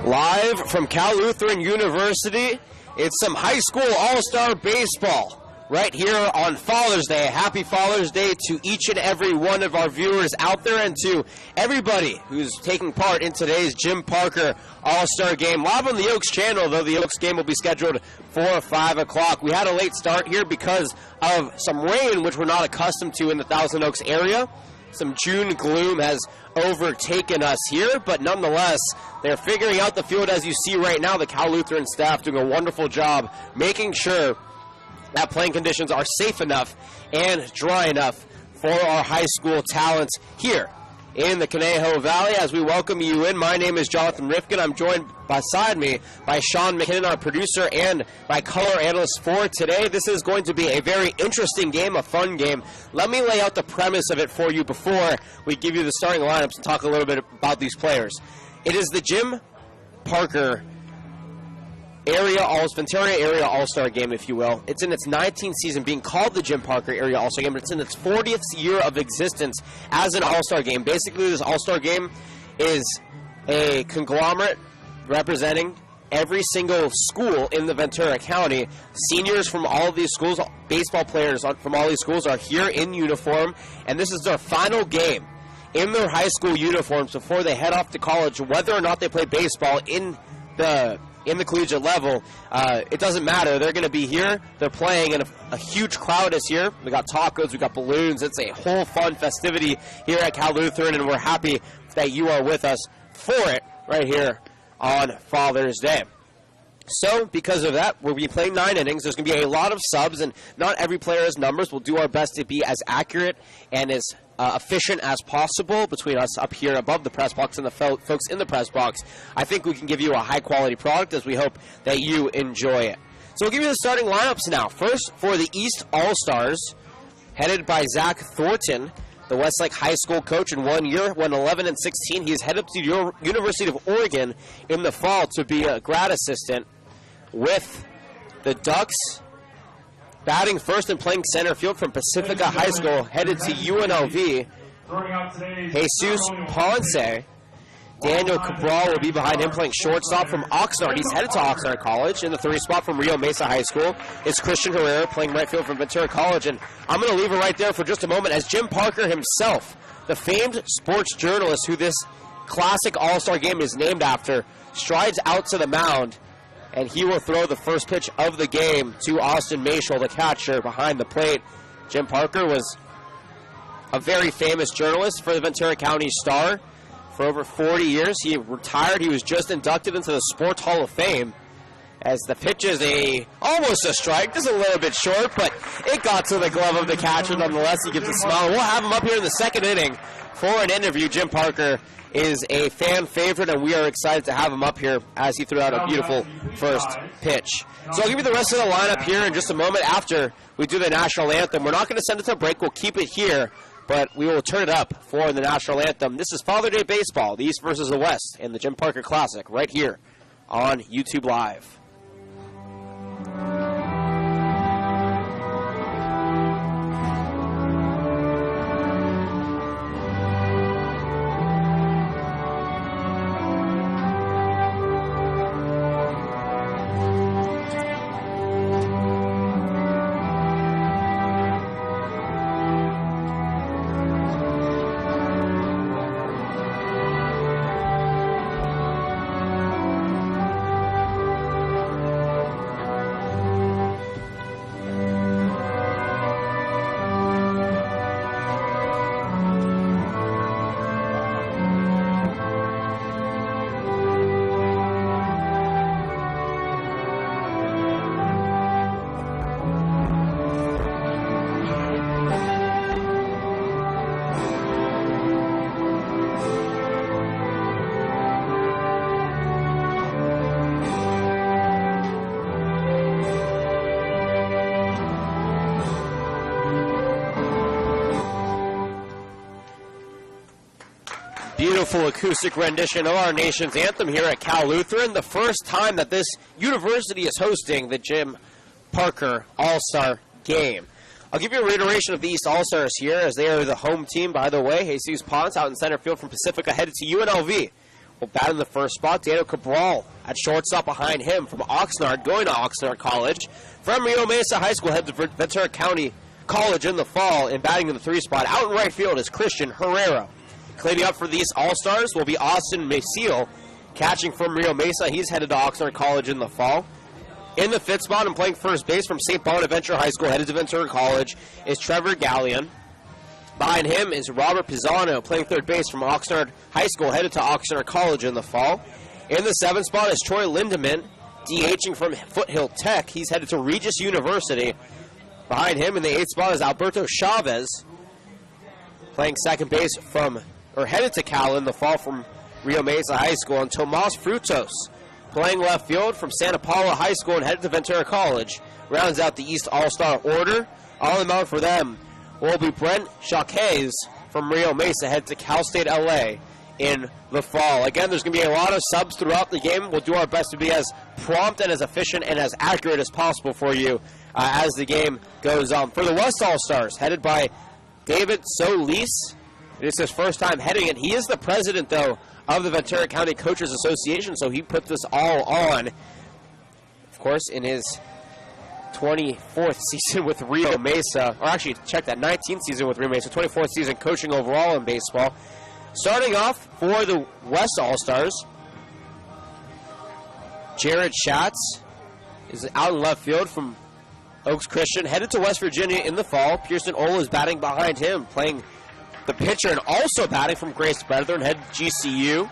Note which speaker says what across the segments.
Speaker 1: Live from Cal Lutheran University, it's some high school all-star baseball right here on Father's Day. Happy Father's Day to each and every one of our viewers out there and to everybody who's taking part in today's Jim Parker All-Star Game. Live on the Oaks channel, though the Oaks game will be scheduled for 5 o'clock. We had a late start here because of some rain, which we're not accustomed to in the Thousand Oaks area. Some June gloom has overtaken us here, but nonetheless, they're figuring out the field as you see right now. The Cal Lutheran staff doing a wonderful job making sure that playing conditions are safe enough and dry enough for our high school talent here in the Conejo Valley. As we welcome you in, my name is Jonathan Rifkin. I'm joined beside me by Sean McKinnon, our producer, and my color analyst for today. This is going to be a very interesting game, a fun game. Let me lay out the premise of it for you before we give you the starting lineups and talk a little bit about these players. It is the Jim Parker Ventura Area All-Star Game, if you will. It's in its 19th season, being called the Jim Parker Area All-Star Game, but it's in its 40th year of existence as an All-Star Game. Basically, this All-Star Game is a conglomerate representing every single school in the Ventura County. Seniors from all of these schools, baseball players from all these schools are here in uniform, and this is their final game in their high school uniforms before they head off to college. Whether or not they play baseball in the collegiate level, it doesn't matter. They're going to be here. They're playing, and a huge crowd is here. We got tacos, we got balloons. It's a whole fun festivity here at Cal Lutheran, and we're happy that you are with us for it right here on Father's Day. So, because of that, we'll be playing 9 innings. There's going to be a lot of subs, and not every player has numbers. We'll do our best to be as accurate and as efficient as possible between us up here above the press box and the folks in the press box. I think we can give you a high-quality product as we hope that you enjoy it. So we'll give you the starting lineups now. First, for the East All-Stars, headed by Zach Thornton, the Westlake High School coach. In 1 year, went 11-16. He's headed to the University of Oregon in the fall to be a grad assistant with the Ducks. Batting first and playing center field from Pacifica High School, headed to UNLV, Jesus Ponce. Daniel Cabral will be behind him, playing shortstop from Oxnard. He's headed to Oxnard College. In the 3 spot from Rio Mesa High School is Christian Herrera, playing right field from Ventura College. And I'm going to leave it right there for just a moment as Jim Parker himself, the famed sports journalist who this classic All-Star Game is named after, strides out to the mound, and he will throw the first pitch of the game to Austin Mashel, the catcher, behind the plate. Jim Parker was a very famous journalist for the Ventura County Star for over 40 years. He retired. He was just inducted into the Sports Hall of Fame. As the pitch is almost a strike, just a little bit short, but it got to the glove of the catcher nonetheless. He gives a smile. We'll have him up here in the second inning for an interview. Jim Parker is a fan favorite, and we are excited to have him up here as he threw out a beautiful first pitch. So I'll give you the rest of the lineup here in just a moment after we do the national anthem. We're not going to send it to a break. We'll keep it here, but we will turn it up for the national anthem. This is Father's Day Baseball, the East versus the West, in the Jim Parker Classic right here on YouTube Live. Beautiful acoustic rendition of our nation's anthem here at Cal Lutheran. The first time that this university is hosting the Jim Parker All-Star Game. I'll give you a reiteration of the East All-Stars here, as they are the home team, by the way. Jesus Ponce out in center field from Pacifica, headed to UNLV, will bat in the first spot. Daniel Cabral at shortstop behind him from Oxnard, going to Oxnard College. From Rio Mesa High School, head to Ventura County College in the fall, and batting in the 3 spot. Out in right field is Christian Herrera. Cleaning up for these All-Stars will be Austin Maciel, catching from Rio Mesa. He's headed to Oxnard College in the fall. In the 5th spot and playing first base from St. Bonaventure High School, headed to Ventura College, is Trevor Gallion. Behind him is Robert Pisano, playing third base from Oxnard High School, headed to Oxnard College in the fall. In the 7th spot is Troy Lindemann, DHing from Foothill Tech. He's headed to Regis University. Behind him in the 8th spot is Alberto Chavez, playing second base headed to Cal in the fall from Rio Mesa High School. And Tomas Frutos, playing left field from Santa Paula High School and headed to Ventura College, rounds out the East All-Star order. On the mound for them will be Brent Jacques from Rio Mesa, headed to Cal State LA in the fall. Again, there's going to be a lot of subs throughout the game. We'll do our best to be as prompt and as efficient and as accurate as possible for you as the game goes on. For the West All-Stars, headed by David Solis. It is his first time heading it. He is the president, though, of the Ventura County Coaches Association, so he put this all on. Of course, in his 24th season with Rio Mesa, or actually, check that, 19th season with Rio Mesa, 24th season coaching overall in baseball. Starting off for the West All-Stars, Jared Schatz is out in left field from Oaks Christian, headed to West Virginia in the fall. Pearson Ola is batting behind him, playing the pitcher and also batting from Grace Brethren, head to GCU.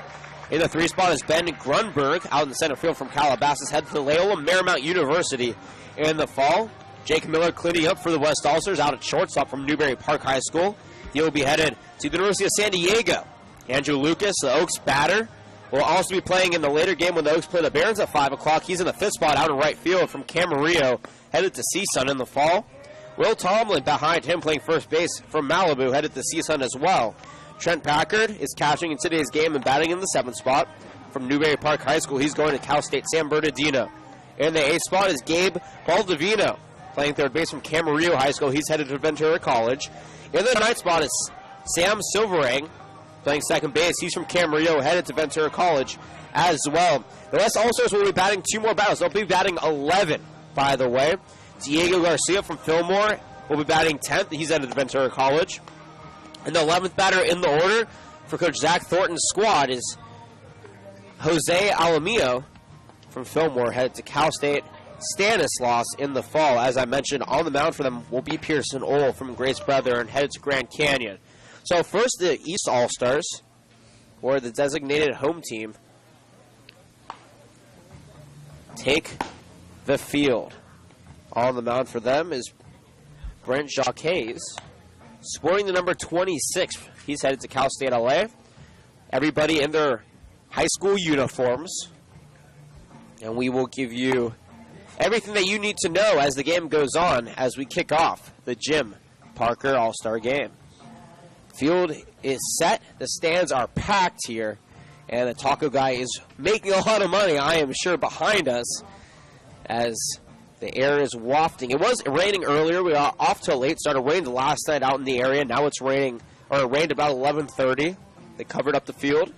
Speaker 1: In the 3 spot is Ben Grunberg, out in the center field from Calabasas, head to Loyola Marymount University in the fall. Jake Miller cleaning up for the West All-Stars, out at shortstop from Newberry Park High School. He will be headed to the University of San Diego. Andrew Lucas, the Oaks batter, will also be playing in the later game when the Oaks play the Barons at 5 o'clock. He's in the 5th spot out in right field from Camarillo, headed to CSUN in the fall. Will Tomlin behind him playing first base from Malibu, headed to CSUN as well. Trent Packard is catching in today's game and batting in the 7th spot from Newberry Park High School. He's going to Cal State San Bernardino. In the 8th spot is Gabe Baldovino, playing third base from Camarillo High School. He's headed to Ventura College. In the 9th spot is Sam Silverang, playing second base. He's from Camarillo, headed to Ventura College as well. The West All-Stars will be batting 2 more battles. They'll be batting 11, by the way. Diego Garcia from Fillmore will be batting 10th. He's headed to Ventura College. And the 11th batter in the order for Coach Zach Thornton's squad is Jose Alamillo from Fillmore, headed to Cal State Stanislaus in the fall. As I mentioned, on the mound for them will be Pearson Ohl from Grace Brethren, headed to Grand Canyon. So first, the East All-Stars, or the designated home team, take the field. On the mound for them is Brent Jacques, sporting the number 26. He's headed to Cal State LA. Everybody in their high school uniforms. And we will give you everything that you need to know as the game goes on, as we kick off the Jim Parker All-Star Game. Field is set. The stands are packed here. And the taco guy is making a lot of money, I am sure, behind us as the air is wafting. It was raining earlier. We got off to a late start. It rained last night out in the area. Now it's raining, or it rained about 11:30. They covered up the field.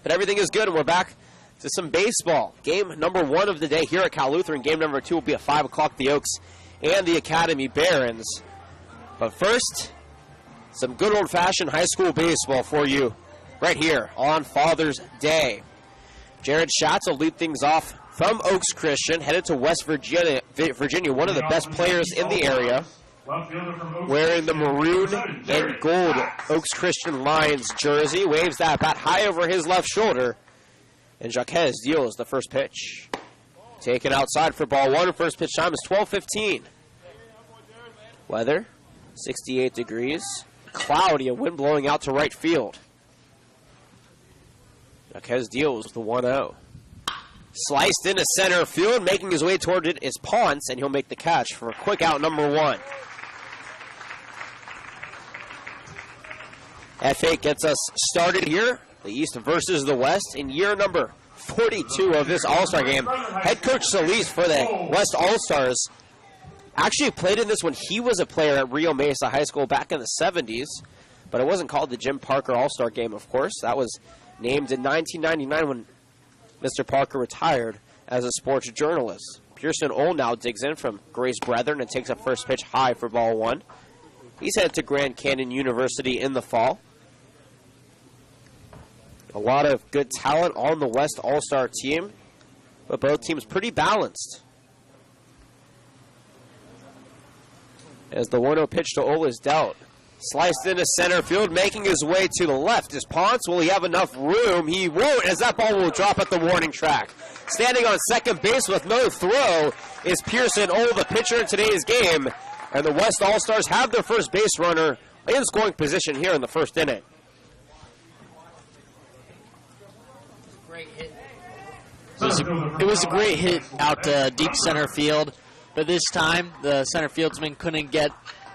Speaker 1: But everything is good, and we're back to some baseball. Game number 1 of the day here at Cal Lutheran. Game number 2 will be at 5 o'clock, the Oaks and the Academy Barons. But first, some good old-fashioned high school baseball for you right here on Father's Day. Jared Schatz will lead things off from Oaks Christian, headed to West Virginia, one of the best players in the area, wearing the maroon and gold Oaks Christian Lions jersey, waves that bat high over his left shoulder, and Jacques deals the first pitch. Taken outside for ball 1, first pitch time is 12:15. Weather, 68 degrees, cloudy, a wind blowing out to right field. Jacques deals the 1-0. Sliced into center field, making his way toward it is Ponce, and he'll make the catch for a quick out number 1. F8 gets us started here, the East versus the West, in year number 42 of this All-Star game. Head coach Solis for the West All-Stars actually played in this when he was a player at Rio Mesa High School back in the 70s, but it wasn't called the Jim Parker All-Star game, of course. That was named in 1999 when Mr. Parker retired as a sports journalist. Pearson Ole now digs in from Grace Brethren and takes a first pitch high for ball one. He's headed to Grand Canyon University in the fall. A lot of good talent on the West All-Star team, but both teams pretty balanced. As the 1-0 pitch to Ole is dealt. Sliced into center field, making his way to the left is Ponce. Will he have enough room? He won't, as that ball will drop at the warning track. Standing on second base with no throw is Pearson Ole, the pitcher in today's game. And the West All-Stars have their first base runner in scoring position here in the first inning.
Speaker 2: Great hit. It was a great hit out to deep center field, but this time the center fieldsman couldn't get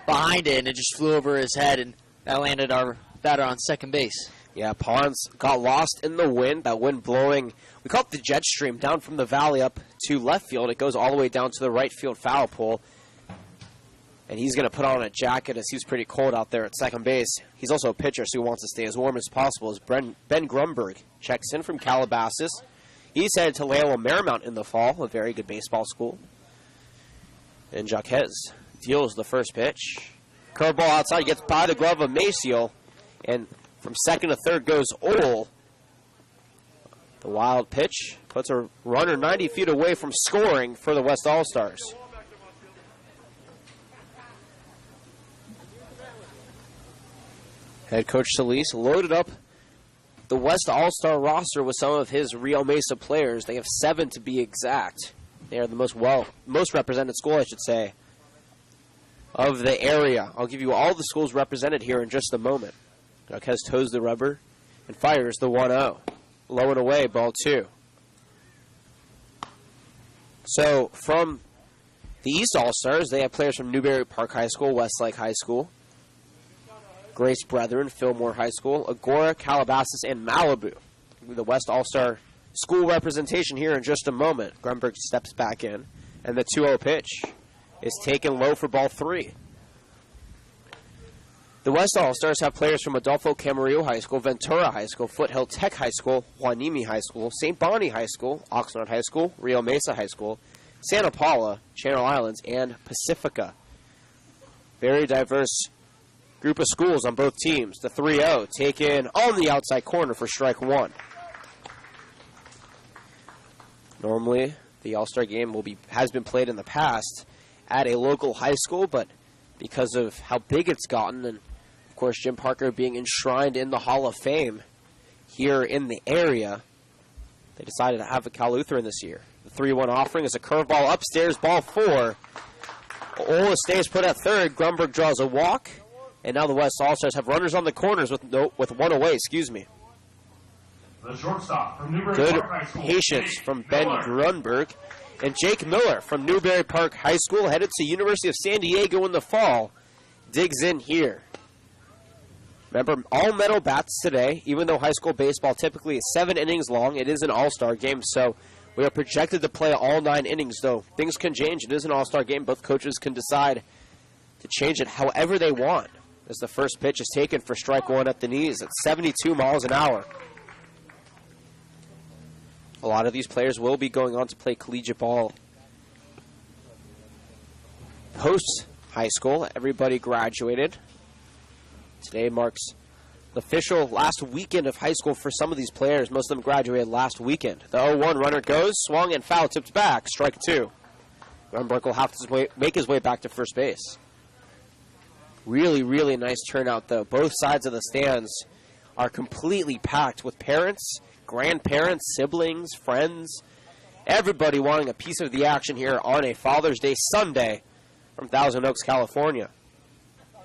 Speaker 2: behind it, and it just flew over his head, and that landed our batter on second base.
Speaker 1: Yeah, Ponce got lost in the wind, that wind blowing, we call it the jet stream, down from the valley up to left field. It goes all the way down to the right field foul pole, and he's going to put on a jacket as he's pretty cold out there at second base. He's also a pitcher, so he wants to stay as warm as possible. As Ben Grunberg checks in from Calabasas. He's headed to Loyola Marymount in the fall, a very good baseball school. And Jaquez deals the first pitch. Curveball outside, gets by the glove of Maciel. And from second to third goes Ole. The wild pitch puts a runner 90 feet away from scoring for the West All-Stars. Head coach Solis loaded up the West All-Star roster with some of his Rio Mesa players. They have 7 to be exact. They are the most represented school, I should say, of the area. I'll give you all the schools represented here in just a moment. Jaquez toes the rubber and fires the 1-0. Low and away, ball 2. So from the East All-Stars, they have players from Newberry Park High School, Westlake High School, Grace Brethren, Fillmore High School, Agora, Calabasas, and Malibu. The West All-Star school representation here in just a moment. Grunberg steps back in, and the 2-0 pitch is taken low for ball 3. The West All-Stars have players from Adolfo Camarillo High School, Ventura High School, Foothill Tech High School, Huanimi High School, St. Bonnie High School, Oxnard High School, Rio Mesa High School, Santa Paula, Channel Islands, and Pacifica. Very diverse group of schools on both teams. The 3-0 taken on the outside corner for strike 1. Normally, the All-Star game has been played in the past at a local high school, but because of how big it's gotten, and of course Jim Parker being enshrined in the Hall of Fame here in the area, they decided to have a Cal Lutheran this year. The 3-1 offering is a curveball upstairs, ball 4. Ole stays put at third. Grunberg draws a walk, and now the West All-Stars have runners on the corners with one away.
Speaker 3: The shortstop from Newberry
Speaker 1: Good
Speaker 3: Park High School,
Speaker 1: patience
Speaker 3: Jake
Speaker 1: from Ben
Speaker 3: Miller.
Speaker 1: Grunberg. And Jake Miller from Newberry Park High School, headed to University of San Diego in the fall, digs in here. Remember, all metal bats today. Even though high school baseball typically is 7 innings long, it is an all-star game, so we are projected to play all 9 innings, though things can change. It is an all-star game. Both coaches can decide to change it however they want, as the first pitch is taken for strike 1 at the knees at 72 miles an hour. A lot of these players will be going on to play collegiate ball post-high school. Everybody graduated. Today marks the official last weekend of high school for some of these players. Most of them graduated last weekend. The 0-1 runner goes, swung and foul, tipped back, strike 2. Grunberg will have to make his way back to first base. Really, really nice turnout, though. Both sides of the stands are completely packed with parents, grandparents, siblings, friends, everybody wanting a piece of the action here on a Father's Day Sunday from Thousand Oaks, California.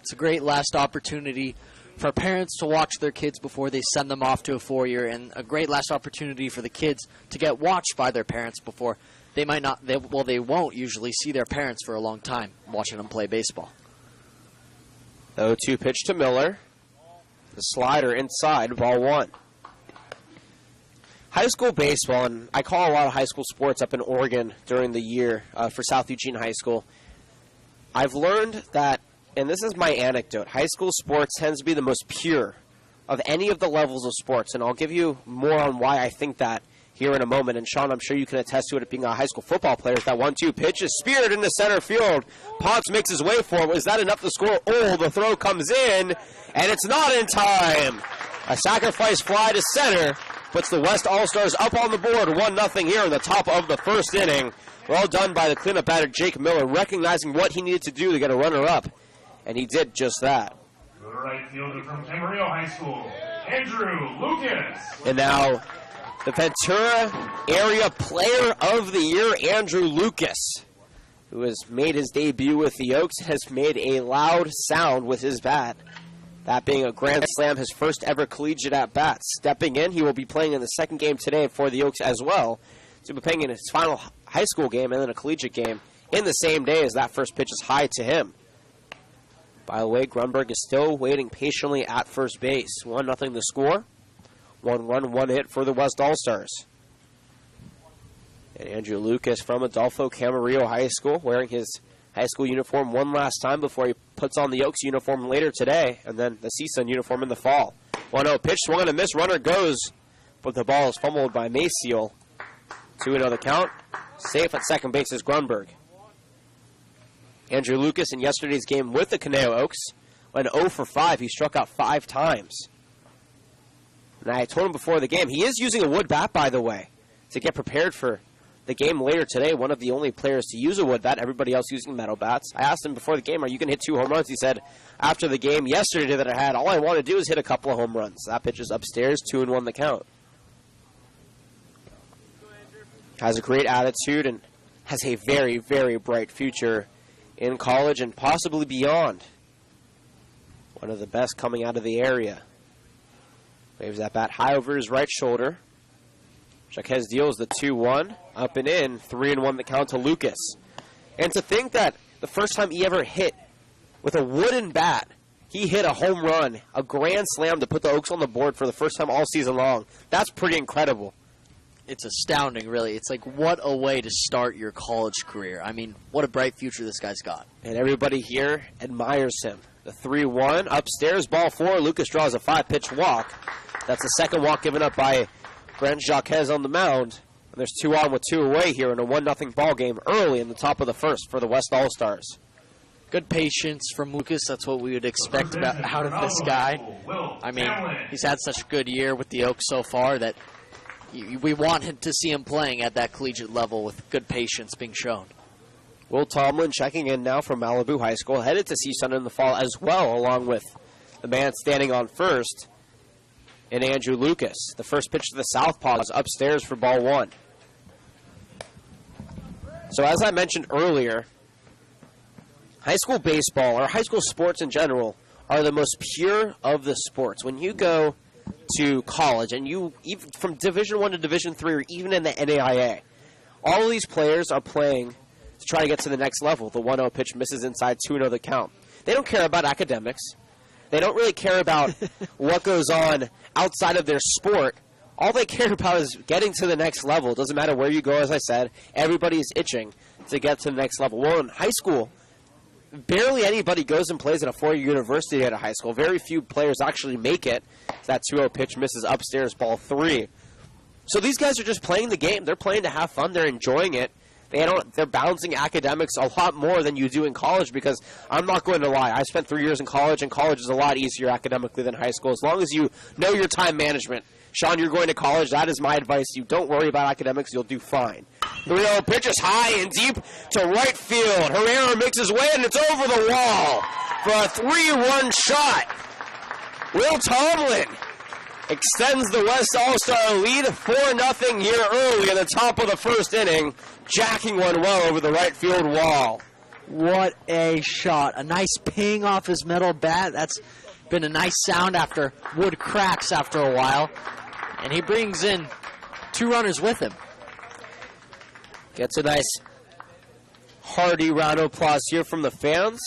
Speaker 2: It's a great last opportunity for parents to watch their kids before they send them off to a 4-year, and a great last opportunity for the kids to get watched by their parents before they won't usually see their parents for a long time watching them play baseball.
Speaker 1: The 0-2 pitch to Miller. The slider inside, ball 1. High school baseball, and I call a lot of high school sports up in Oregon during the year for South Eugene High School. I've learned that, and this is my anecdote, high school sports tends to be the most pure of any of the levels of sports, and I'll give you more on why I think that here in a moment. And Sean, I'm sure you can attest to it being a high school football player. That 1-2 pitch is speared into center field. Potts makes his way for it. Is that enough to score? Oh, the throw comes in, and it's not in time. A sacrifice fly to center puts the West All-Stars up on the board, 1-0 here in the top of the first inning. Well done by the cleanup batter, Jake Miller, recognizing what he needed to do to get a runner up, and he did just that.
Speaker 3: The right fielder from Camarillo High School, Andrew Lucas.
Speaker 1: And now, the Ventura Area Player of the Year, Andrew Lucas, who has made his debut with the Oaks, has made a loud sound with his bat. That being a grand slam, his first ever collegiate at-bat. Stepping in, he will be playing in the second game today for the Oaks as well. So he'll be playing in his final high school game and then a collegiate game in the same day as that first pitch is high to him. By the way, Grunberg is still waiting patiently at first base. 1-0 the score. 1 run, 1 hit for the West All-Stars. And Andrew Lucas from Adolfo Camarillo High School, wearing his high school uniform one last time before he puts on the Oaks uniform later today, and then the CSUN uniform in the fall. 1-0 pitch, swung and a miss, runner goes, but the ball is fumbled by Maciel. 2-0 the count. Safe at second base is Grunberg. Andrew Lucas in yesterday's game with the Conejo Oaks went 0 for 5. He struck out 5 times. And I told him before the game, he is using a wood bat, by the way, to get prepared for the game later today. One of the only players to use a wood bat, everybody else using metal bats. I asked him before the game, are you going to hit 2 home runs? He said, after the game yesterday that I had, all I want to do is hit a couple of home runs. That pitch is upstairs, 2-1 the count. Has a great attitude and has a very, very bright future in college and possibly beyond. One of the best coming out of the area. Waves that bat high over his right shoulder. Jaquez deals the 2-1. Up and in. 3-1 the count to Lucas. And to think that the first time he ever hit with a wooden bat, he hit a home run, a grand slam to put the Oaks on the board for the first time all season long. That's pretty incredible.
Speaker 2: It's astounding, really. It's like, what a way to start your college career. I mean, what a bright future this guy's got.
Speaker 1: And everybody here admires him. The 3-1, upstairs, ball 4. Lucas draws a 5-pitch walk. That's the second walk given up by Brent Jaquez on the mound. And there's 2 on with 2 away here in a 1-0 ball game early in the top of the first for the West All-Stars.
Speaker 2: Good patience from Lucas. That's what we would expect out of this guy. I mean, he's had such a good year with the Oaks so far that we want him to see him playing at that collegiate level with good patience being shown.
Speaker 1: Will Tomlin checking in now from Malibu High School, headed to CSUN in the fall as well, along with the man standing on first in Andrew Lucas. The first pitch to the southpaw is upstairs for ball 1. So as I mentioned earlier, high school baseball, or high school sports in general, are the most pure of the sports. When you go to college, and you, even from Division I to Division III, or even in the NAIA, all of these players are playing to try to get to the next level. The 1-0 pitch misses inside, 2-0 the count. They don't care about academics. They don't really care about what goes on outside of their sport. All they care about is getting to the next level. It doesn't matter where you go, as I said. Everybody is itching to get to the next level. Well, in high school, barely anybody goes and plays at a 4-year university at a high school. Very few players actually make it. That 2-0 pitch misses upstairs, ball 3. So these guys are just playing the game. They're playing to have fun. They're enjoying it. They're balancing academics a lot more than you do in college, because I'm not going to lie. I spent 3 years in college, and college is a lot easier academically than high school. As long as you know your time management. Sean, you're going to college. That is my advice to you. Don't worry about academics. You'll do fine. 3-0 pitch is high and deep to right field. Herrera makes his way, and it's over the wall for a 3-run shot. Will Tomlin extends the West All-Star lead 4-0 here early in the top of the first inning, jacking one well over the right field wall.
Speaker 2: What a shot. A nice ping off his metal bat. That's been a nice sound after wood cracks after a while. And he brings in 2 runners with him.
Speaker 1: Gets a nice hearty round of applause here from the fans.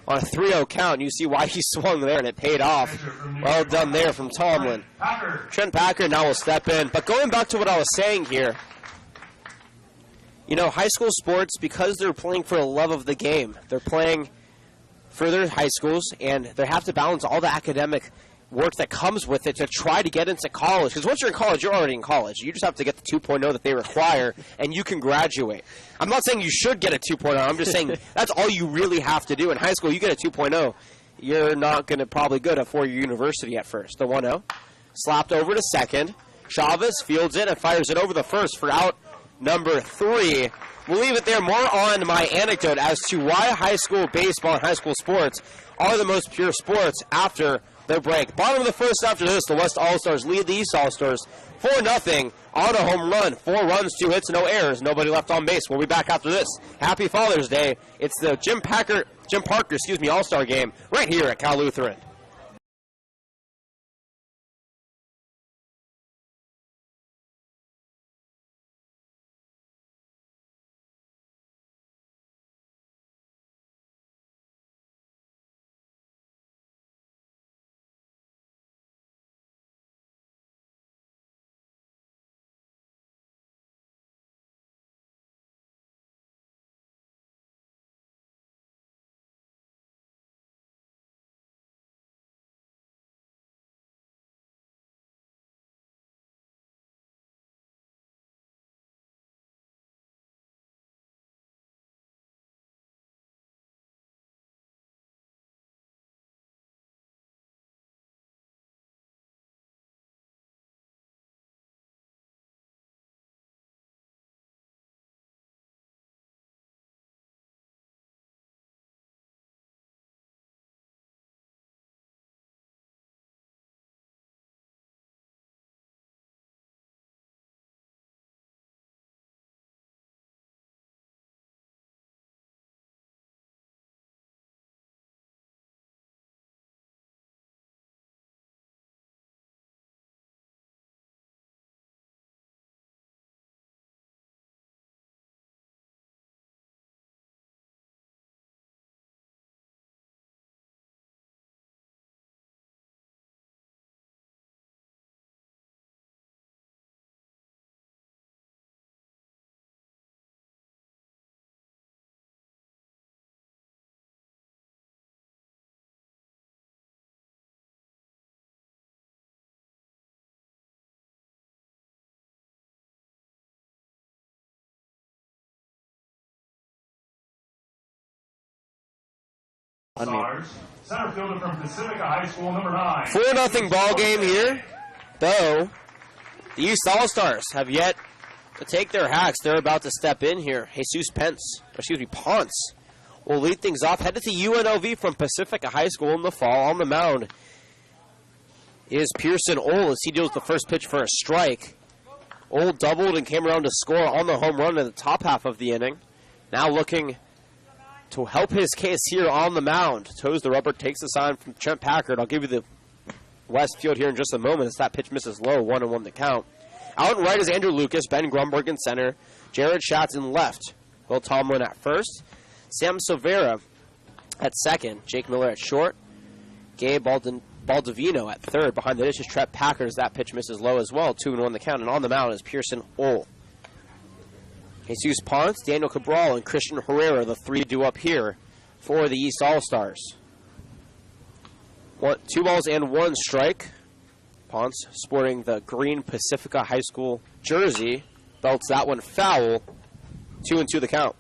Speaker 1: On a 3-0 count, you see why he swung there, and it paid off. Well done there from Tomlin. Trent Packer now will step in. But going back to what I was saying here, you know, high school sports, because they're playing for the love of the game, they're playing for their high schools, and they have to balance all the academic work that comes with it to try to get into college. Because once you're in college, you're already in college. You just have to get the 2.0 that they require, and you can graduate. I'm not saying you should get a 2.0. I'm just saying that's all you really have to do. In high school, you get a 2.0. You're not going to probably go to four-year university at first. The 1-0. Slapped over to second. Chavez fields it and fires it over the first for out number 3. We'll leave it there. More on my anecdote as to why high school baseball and high school sports are the most pure sports after the break. Bottom of the first after this, the West All-Stars lead the East All-Stars 4-0 on a home run. 4 runs, 2 hits, no errors. Nobody left on base. We'll be back after this. Happy Father's Day. It's the Jim Parker All-Star game right here at Cal Lutheran.
Speaker 3: Stars, center fielder from Pacifica High School, number 9.
Speaker 1: 4-0 ball game here, though the East All-Stars have yet to take their hacks. They're about to step in here. Jesus Ponce will lead things off. Headed to UNLV from Pacifica High School in the fall. On the mound is Pearson Ohl as he deals the first pitch for a strike. Ohl doubled and came around to score on the home run in the top half of the inning. Now looking to help his case here on the mound. Toes the rubber, takes the sign from Trent Packard. I'll give you the West field here in just a moment as that pitch misses low, 1-1 the count. Out and right is Andrew Lucas, Ben Grumberg in center, Jared Schatz in left, Will Tomlin at first, Sam Silvera at second, Jake Miller at short, Gabe Baldovino at third. Behind the dish is Trent Packard as that pitch misses low as well, 2-1 the count. And on the mound is Pearson Ohl. Jesus Ponce, Daniel Cabral, and Christian Herrera, the 3 due up here for the East All-Stars. 2 balls and 1 strike. Ponce, sporting the green Pacifica High School jersey, belts that one foul. 2-2 the count.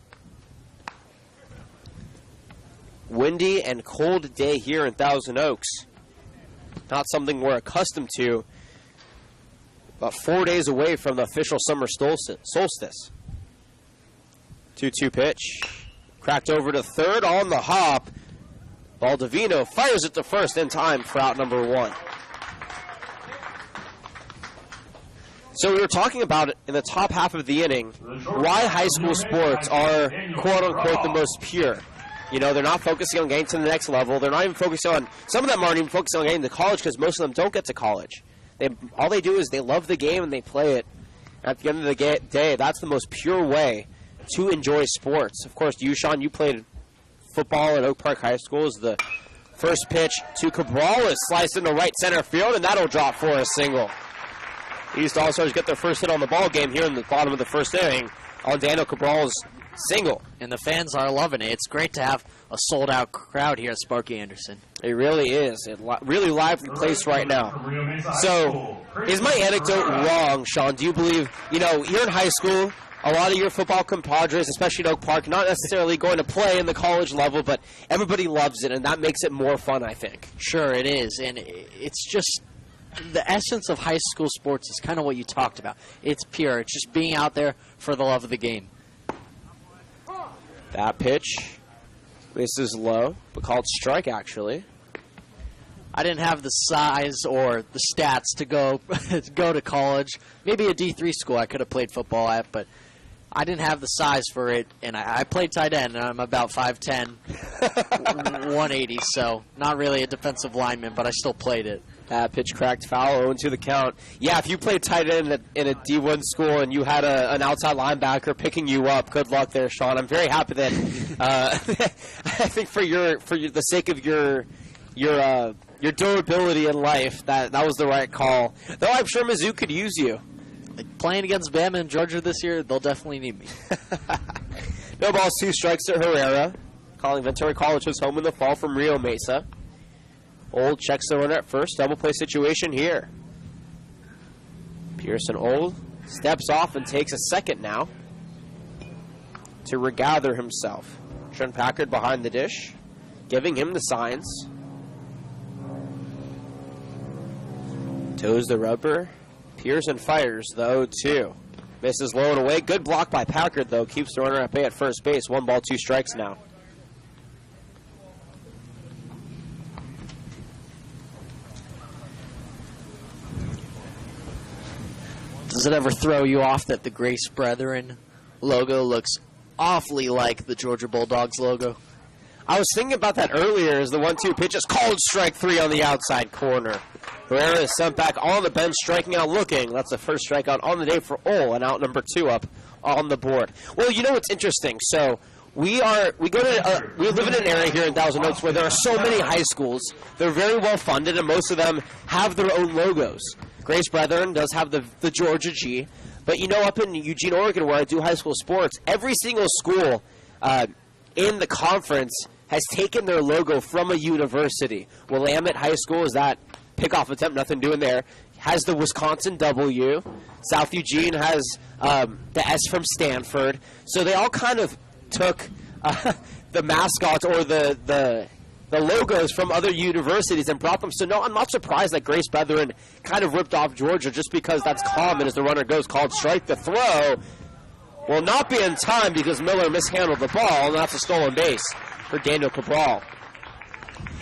Speaker 1: Windy and cold day here in Thousand Oaks. Not something we're accustomed to. About 4 days away from the official summer solstice. 2-2 pitch. Cracked over to third on the hop. Baldovino fires it to first in time for out number 1. So we were talking about it in the top half of the inning, why high school sports are quote-unquote the most pure. You know, they're not focusing on getting to the next level. They're not even focusing on, some of them aren't even focusing on getting to college because most of them don't get to college. All they do is they love the game and they play it. At the end of the day, that's the most pure way to enjoy sports. Of course, you, Sean, you played football at Oak Park High School. Is the first pitch to Cabral is sliced into right center field, and that'll drop for a single. East All-Stars get their first hit on the ball game here in the bottom of the first inning on Daniel Cabral's single.
Speaker 2: And the fans are loving it. It's great to have a sold-out crowd here at Sparky Anderson.
Speaker 1: It really is. It really lively place right now. So, is my anecdote wrong, Sean? Do you believe, you're in high school, a lot of your football compadres, especially at Oak Park, not necessarily going to play in the college level, but everybody loves it, and that makes it more fun, I think.
Speaker 2: Sure, it is. And it's just the essence of high school sports is kind of what you talked about. It's pure. It's just being out there for the love of the game.
Speaker 1: That pitch. This is low, but called strike, actually.
Speaker 2: I didn't have the size or the stats to go to college. Maybe a D3 school I could have played football at, but I didn't have the size for it, and I played tight end, and I'm about 5'10", 180, so not really a defensive lineman, but I still played it.
Speaker 1: That pitch cracked foul, 0-2 the count. Yeah, if you played tight end in a D1 school and you had an outside linebacker picking you up, good luck there, Sean. I'm very happy that I think for the sake of your durability in life, that was the right call. Though I'm sure Mizzou could use you.
Speaker 2: Like, playing against Bama and Georgia this year, they'll definitely need me.
Speaker 1: No balls, 2 strikes to Herrera. Calling Ventura College his home in the fall from Rio Mesa. Old checks the runner at first. Double play situation here. Pearson Old steps off and takes a second now to regather himself. Trent Packard behind the dish, giving him the signs. Toes the rubber. Pearson fires the 0-2. Misses low and away. Good block by Packard, though. Keeps the runner at bay at first base. 1 ball, 2 strikes now.
Speaker 2: Does it ever throw you off that the Grace Brethren logo looks awfully like the Georgia Bulldogs logo?
Speaker 1: I was thinking about that earlier as the 1-2 pitch is called strike 3 on the outside corner. Herrera is sent back on the bench, striking out looking. That's the first strikeout on the day for Ole, and out number 2 up on the board. Well, you know what's interesting? So we live in an area here in Thousand Oaks where there are so many high schools. They're very well funded, and most of them have their own logos. Grace Brethren does have the Georgia G, but up in Eugene, Oregon, where I do high school sports, every single school in the conference has taken their logo from a university. Willamette High School is that pickoff attempt, nothing doing there. Has the Wisconsin W. South Eugene has the S from Stanford. So they all kind of took the mascots or the logos from other universities and brought them. So no, I'm not surprised that Grace Brethren kind of ripped off Georgia just because that's common as the runner goes. Called strike. The throw will not be in time because Miller mishandled the ball, and that's a stolen base for Daniel Cabral.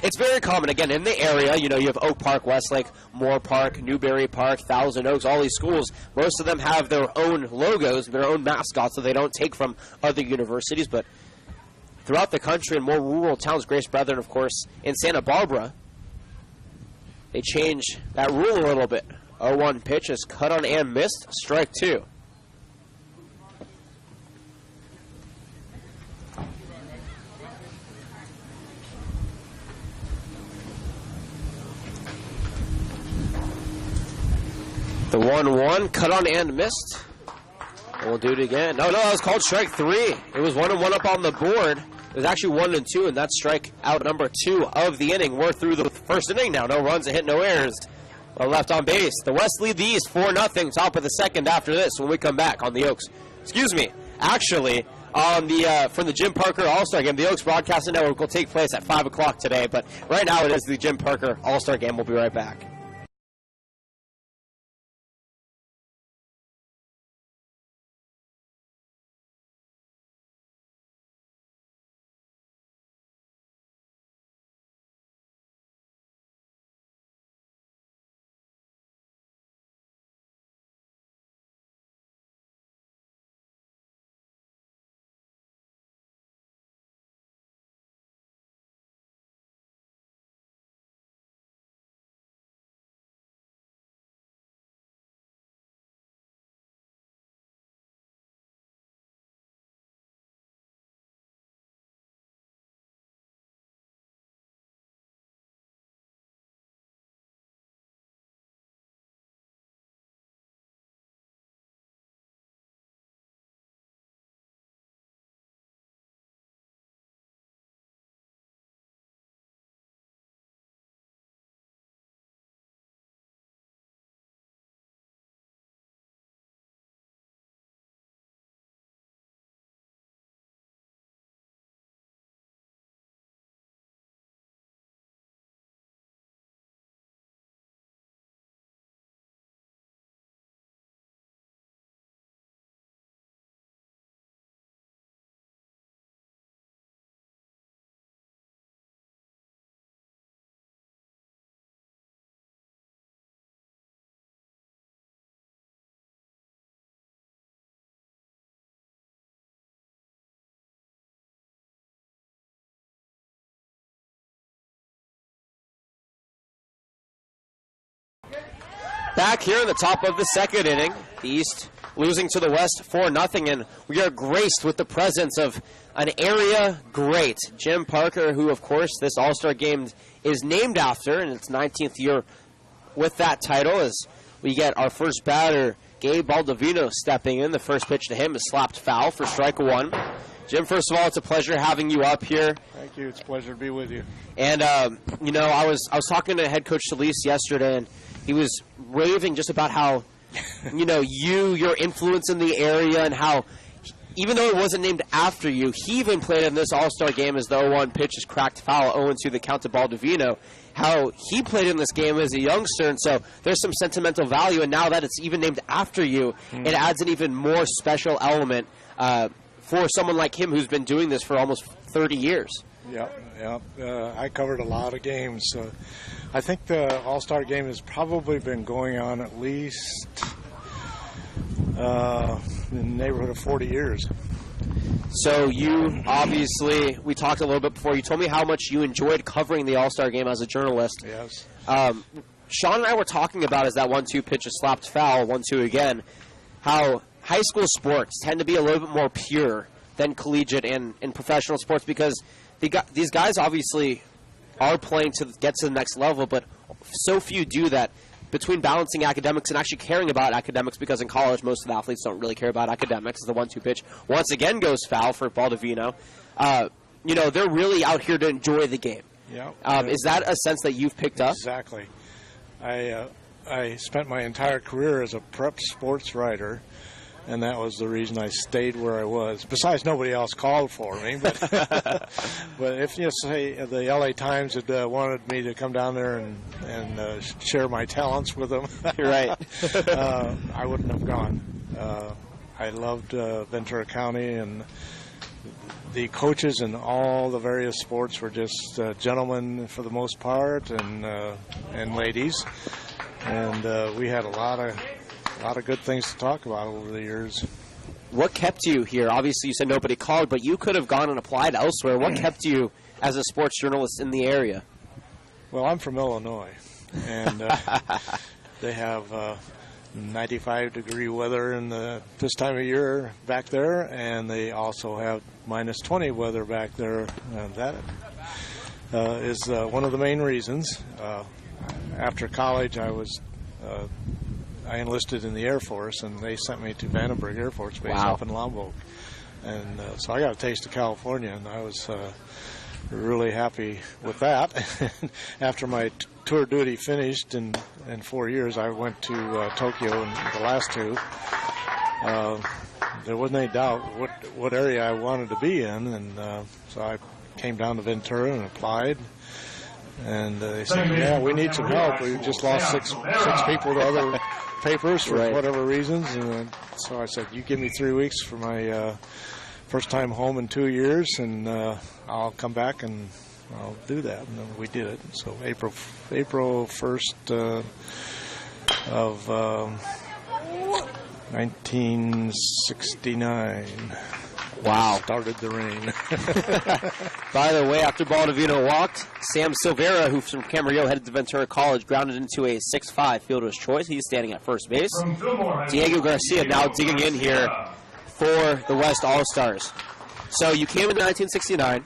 Speaker 1: It's very common, again, in the area. You have Oak Park, Westlake, Moore Park, Newberry Park, Thousand Oaks, all these schools. Most of them have their own logos, their own mascots, so they don't take from other universities. But throughout the country in more rural towns, Grace Brethren, of course, in Santa Barbara, they change that rule a little bit. 0-1 pitch is cut on and missed. Strike 2. The 1-1, cut on and missed. And we'll do it again. No, that was called strike 3. It was 1-1 up on the board. It was actually 1-2, and that's strike out number 2 of the inning. We're through the first inning now. No runs, a hit, no errors. Well, left on base. The West lead the East 4-0. Top of the second after this when we come back on the Oaks. Actually, on the from the Jim Parker All-Star Game. The Oaks Broadcasting Network will take place at 5 o'clock today, but right now it is the Jim Parker All-Star Game. We'll be right back. Back here in the top of the second inning, the East losing to the West 4-0, and we are graced with the presence of an area great, Jim Parker, who, of course, this All-Star game is named after in its 19th year with that title, as we get our first batter, Gabe Baldovino, stepping in. The first pitch to him is slapped foul for strike one. Jim, first of all, it's a pleasure having you up here.
Speaker 4: Thank you. It's a pleasure to be with you.
Speaker 1: And, I was talking to head coach Solis yesterday, and he was raving just about how, your influence in the area and how, even though it wasn't named after you, he even played in this All-Star game as the 0-1 pitch is cracked foul, 0-2 the count to Baldovino, how he played in this game as a youngster, and so there's some sentimental value, and now that it's even named after you, it adds an even more special element for someone like him who's been doing this for almost 30 years.
Speaker 4: Yeah. I covered a lot of games. I think the All-Star game has probably been going on at least in the neighborhood of 40 years.
Speaker 1: So you obviously, we talked a little bit before, you told me how much you enjoyed covering the All-Star game as a journalist.
Speaker 4: Yes.
Speaker 1: Sean and I were talking about as that 1-2 pitch is slapped foul, 1-2 again, how high school sports tend to be a little bit more pure than collegiate and professional sports, because these guys obviously are playing to get to the next level, but so few do that between balancing academics and actually caring about academics, because in college most of the athletes don't really care about academics. The 1-2 pitch once again goes foul for Baldovino. They're really out here to enjoy the game.
Speaker 4: Yeah.
Speaker 1: Is that a sense that you've picked up?
Speaker 4: Exactly. I spent my entire career as a prep sports writer, and that was the reason I stayed where I was. Besides, nobody else called for me. But but if you say the LA Times had wanted me to come down there and share my talents with them,
Speaker 1: You're right.
Speaker 4: I wouldn't have gone. I loved Ventura County, and the coaches in all the various sports were just gentlemen for the most part, and ladies, and we had a lot of good things to talk about over the years.
Speaker 1: What kept you here? Obviously, you said nobody called, but you could have gone and applied elsewhere. What kept you as a sports journalist in the area?
Speaker 4: Well, I'm from Illinois, and they have 95-degree weather in this time of year back there, and they also have -20 weather back there. That is one of the main reasons. After college, I enlisted in the Air Force, and they sent me to Vandenberg Air Force Base up in Lombok. And so I got a taste of California, and I was really happy with that. After my tour duty finished in 4 years, I went to Tokyo in the last two. There wasn't any doubt what area I wanted to be in, and so I came down to Ventura and applied. And they said, yeah, we need some help. We just lost six people to other papers for whatever reasons. And so I said, you give me 3 weeks for my first time home in 2 years, and I'll come back and I'll do that. And then we did it. So April 1st of 1969.
Speaker 1: Wow.
Speaker 4: Started the rain.
Speaker 1: By the way, after Baldovino walked, Sam Silvera, who's from Camarillo, headed to Ventura College, grounded into a 6-5 fielder's choice. He's standing at first base. Diego Garcia now digging in here for the West All-Stars. So you came in 1969,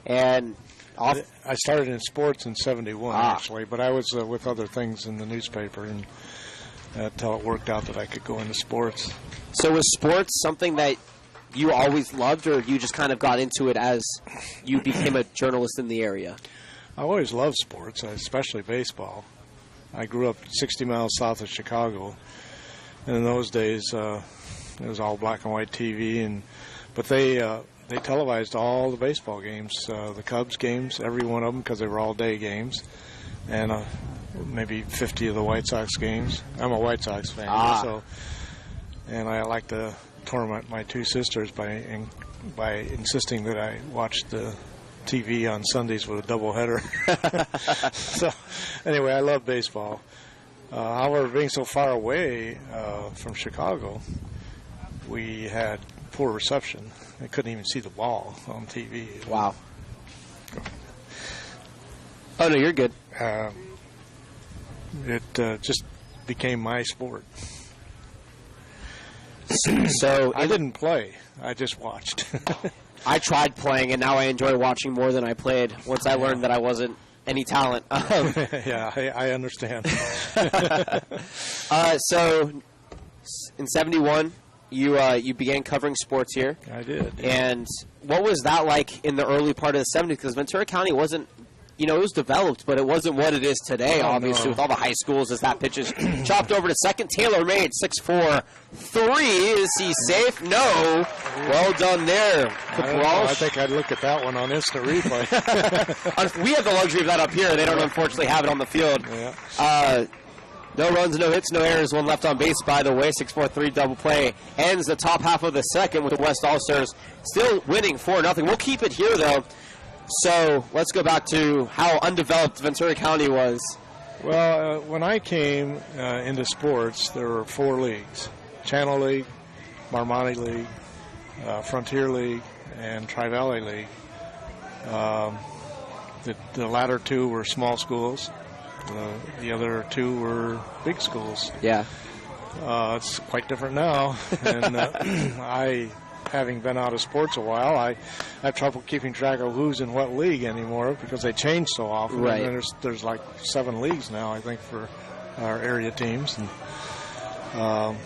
Speaker 1: and
Speaker 4: I started in sports in 71, actually, but I was with other things in the newspaper, and until it worked out that I could go into sports.
Speaker 1: So was sports something that you always loved, or you just kind of got into it as you became a journalist in the area?
Speaker 4: I always loved sports, especially baseball. I grew up 60 miles south of Chicago, and in those days it was all black and white TV, but they televised all the baseball games, the Cubs games, every one of them, because they were all day games, and maybe 50 of the White Sox games. I'm a White Sox fan, and I like to torment my two sisters by insisting that I watch the TV on Sundays with a doubleheader. So, anyway, I love baseball. However, being so far away from Chicago, we had poor reception. I couldn't even see the ball on TV.
Speaker 1: Wow. Oh, no, you're good.
Speaker 4: It just became my sport.
Speaker 1: So
Speaker 4: I didn't play. I just watched.
Speaker 1: I tried playing, and now I enjoy watching more than I played once I learned that I wasn't any talent.
Speaker 4: Yeah, I understand.
Speaker 1: So in 71, you began covering sports here.
Speaker 4: I did.
Speaker 1: And what was that like in the early part of the 70s? Because Ventura County wasn't, it was developed, but it wasn't what it is today, obviously,
Speaker 4: no.
Speaker 1: with all the high schools as that pitch is chopped over to second. Taylor Made, 6'4", 3. Is he safe? No. Well done there.
Speaker 4: I think I'd look at that one on instant replay.
Speaker 1: We have the luxury of that up here. They don't unfortunately have it on the field.
Speaker 4: Yeah.
Speaker 1: No runs, no hits, no errors, one left on base, by the way. 6-4-3 double play ends the top half of the second with the West All-Stars still winning 4-0. We'll keep it here, though. So let's go back to how undeveloped Ventura County was.
Speaker 4: Well, when I came into sports, there were 4 leagues: Channel League, Marmoni League, Frontier League, and Tri-Valley League. The latter 2 were small schools. The other 2 were big schools.
Speaker 1: Yeah.
Speaker 4: It's quite different now. And I, having been out of sports a while, I have trouble keeping track of who's in what league anymore because they change so often.
Speaker 1: Right.
Speaker 4: And there's like 7 leagues now, I think, for our area teams. And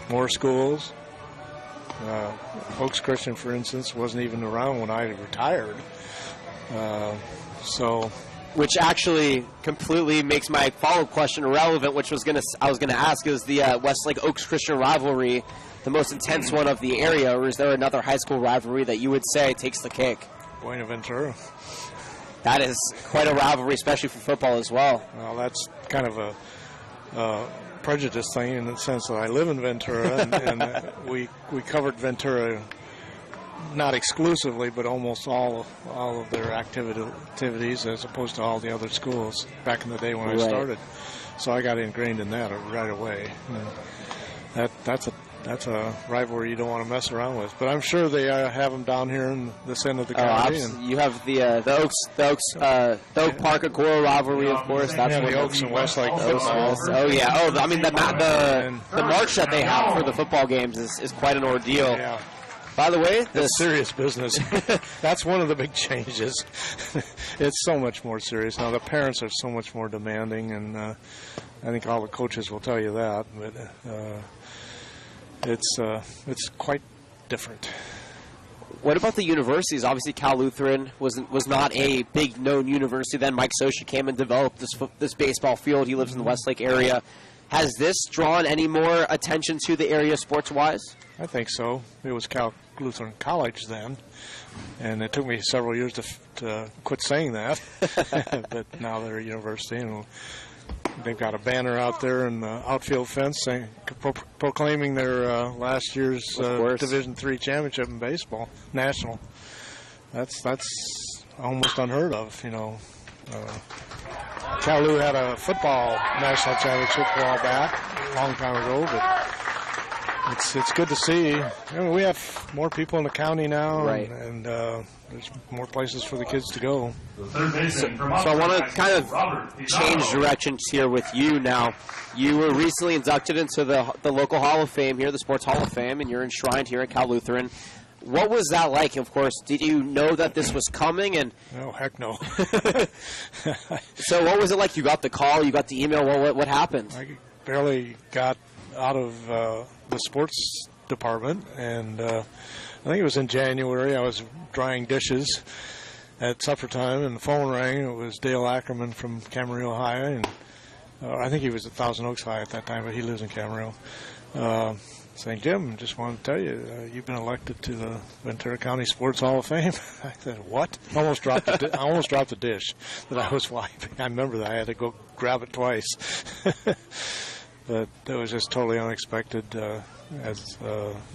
Speaker 4: more schools. Oaks Christian, for instance, wasn't even around when I retired.
Speaker 1: Which actually completely makes my follow-up question irrelevant, which I was gonna ask, is the Westlake Oaks Christian rivalry the most intense one of the area, or is there another high school rivalry that you would say takes the cake?
Speaker 4: Buenaventura.
Speaker 1: That is quite a rivalry, especially for football as well.
Speaker 4: Well, that's kind of a prejudice thing in the sense that I live in Ventura, and we covered Ventura. Not exclusively, but almost all of their activities, as opposed to all the other schools back in the day when I started. So I got ingrained in that right away. And that's a rivalry you don't want to mess around with. But I'm sure they have them down here in this end of the county.
Speaker 1: You have the Oak Park Agora rivalry, of course. That's
Speaker 4: the Oaks and Westlake football.
Speaker 1: Oh yeah. Oh, I mean the march that they have for the football games is quite an ordeal.
Speaker 4: Yeah.
Speaker 1: By the way,
Speaker 4: it's serious business. That's one of the big changes. It's so much more serious now. The parents are so much more demanding, and I think all the coaches will tell you that. But it's quite different.
Speaker 1: What about the universities? Obviously, Cal Lutheran was not a big known university then. Mike Socia came and developed this baseball field. He lives in the Westlake area. Has this drawn any more attention to the area sports-wise?
Speaker 4: I think so. It was Cal Lutheran College then, and it took me several years to quit saying that. But now they're a university, and they've got a banner out there in the outfield fence proclaiming their last year's Division III championship in baseball, national. That's almost unheard of, Cal Lu had a football national championship a while back, a long time ago, but it's good to see. We have more people in the county now,
Speaker 1: right.
Speaker 4: and there's more places for the kids to go.
Speaker 1: So I want to kind of change directions here with you now. You were recently inducted into the local Hall of Fame here, the Sports Hall of Fame, and you're enshrined here at Cal Lutheran. What was that like? Of course, did you know that this was coming? And
Speaker 4: no, heck no.
Speaker 1: So what was it like? You got the call, you got the email. What happened?
Speaker 4: I barely got out of the sports department, and I think it was in January. I was drying dishes at supper time, and the phone rang. It was Dale Ackerman from Camarillo High, and I think he was at Thousand Oaks High at that time, but he lives in Camarillo. Saying, Jim, just wanted to tell you, you've been elected to the Ventura County Sports Hall of Fame. I said, what? I almost dropped the dish that I was wiping. I remember that I had to go grab it twice. But it was just totally unexpected. As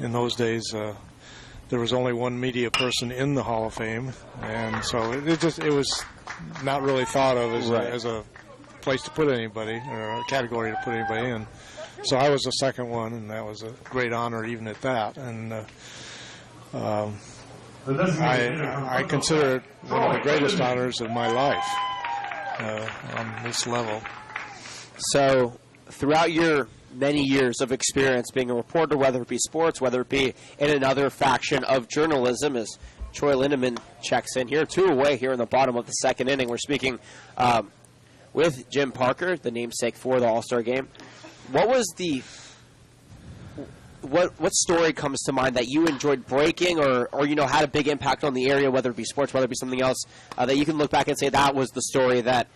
Speaker 4: in those days, there was only one media person in the Hall of Fame, and so it was not really thought of as a place to put anybody, or a category to put anybody in. So I was the second one, and that was a great honor even at that. And I consider it one of the greatest honors of my life on this level.
Speaker 1: So throughout your many years of experience being a reporter, whether it be sports, whether it be in another faction of journalism, as Troy Lindeman checks in here, 2 away here in the bottom of the second inning. We're speaking with Jim Parker, the namesake for the All-Star Game. What was the what story comes to mind that you enjoyed breaking, or had a big impact on the area, whether it be sports, whether it be something else, that you can look back and say that was the story that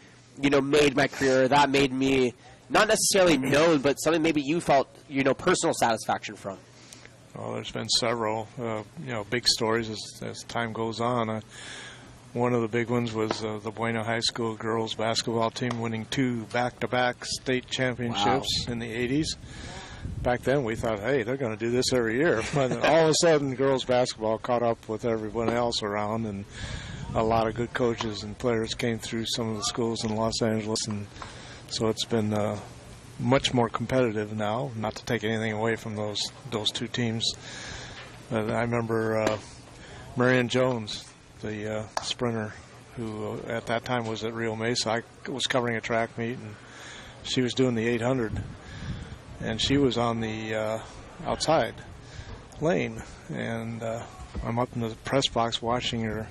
Speaker 1: made my career, that made me not necessarily known, but something maybe you felt personal satisfaction from?
Speaker 4: Well, there's been several big stories as time goes on. One of the big ones was the Bueno High School girls basketball team winning 2 back-to-back state championships in the 80s. Back then we thought, hey, they're going to do this every year. But all of a sudden, girls basketball caught up with everyone else around, and a lot of good coaches and players came through some of the schools in Los Angeles. And so it's been much more competitive now, not to take anything away from those 2 teams. But I remember Marion Jones, the sprinter, who at that time was at Rio Mesa. I was covering a track meet, and she was doing the 800. And she was on the outside lane, and I'm up in the press box watching her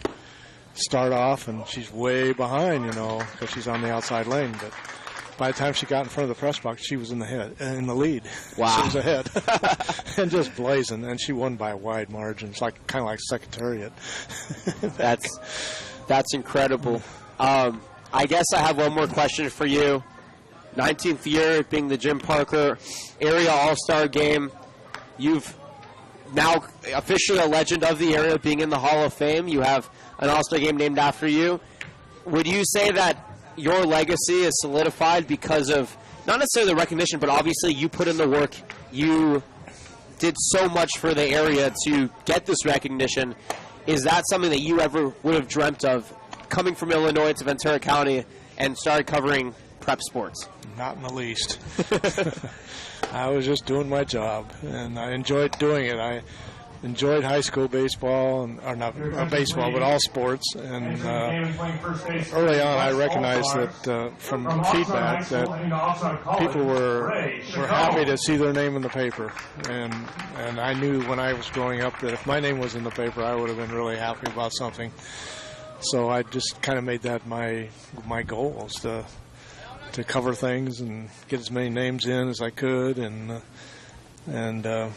Speaker 4: start off, and she's way behind, because she's on the outside lane. But by the time she got in front of the press box, she was in the lead.
Speaker 1: Wow.
Speaker 4: She was ahead, and just blazing, and she won by a wide margin. It's kind of like Secretariat.
Speaker 1: That's incredible. I guess I have one more question for you. 19th year being the Jim Parker Area All-Star Game. You've now officially a legend of the area, being in the Hall of Fame. You have an All-Star Game named after you. Would you say that your legacy is solidified because of not necessarily the recognition, but obviously you put in the work. You did so much for the area to get this recognition. Is that something that you ever would have dreamt of, coming from Illinois to Ventura County and started covering prep sports?
Speaker 4: Not in the least. I was just doing my job, and I enjoyed doing it. I enjoyed high school baseball, or not baseball, but all sports. And early on, I recognized that from feedback that people were happy to see their name in the paper, and I knew when I was growing up that if my name was in the paper, I would have been really happy about something. So I just kind of made that my goal, was to cover things and get as many names in as I could, and it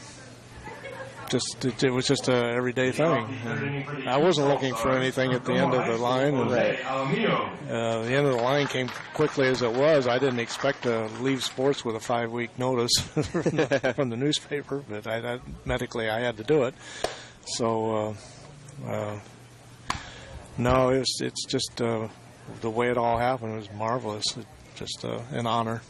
Speaker 4: was just a everyday thing. And I wasn't looking for anything at the end of the line, and the end of the line came quickly as it was. I didn't expect to leave sports with a 5-week notice from the newspaper, but medically I had to do it. So no, it's just the way it all happened. It was marvelous. Just an honor.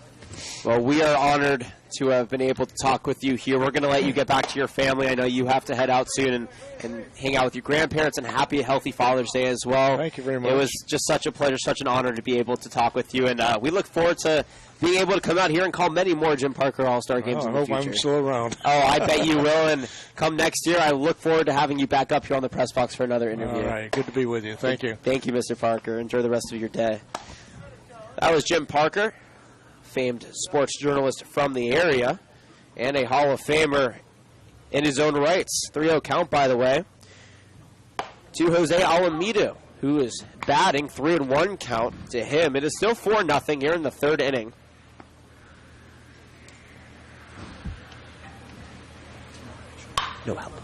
Speaker 1: Well, we are honored to have been able to talk with you here. We're going to let you get back to your family. I know you have to head out soon and hang out with your grandparents, and happy, healthy Father's Day as well.
Speaker 4: Thank you very much.
Speaker 1: It was just such a pleasure, such an honor to be able to talk with you, and we look forward to being able to come out here and call many more Jim Parker All-Star games in the future.
Speaker 4: I hope I'm still around.
Speaker 1: Oh, I bet you will, and come next year, I look forward to having you back up here on the press box for another interview.
Speaker 4: All right, good to be with you. Thank you.
Speaker 1: Thank you, Mr. Parker. Enjoy the rest of your day. That was Jim Parker, famed sports journalist from the area, and a Hall of Famer in his own rights. 3-0 count, by the way, to Jose Alamito, who is batting 3-1 count to him. It is still 4-0 here in the third inning. No help.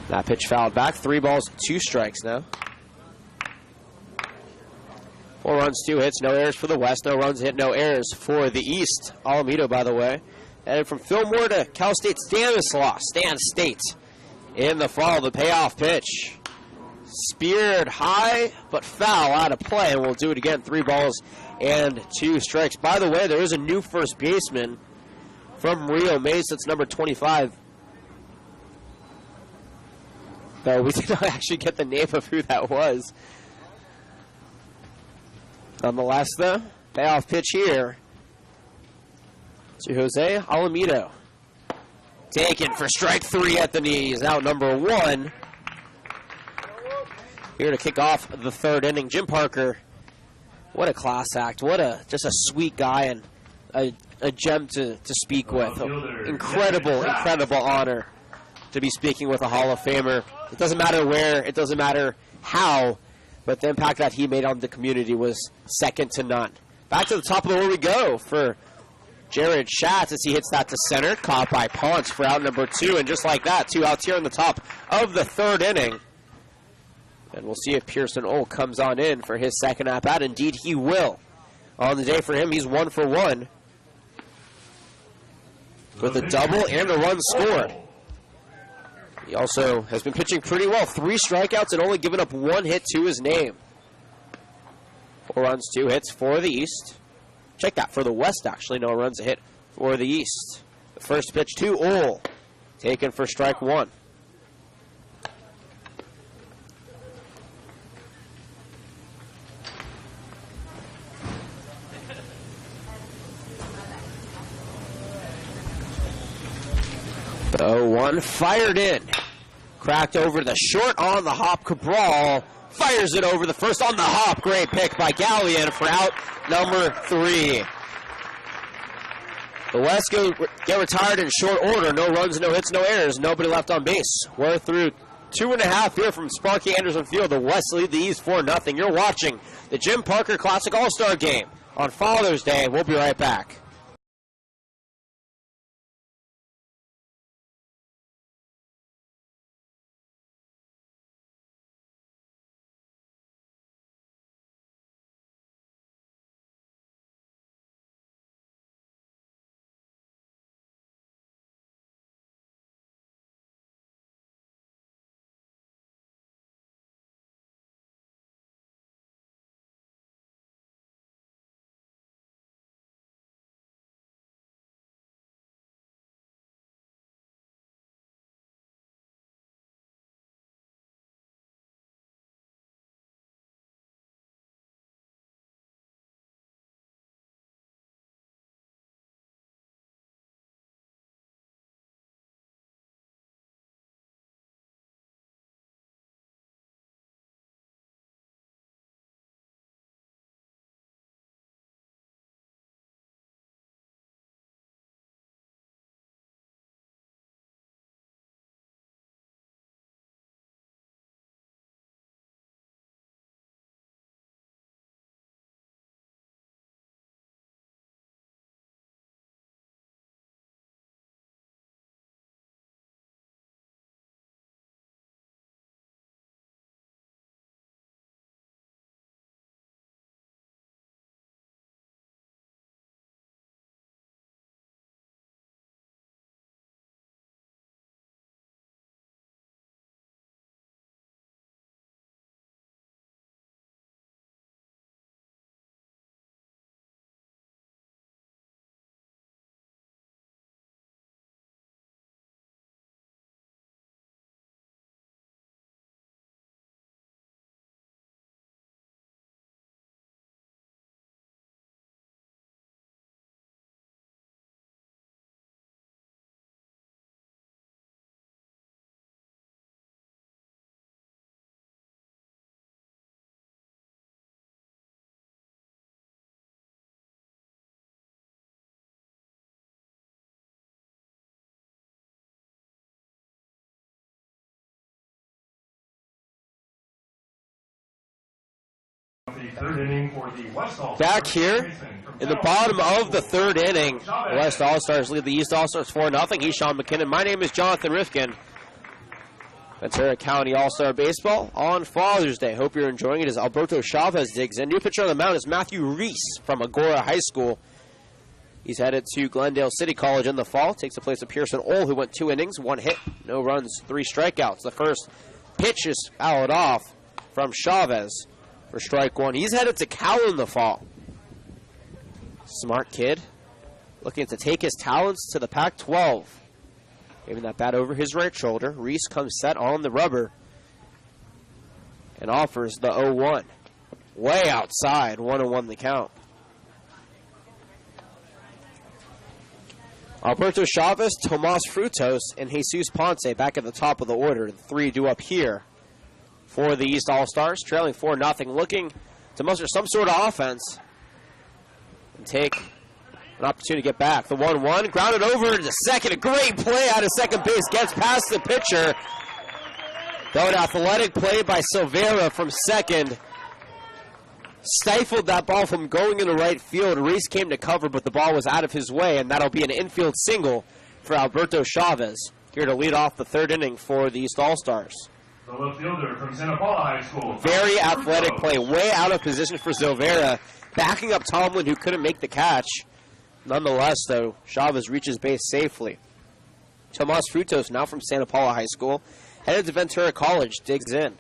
Speaker 1: That pitch fouled back. 3 balls, 2 strikes now. 4 runs, 2 hits, no errors for the West. No runs hit, no errors for the East. Alamito, by the way. Headed from Fillmore to Cal State Stanislaus. Stan State in the fall. The payoff pitch. Speared high, but foul out of play. And we'll do it again. 3 balls and 2 strikes. By the way, there is a new first baseman from Rio Mesa. It's number 25. Though we did not actually get the name of who that was. Nonetheless, the payoff pitch here to Jose Alamito. Taken for strike 3 at the knees. Out number 1. Here to kick off the third inning. Jim Parker, what a class act. What just a sweet guy, and a gem to speak with. Incredible honor to be speaking with a Hall of Famer. It doesn't matter where, it doesn't matter how, but the impact that he made on the community was second to none. Back to the top of the order we go for Jared Schatz as he hits that to center, caught by Ponce for out number 2, and just like that, 2 outs here in the top of the third inning. And we'll see if Pearson Ohl comes on in for his second at-bat. Indeed, he will. On the day for him, he's 1 for 1 with a double and a run scored. He also has been pitching pretty well. 3 strikeouts and only given up 1 hit to his name. 4 runs, 2 hits for the East. Check that, for the West, actually. No runs, a hit for the East. The first pitch to Ohl, taken for strike 1. The 0-1 fired in. Cracked over the short on the hop. Cabral fires it over the first on the hop. Great pick by Gallion for out number 3. The West get retired in short order. No runs, no hits, no errors. Nobody left on base. We're through 2.5 here from Sparky Anderson Field. The West lead the East 4-0. You're watching the Jim Parker Classic All-Star Game on Father's Day. We'll be right back. Back here in the bottom of the third inning, the West All-Stars lead the East All-Stars 4-0. He's Sean McKinnon. My name is Jonathan Rifkin. Ventura County All-Star Baseball on Father's Day. Hope you're enjoying it as Alberto Chavez digs in. New pitcher on the mound is Matthew Reese from Agora High School. He's headed to Glendale City College in the fall. Takes the place of Pearson Ohl, who went 2 innings, 1 hit, no runs, 3 strikeouts. The first pitch is fouled off from Chavez for strike 1. He's headed to Cal in the fall. Smart kid, looking to take his talents to the Pac-12. Giving that bat over his right shoulder. Reese comes set on the rubber and offers the 0-1. Way outside, 1-1 the count. Alberto Chavez, Tomas Frutos, and Jesus Ponce back at the top of the order. The 3 due up here for the East All-Stars, trailing 4-0, looking to muster some sort of offense and take An opportunity to get back. The 1-1, grounded over to second. A great play out of second base. Gets past the pitcher. Though an athletic play by Silvera from second stifled that ball from going into right field. Reese came to cover, but the ball was out of his way, and that'll be an infield single for Alberto Chavez, here to lead off the third inning for the East All-Stars.
Speaker 3: The left fielder from Santa Paula High School.
Speaker 1: Very athletic play, way out of position for Silvera, backing up Tomlin, who couldn't make the catch. Nonetheless, though, Chavez reaches base safely. Tomas Frutos, now from Santa Paula High School, headed to Ventura College, digs in.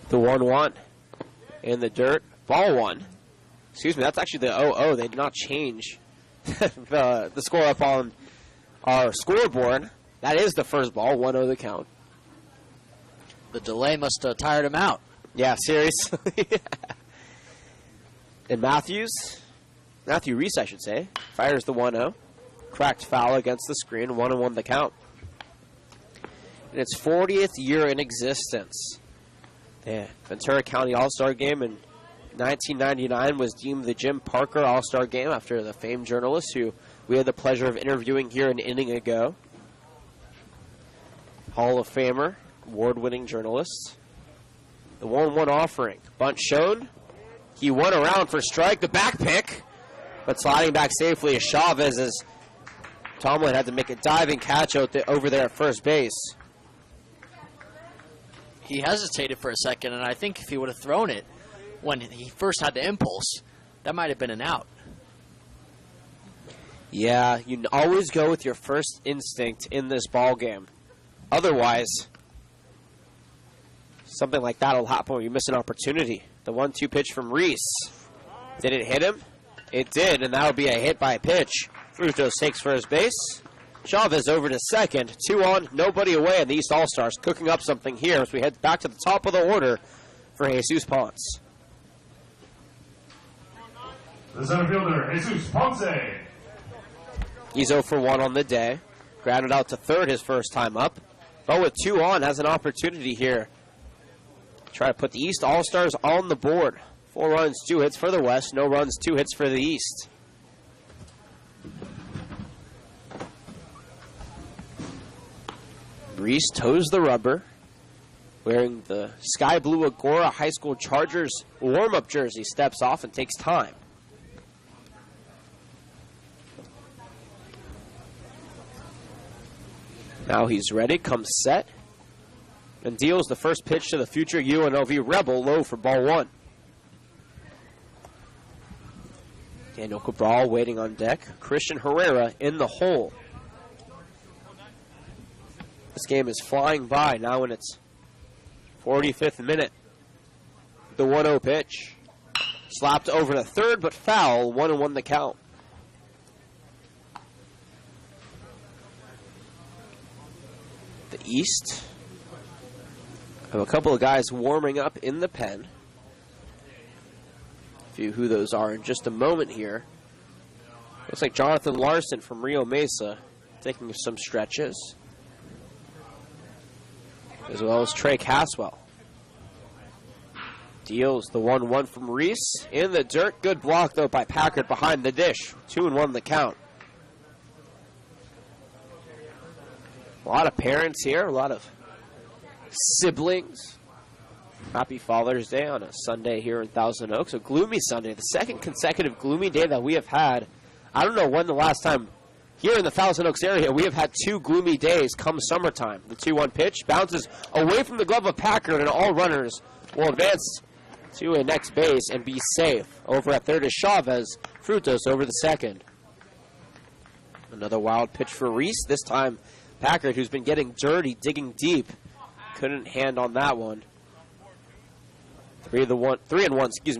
Speaker 1: The 1-1 in the dirt. Ball one. Excuse me, that's actually the 0-0. They did not change the score up on our scoreboard. That is the first ball, 1-0 the count.
Speaker 2: The delay must have tired him out.
Speaker 1: Yeah, seriously. And Matthew Reese, I should say, fires the 1-0. Cracked foul against the screen, 1-1 the count. In its 40th year in existence, the Ventura County All-Star Game in 1999 was deemed the Jim Parker All-Star Game after the famed journalist who we had the pleasure of interviewing here an inning ago. Hall of Famer, award-winning journalist. The 1-1 offering. Bunt shown. He went around for strike. The back pick. But sliding back safely is Chavez as Tomlin had to make a diving catch over there at first base.
Speaker 2: He hesitated for a second, and I think if he would have thrown it when he first had the impulse, that might have been an out.
Speaker 1: Yeah, you always go with your first instinct in this ball game. Otherwise, something like that will happen when you miss an opportunity. The 1-2 pitch from Reese. Did it hit him? It did, and that would be a hit by pitch. Frutos takes first base. Chavez over to second. 2 on, nobody away, and the East All-Stars cooking up something here as we head back to the top of the order for Jesus Ponce.
Speaker 3: The center fielder, Jesus Ponce.
Speaker 1: He's 0 for 1 on the day. Grounded out to third his first time up. But with 2 on, has an opportunity here. Try to put the East All-Stars on the board. 4 runs, 2 hits for the West. No runs, 2 hits for the East. Reese toes the rubber, wearing the sky blue Agora High School Chargers warm-up jersey, steps off and takes time. Now he's ready, comes set, and deals the first pitch to the future UNLV Rebel, low for ball 1. Daniel Cabral waiting on deck. Christian Herrera in the hole. This game is flying by now in its 45th minute. The 1-0 pitch. Slapped over to third, but foul. 1-1 the count. The East have a couple of guys warming up in the pen. A few who those are in just a moment here. Looks like Jonathan Larson from Rio Mesa taking some stretches, as well as Trey Caswell. Deals the 1-1 from Reese in the dirt. Good block, though, by Packard behind the dish. 2-1 the count. A lot of parents here, a lot of siblings. Happy Father's Day on a Sunday here in Thousand Oaks. A gloomy Sunday, the second consecutive gloomy day that we have had. I don't know when the last time here in the Thousand Oaks area we have had 2 gloomy days come summertime. The 2-1 pitch bounces away from the glove of Packard, and all runners will advance to a next base and be safe. Over at third is Chavez. Frutos over the second. Another wild pitch for Reese. This time Packard, who's been getting dirty, digging deep, couldn't hand on that one. 3-1,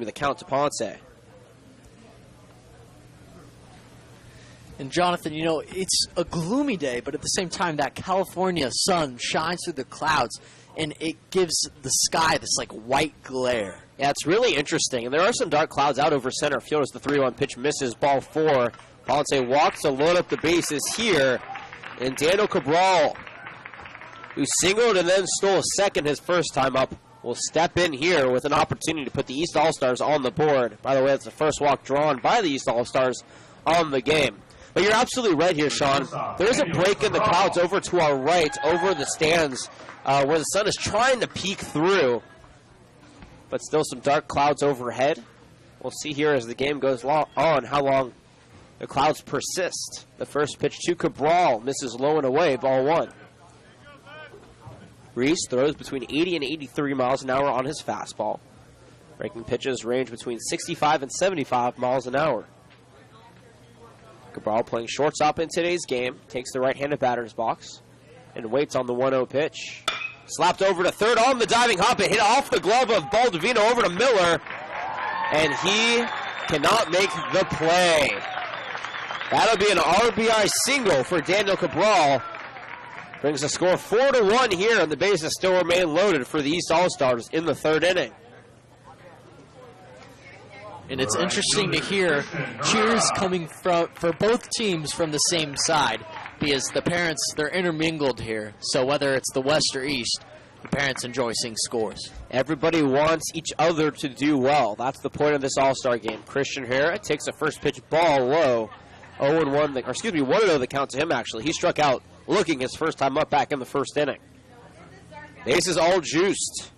Speaker 1: the count to Ponce.
Speaker 2: And Jonathan, you know, it's a gloomy day, but at the same time, that California sun shines through the clouds, and it gives the sky this, like, white glare.
Speaker 1: Yeah, it's really interesting. And there are some dark clouds out over center field as the 3-1 pitch misses ball 4. Ponce walks to load up the bases here. And Daniel Cabral, who singled and then stole a second his first time up, will step in here with an opportunity to put the East All-Stars on the board. By the way, it's the first walk drawn by the East All-Stars on the game. But you're absolutely right here, Sean. There is a break in the clouds over to our right, over the stands, where the sun is trying to peek through. But still some dark clouds overhead. We'll see here as the game goes on how long the clouds persist. The first pitch to Cabral misses low and away, ball one. Reese throws between 80 and 83 miles an hour on his fastball. Breaking pitches range between 65 and 75 miles an hour. Cabral playing shortstop in today's game, takes the right-handed batter's box and waits on the 1-0 pitch. Slapped over to third on the diving hop. It hit off the glove of Baldovino over to Miller, and he cannot make the play. That'll be an RBI single for Daniel Cabral. Brings the score 4-1 here, and the bases still remain loaded for the East All-Stars in the third inning.
Speaker 2: And it's interesting to hear cheers coming for both teams from the same side, because the parents, they're intermingled here. So whether it's the West or East, the parents enjoy seeing scores.
Speaker 1: Everybody wants each other to do well. That's the point of this All-Star game. Christian Herrera takes a first pitch ball low. 1-0 the count to him, actually. He struck out looking his first time up back in the first inning. Bases all juiced.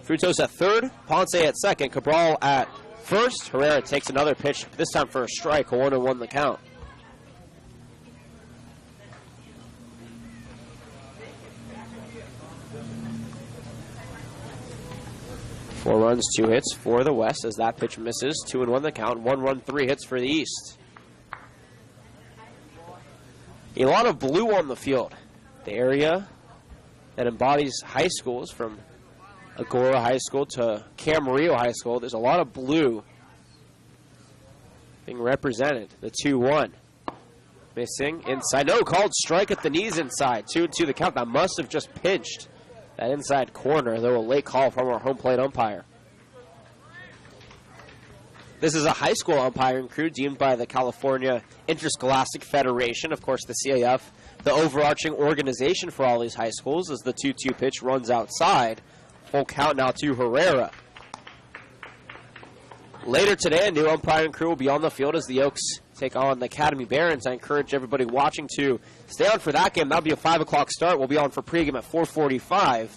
Speaker 1: Frutos at third, Ponce at second, Cabral at first. Herrera takes another pitch, this time for a strike, 1-1 the count. Four runs, 2 hits for the West as that pitch misses. 2-1 the count, 1 run, 3 hits for the East. A lot of blue on the field. The area that embodies high schools from Agora High School to Camarillo High School. There's a lot of blue being represented. The 2-1. Missing inside. No, called strike at the knees inside. 2-2 the count. That must have just pinched that inside corner, though a late call from our home plate umpire. This is a high school umpiring crew deemed by the California Interscholastic Federation. Of course, the CAF, the overarching organization for all these high schools, as the 2-2 pitch runs outside. Full count now to Herrera. Later today, a new umpiring crew will be on the field as the Oaks take on the Academy Barons. I encourage everybody watching to stay on for that game. That'll be a 5 o'clock start. We'll be on for pregame at 4:45.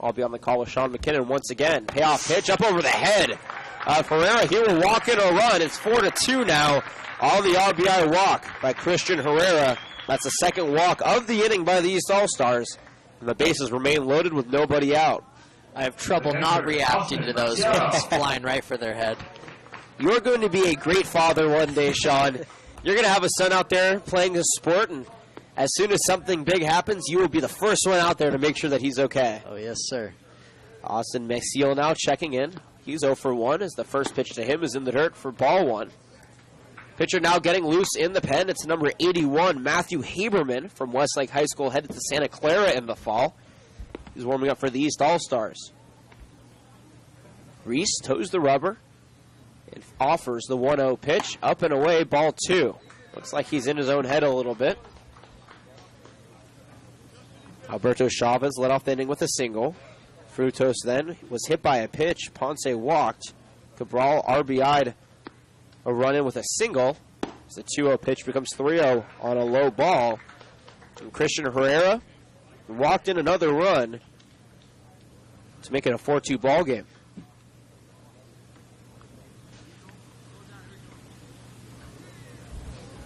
Speaker 1: I'll be on the call with Sean McKinnon once again. Payoff pitch up over the head. Herrera here will walk in a run. It's 4-2 now on the RBI walk by Christian Herrera. That's the second walk of the inning by the East All-Stars. And the bases remain loaded with nobody out.
Speaker 2: I have trouble not reacting to those ones flying right for their head.
Speaker 1: You're going to be a great father one day, Sean. You're going to have a son out there playing his sport, and as soon as something big happens, you will be the first one out there to make sure that he's okay.
Speaker 2: Oh, yes, sir.
Speaker 1: Austin Maciel now checking in. He's 0 for 1 as the first pitch to him is in the dirt for ball one. Pitcher now getting loose in the pen. It's number 81, Matthew Haberman from Westlake High School, headed to Santa Clara in the fall. He's warming up for the East All-Stars. Reese toes the rubber and offers the 1-0 pitch. Up and away, ball 2. Looks like he's in his own head a little bit. Alberto Chavez led off the inning with a single. Frutos then was hit by a pitch. Ponce walked. Cabral RBI'd a run in with a single. As the 2-0 pitch becomes 3-0 on a low ball. And Christian Herrera walked in another run to make it a 4-2 ball game.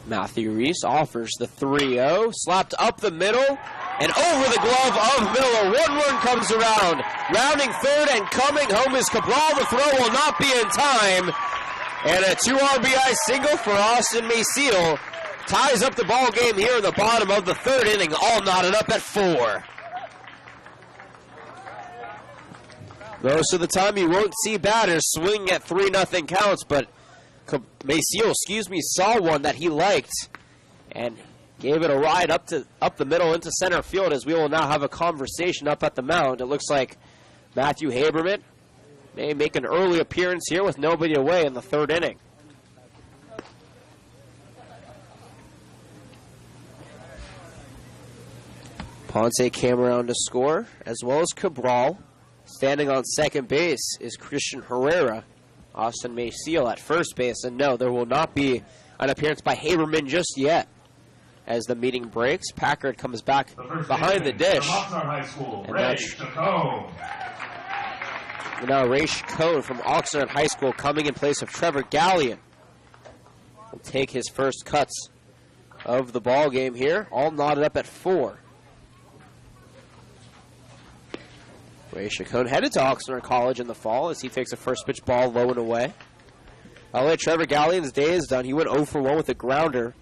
Speaker 1: Matthew Reese offers the 3-0, slapped up the middle and over the glove of Miller. 1 run comes around, rounding third and coming home is Cabral. The throw will not be in time, and a 2 RBI single for Austin Maciel ties up the ball game here in the bottom of the third inning, all knotted up at 4. Most of the time you won't see batters swing at 3-0 counts, but Maciel, saw one that he liked and gave it a ride up the middle into center field, as we will now have a conversation up at the mound. It looks like Matthew Haberman may make an early appearance here with nobody away in the third inning. Ponce came around to score, as well as Cabral. Standing on second base is Christian Herrera. Austin Maciel at first base, and no, there will not be an appearance by Haberman just yet. As the meeting breaks, Packard comes back behind the dish. And now Ray Chacon from Oxnard High School coming in place of Trevor Gallion will take his first cuts of the ball game here, all knotted up at 4. Ray Chacon headed to Oxnard College in the fall as he takes a first pitch ball low and away. By the way, Trevor Gallion's day is done. He went 0 for 1 with a grounder.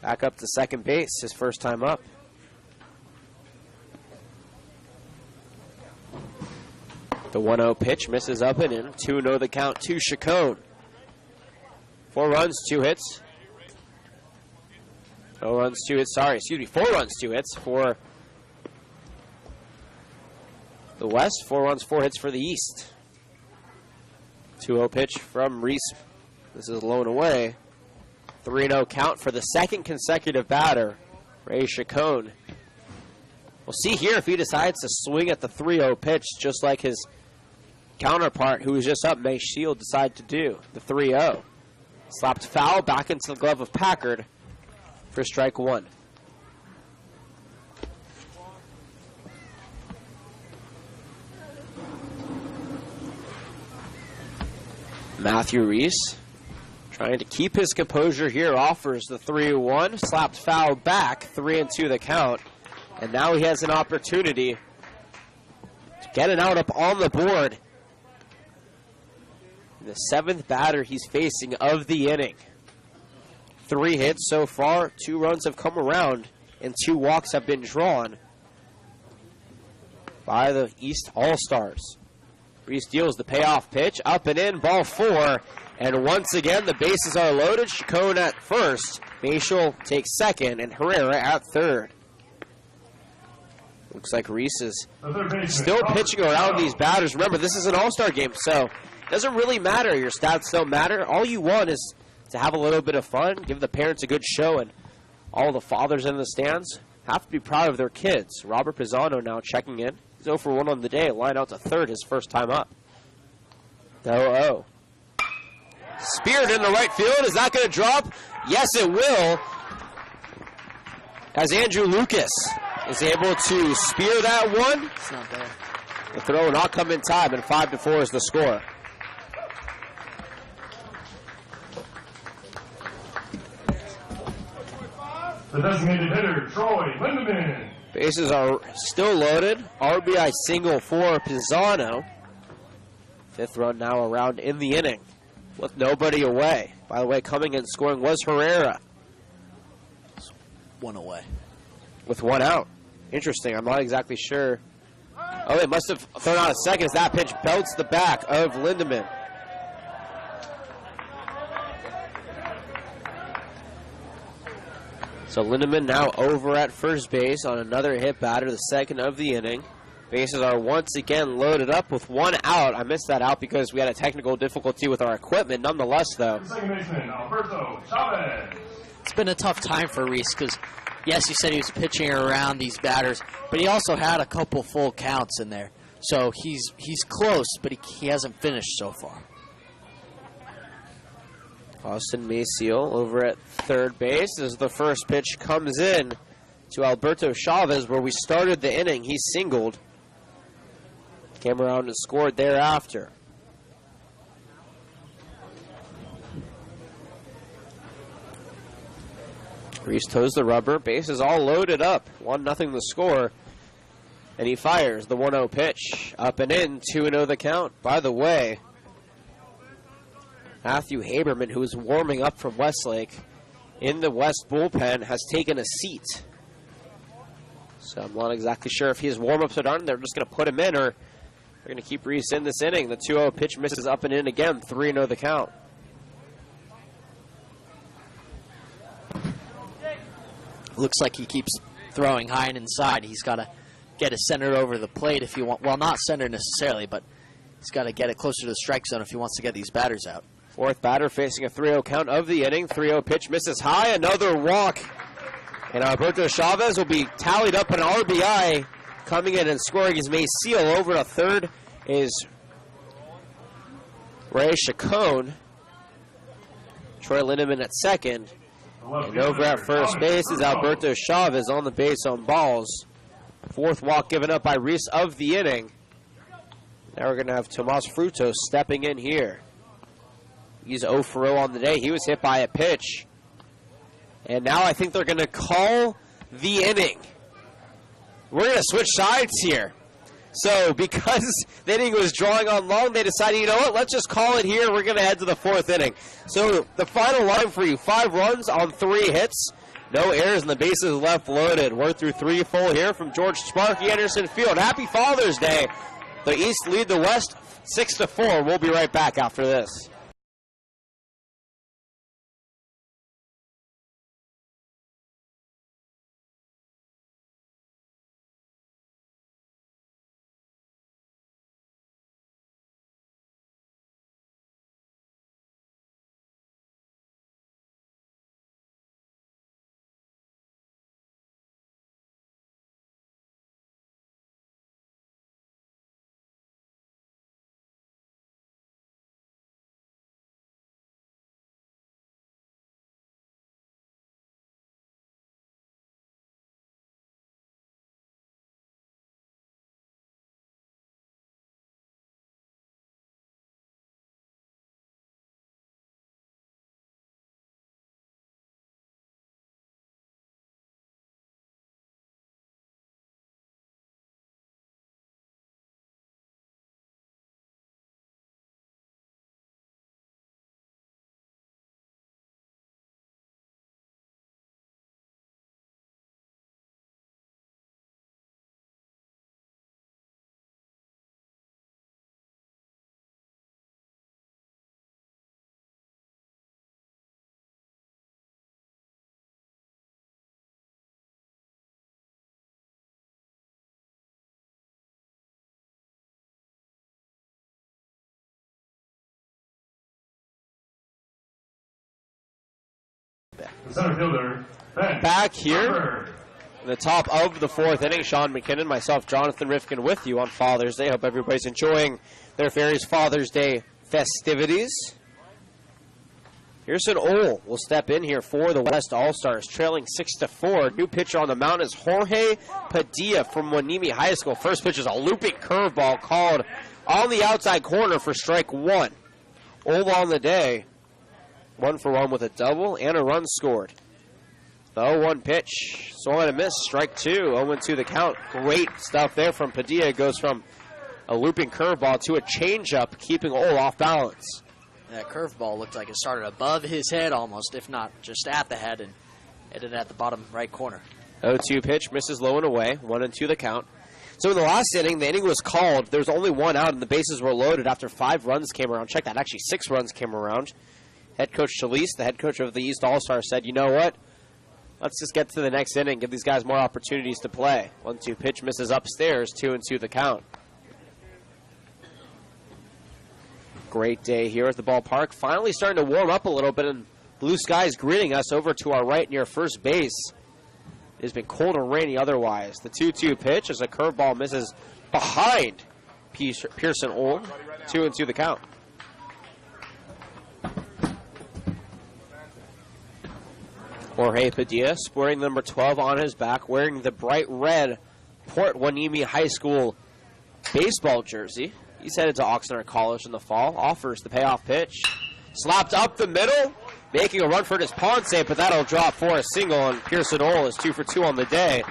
Speaker 1: Back up to second base, his first time up. The 1-0 pitch misses up and in. 2-0 the count to Chacon. 4 runs, 2 hits. 4 runs, 2 hits for the West. 4 runs, 4 hits for the East. 2-0 pitch from Reese. This is low and away. 3-0 count for the second consecutive batter, Ray Chacon. We'll see here if he decides to swing at the 3-0 pitch, just like his counterpart, who was just up, May Shield, decided to do. The 3-0. Slapped foul back into the glove of Packard for strike 1. Matthew Reese, trying to keep his composure here, offers the 3-1. Slapped foul back, 3-2 the count. And now he has an opportunity to get an out up on the board. The 7th batter he's facing of the inning. 3 hits so far, 2 runs have come around, and 2 walks have been drawn by the East All-Stars. Reese deals the payoff pitch, up and in, ball 4. And once again, the bases are loaded. Chacon at first, Maciel takes second, and Herrera at third. Looks like Reese is still pitching around these batters. Remember, this is an all-star game, so it doesn't really matter. Your stats don't matter. All you want is to have a little bit of fun, give the parents a good show, and all the fathers in the stands have to be proud of their kids. Robert Pisano now checking in. He's 0 for 1 on the day. Line out to third, his first time up. The 0-0. Speared in the right field. Is that going to drop? Yes, it will. As Andrew Lucas is able to spear that one.
Speaker 2: It's not bad.
Speaker 1: The throw will not come in time, and 5-4 is the score.
Speaker 3: The designated hitter, Troy Lindemann.
Speaker 1: Bases are still loaded. RBI single for Pisano. 5th run now around in the inning with nobody away. By the way, coming in scoring was Herrera.
Speaker 2: 1 away.
Speaker 1: With 1 out. Interesting. I'm not exactly sure. Oh, they must have thrown out a second as that pitch belts the back of Lindemann. So Lindemann now over at first base on another hit batter, the second of the inning. Bases are once again loaded up with 1 out. I missed that out because we had a technical difficulty with our equipment. Nonetheless, though.
Speaker 3: Second baseman, Alberto Chavez.
Speaker 2: It's been a tough time for Reese because, yes, he said he was pitching around these batters, but he also had a couple full counts in there. So he's close, but he hasn't finished so far.
Speaker 1: Austin Maciel over at third base as the first pitch comes in to Alberto Chavez, where we started the inning. He singled. Came around and scored thereafter. Reese toes the rubber. Bases all loaded up. 1-0 the score. And he fires the 1-0 pitch. Up and in. 2-0 the count. By the way, Matthew Haberman, who is warming up from Westlake in the West bullpen, has taken a seat. So I'm not exactly sure if his warm-ups are done. They're just going to put him in, or they're going to keep Reese in this inning. The 2-0 pitch misses up and in again. 3-0 the count.
Speaker 2: Looks like he keeps throwing high and inside. He's got to get it centered over the plate if you want. Well, not centered necessarily, but he's got to get it closer to the strike zone if he wants to get these batters out. 4th
Speaker 1: batter facing a 3-0 count of the inning. 3-0 pitch misses high. Another walk And Alberto Chavez will be tallied up an RBI. Coming in and scoring his May seal. Over to third is Ray Chacon. Troy Lindemann at second. And over at first base is Alberto Chavez on the base on balls. Fourth walk given up by Reese of the inning. Now we're going to have Tomas Frutos stepping in here. He's 0 for 0 on the day. He was hit by a pitch. And now I think they're going to call the inning. We're going to switch sides here. So because the inning was drawing on long, they decided, you know what, let's just call it here. We're going to head to the fourth inning. So the final line for you, 5 runs on 3 hits. No errors and the bases left loaded. We're through 3 full here from George Sparky Anderson Field. Happy Father's Day. The East lead the West 6-4. We'll be right back after this.
Speaker 3: The center fielder, Ben
Speaker 1: Back here
Speaker 3: Harper.
Speaker 1: in the top of the 4th inning, Sean McKinnon, myself, Jonathan Rifkin with you on Father's Day. Hope everybody's enjoying their various Father's Day festivities. Pearson Ohl will step in here for the West All-Stars, trailing 6-4. New pitcher on the mound is Jorge Padilla from Wanimi High School. First pitch is a looping curveball called on the outside corner for strike 1. Ohl on the day, 1 for 1 with a double and a run scored. The 0-1 pitch, swung and a miss, strike 2, 0-2 the count. Great stuff there from Padilla. Goes from a looping curveball to a changeup, keeping Ohl off balance.
Speaker 2: That curveball looked like it started above his head almost, if not just at the head, and ended at the bottom right corner.
Speaker 1: 0-2 pitch, misses low and away, 1-2 the count. So in the last inning, the inning was called. There was only 1 out, and the bases were loaded after 5 runs came around. Check that, actually 6 runs came around. Head coach Chalise, the head coach of the East All-Stars, said, you know what? Let's just get to the next inning, give these guys more opportunities to play. 1-2 pitch, misses upstairs, 2-2 the count. Great day here at the ballpark. Finally starting to warm up a little bit, and blue skies greeting us over to our right near first base. It has been cold and rainy otherwise. The 2-2 pitch as a curveball misses behind Pearson Ohl. 2-2 the count. Jorge Padilla, sporting number 12 on his back, wearing the bright red Port Wanimi High School baseball jersey. He's headed to Oxnard College in the fall. Offers the payoff pitch. Slapped up the middle, making a run for his Ponce, but that'll drop for a single, and Pearson Ohl is 2 for 2 on the day.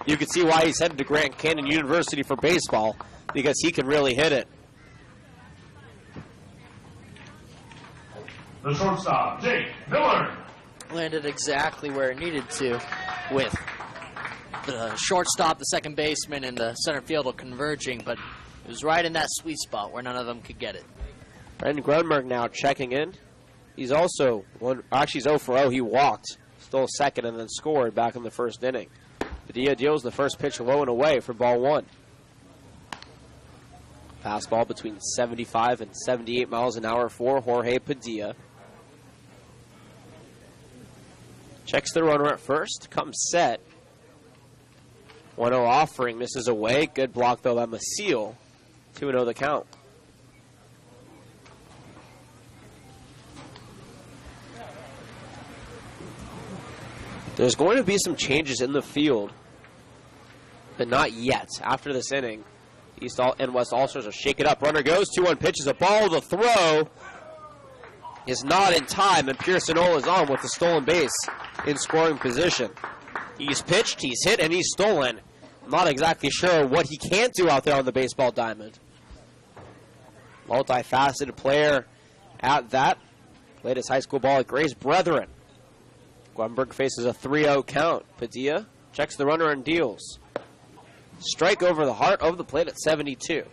Speaker 1: You can see why he's headed to Grand Canyon University for baseball, because he can really hit it.
Speaker 3: The shortstop, Jake Miller.
Speaker 2: Landed exactly where it needed to, with the shortstop, the second baseman, and the center fielder converging, but it was right in that sweet spot where none of them could get it.
Speaker 1: Brendan Grunberg now checking in. He's also, he's 0 for 0. He walked, stole second, and then scored back in the first inning. Padilla deals the first pitch low and away for ball 1. Fastball between 75 and 78 miles an hour for Jorge Padilla. Checks the runner at first, comes set. 1-0 offering, misses away. Good block, though, by Maciel. 2-0 the count. There's going to be some changes in the field, but not yet. After this inning, East and West All-Stars will shake it up. Runner goes, 2-1 pitch is a ball. The throw is not in time, and Pearson Ohl is on with the stolen base in scoring position. He's pitched, he's hit, and he's stolen. I'm not exactly sure what he can't do out there on the baseball diamond. Multifaceted player at that. Played his high school ball at Grace Brethren. Grunberg faces a 3-0 count. Padilla checks the runner and deals. Strike over the heart of the plate at 72.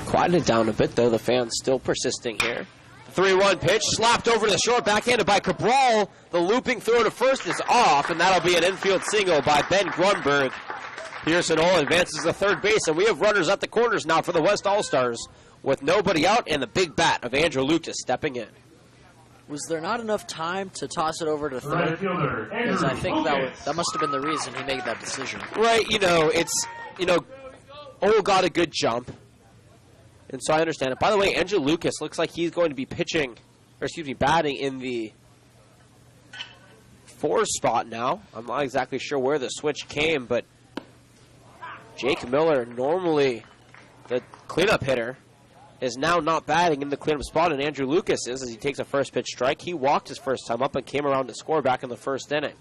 Speaker 1: Quieted it down a bit, though. The fans still persisting here. 3-1 pitch, slapped over to the short, backhanded by Cabral. The looping throw to first is off, and that'll be an infield single by Ben Grunberg. Pearson Ohl advances to third base, and we have runners at the corners now for the West All-Stars, with nobody out and the big bat of Andrew Lucas stepping in.
Speaker 2: Was there not enough time to toss it over to
Speaker 3: Right
Speaker 2: third?
Speaker 3: fielder,
Speaker 2: Because
Speaker 3: Andrew
Speaker 2: I think
Speaker 3: Lucas.
Speaker 2: that must have been the reason he made that decision.
Speaker 1: Right, Ohl got a good jump. And so I understand it. By the way, Andrew Lucas looks like he's going to be batting in the 4 spot now. I'm not exactly sure where the switch came, but Jake Miller, normally the cleanup hitter, is now not batting in the cleanup spot, and Andrew Lucas is as he takes a first pitch strike. He walked his first time up and came around to score back in the first inning.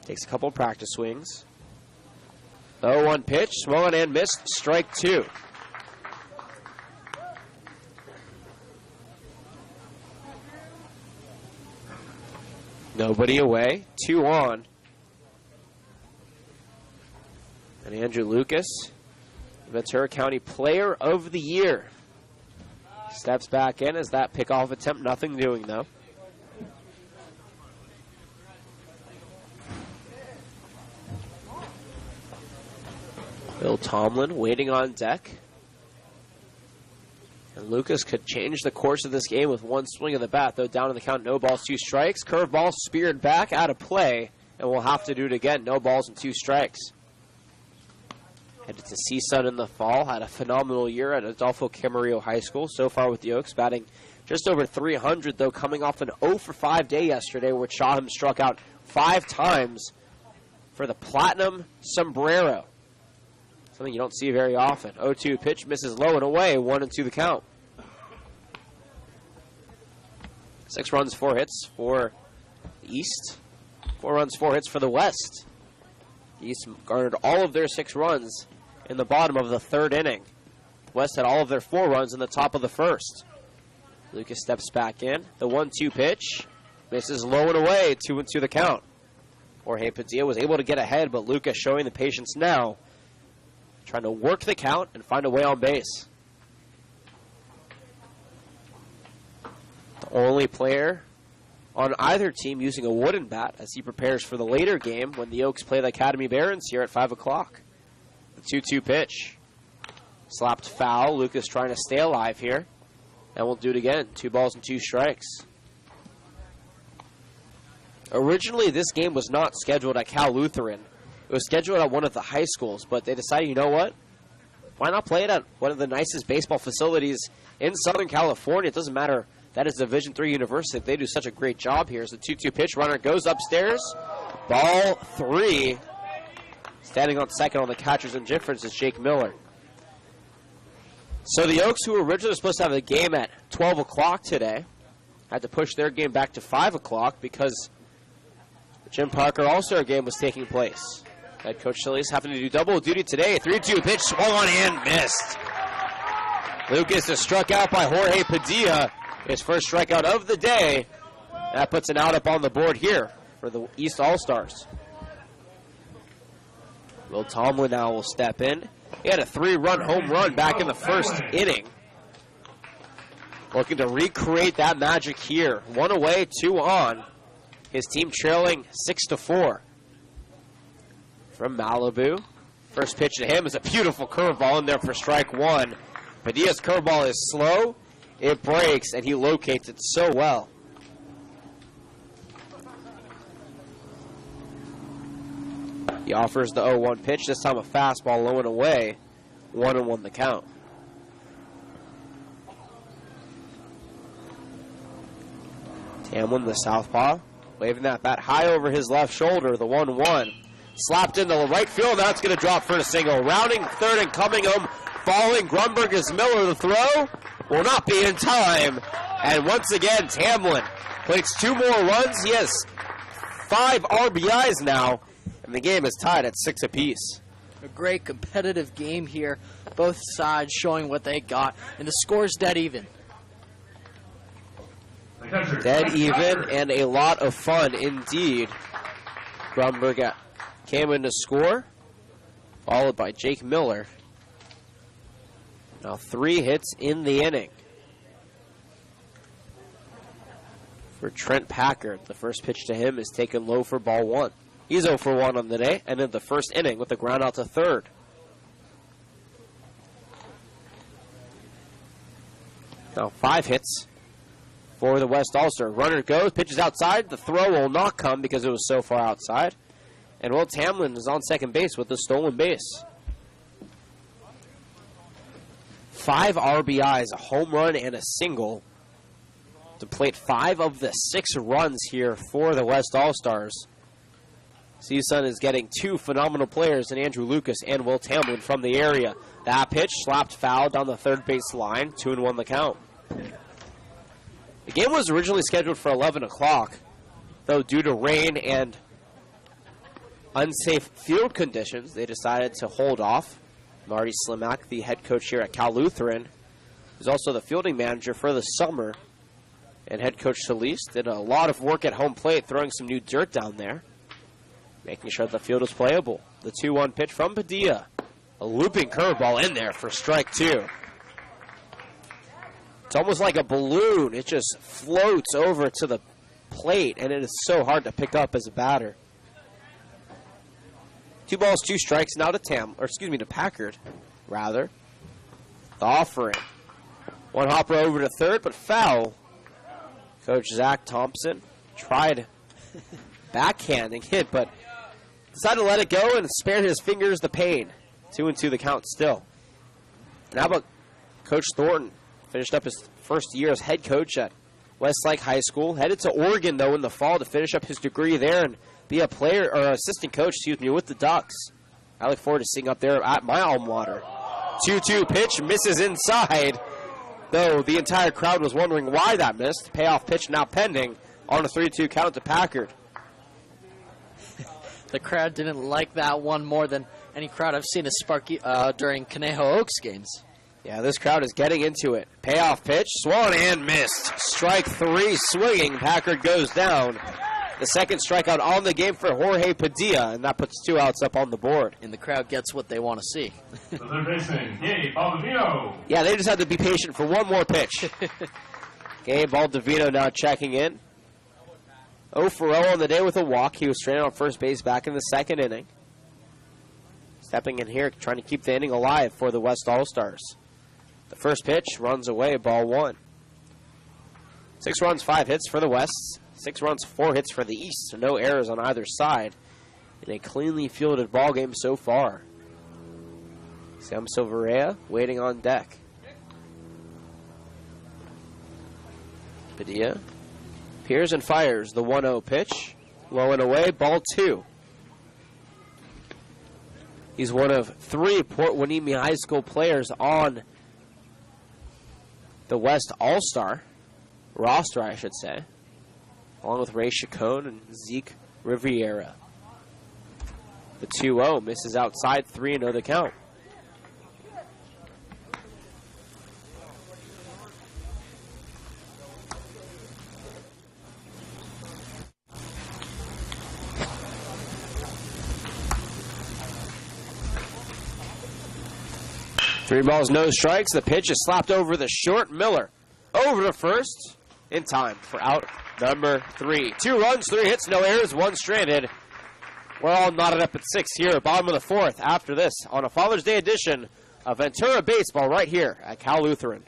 Speaker 1: Takes a couple practice swings. 0-1 pitch, swung and missed, strike 2. Nobody away, 2 on. And Andrew Lucas, Ventura County Player of the Year, steps back in as that pickoff attempt, nothing doing though. Bill Tomlin waiting on deck. And Lucas could change the course of this game with one swing of the bat, though down in the count, no balls, 2 strikes. Curveball speared back out of play, and we'll have to do it again. No balls and 2 strikes. Headed to CSUN in the fall, had a phenomenal year at Adolfo Camarillo High School. So far with the Oaks, batting just over 300, though coming off an 0-for-5 day yesterday, where Shaham struck out 5 times for the Platinum Sombrero. Something you don't see very often. 0-2 pitch, misses low and away, 1-2 the count. 6 runs, 4 hits for the East. 4 runs, 4 hits for the West. The East garnered all of their 6 runs in the bottom of the 3rd inning. The West had all of their 4 runs in the top of the 1st. Lucas steps back in. The 1-2 pitch misses low and away, 2-2 the count. Jorge Padilla was able to get ahead, but Lucas showing the patience now, trying to work the count and find a way on base. The only player on either team using a wooden bat as he prepares for the later game when the Oaks play the Academy Barons here at 5 o'clock. The 2-2 pitch. Slapped foul. Lucas trying to stay alive here. And we'll do it again. 2 balls and 2 strikes. Originally, this game was not scheduled at Cal Lutheran. It was scheduled at one of the high schools, but they decided, you know what? Why not play it at one of the nicest baseball facilities in Southern California? It doesn't matter. That is Division III University. They do such a great job here. As the 2-2 pitch, runner goes upstairs. Ball 3. Standing on second on the catcher's indifference is Jake Miller. So the Oaks, who were originally supposed to have a game at 12 o'clock today, had to push their game back to 5 o'clock because the Jim Parker All-Star game was taking place. Head Coach Chili's having to do double duty today. 3-2 pitch, swung on and missed. Lucas is struck out by Jorge Padilla. His first strikeout of the day. That puts an out up on the board here for the East All-Stars. Will Tomlin now will step in. He had a 3-run home run back in the 1st inning. Looking to recreate that magic here. 1 away, 2 on. His team trailing 6-4. From Malibu, First pitch to him is a beautiful curveball in there for strike one. Padilla's curveball is slow, it breaks, and he locates it so well. He offers the 0-1 pitch, this time a fastball low and away. 1-1 the count. Tamlin, the southpaw, waving that bat high over his left shoulder, the 1-1. Slapped into the right field, now it's going to drop for a single. Rounding third and coming home, falling Grunberg is Miller. The throw will not be in time. And once again, Tamlin makes 2 more runs. He has 5 RBIs now, and the game is tied at 6 apiece.
Speaker 2: A great competitive game here. Both sides showing what they got, and the score's dead even.
Speaker 1: Dead even and a lot of fun indeed. Grunberg came in to score, followed by Jake Miller. Now 3 hits in the inning for Trent Packard. The first pitch to him is taken low for ball 1. He's 0 for 1 on the day, and in the first inning with the ground out to third. Now 5 hits for the West All-Star. Runner goes, pitches outside. The throw will not come because it was so far outside. And Will Tamlin is on second base with the stolen base. 5 RBIs, a home run, and a single to plate 5 of the 6 runs here for the West All-Stars. CSUN is getting 2 phenomenal players in Andrew Lucas and Will Tamlin from the area. That pitch slapped foul down the third base line, 2-1 the count. The game was originally scheduled for 11 o'clock, though due to rain and unsafe field conditions, they decided to hold off. Marty Slimak, the head coach here at Cal Lutheran, is also the fielding manager for the summer. And head coach Solis did a lot of work at home plate, throwing some new dirt down there, making sure the field is playable. The 2-1 pitch from Padilla. A looping curveball in there for strike 2. It's almost like a balloon. It just floats over to the plate, and it is so hard to pick up as a batter. 2 balls, 2 strikes now to Packard, rather. The offering. 1 hopper over to third, but foul. Coach Zach Thompson tried backhanding it, but decided to let it go and spare his fingers the pain. 2-2 the count still. And how about Coach Thornton? Finished up his first year as head coach at Westlake High School. Headed to Oregon, though, in the fall to finish up his degree there and be a player or assistant coach, with the Ducks. I look forward to seeing up there at my alma mater. 2-2 pitch misses inside, though the entire crowd was wondering why that missed. Payoff pitch now pending on a 3-2 count to Packard.
Speaker 2: The crowd didn't like that one more than any crowd I've seen at Sparky during Conejo Oaks games.
Speaker 1: Yeah, this crowd is getting into it. Payoff pitch, swung and missed. Strike 3, swinging. Packard goes down. The second strikeout on the game for Jorge Padilla, and that puts 2 outs up on the board.
Speaker 2: And the crowd gets what they want to see.
Speaker 3: The third baseman, Gabe Baldovino.
Speaker 1: Yeah, they just had to be patient for one more pitch. Gabe Baldovino now checking in. 0 for 0 on the day with a walk. He was stranded on first base back in the second inning. Stepping in here, trying to keep the inning alive for the West All-Stars. The first pitch runs away, ball 1. 6 runs, 5 hits for the West. 6 runs, 4 hits for the East. So no errors on either side in a cleanly fielded ball game so far. Sam Silveria waiting on deck. Padilla peers and fires the 1-0 pitch. Low and away, ball 2. He's one of 3 Port Hueneme High School players on the West All-Star roster, I should say, along with Ray Chacon and Zeke Riviera. The 2-0 misses outside, 3-0 the count. Three balls, no strikes. The pitch is slapped over the short. Miller over to first in time for out number 3. 2 runs, 3 hits, no errors, 1 stranded. We're all knotted up at 6 here, bottom of the 4th, after this, on a Father's Day edition of Ventura Baseball right here at Cal Lutheran.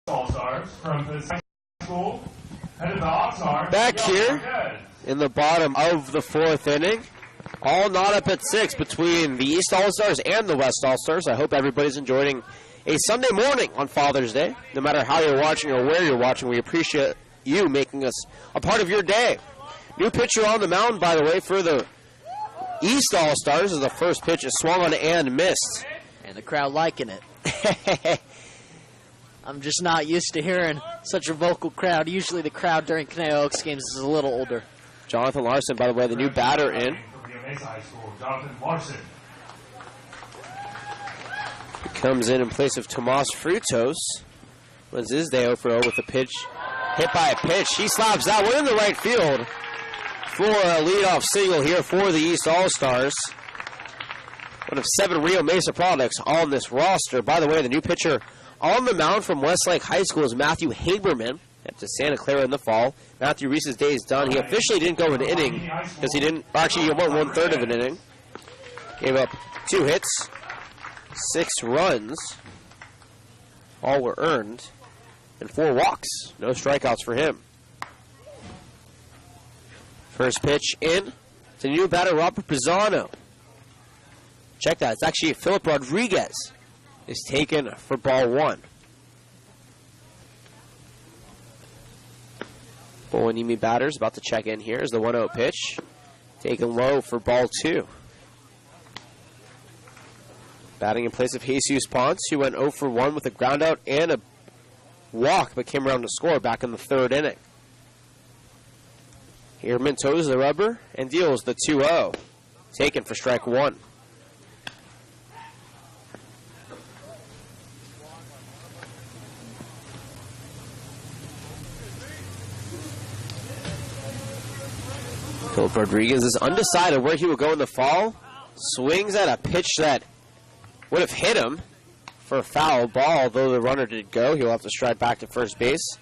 Speaker 3: All-Stars from the high school, headed to Oxnard.
Speaker 1: Back here in the bottom of the 4th inning. All knot up at 6 between the East All-Stars and the West All-Stars. I hope everybody's enjoying a Sunday morning on Father's Day. No matter how you're watching or where you're watching, we appreciate you making us a part of your day. New pitcher on the mound, by the way, for the East All-Stars as the first pitch is swung on and missed.
Speaker 2: And the crowd liking it. I'm just not used to hearing such a vocal crowd. Usually the crowd during Caneo Oaks games is a little older.
Speaker 1: Jonathan Larson, by the way, the new batter in.
Speaker 3: High School, Jonathan Larson.
Speaker 1: He comes in place of Tomas Frutos. Wins his day 0 for 0 with a pitch. Hit by a pitch. He slaps that one in the right field for a leadoff single here for the East All-Stars. One of 7 Rio Mesa products on this roster. By the way, the new pitcher on the mound from Westlake High School is Matthew Haberman. Up to Santa Clara in the fall. Matthew Reese's day is done. He officially didn't go an inning because he didn't. Actually, he went 1/3 of an inning. Gave up 2 hits, 6 runs. All were earned, and 4 walks. No strikeouts for him. First pitch in to new batter Robert Pisano. Check that. It's actually Philip Rodriguez is taken for ball 1. Bowanimi batters about to check in here as the 1-0 pitch. Taken low for ball 2. Batting in place of Jesus Ponce, who went 0 for 1 with a ground out and a walk, but came around to score back in the 3rd inning. Here toes the rubber and deals the 2-0. Taken for strike 1. Philip Rodriguez is undecided where he will go in the fall. Swings at a pitch that would have hit him for a foul ball, although the runner did go. He'll have to stride back to first base.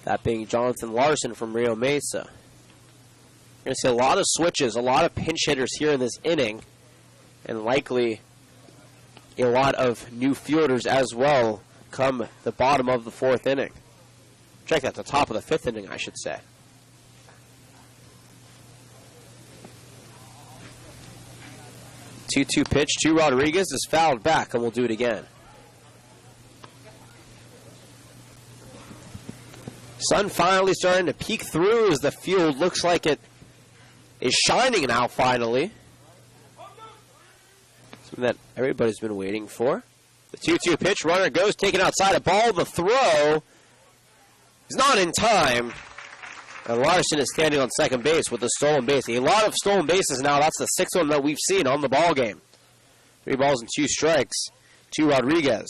Speaker 1: That being Jonathan Larson from Rio Mesa. You're going to see a lot of switches, a lot of pinch hitters here in this inning, and likely a lot of new fielders as well come the bottom of the 4th inning. Check that, the top of the 5th inning, I should say. 2-2 pitch to Rodriguez is fouled back, and we'll do it again. Sun finally starting to peek through as the field looks like it is shining now finally. Something that everybody's been waiting for. The 2-2 pitch, runner goes, taken outside a ball. The throw He's not in time. And Larson is standing on second base with a stolen base. A lot of stolen bases now. That's the sixth one that we've seen on the ball game. 3 balls and 2 strikes to Rodriguez.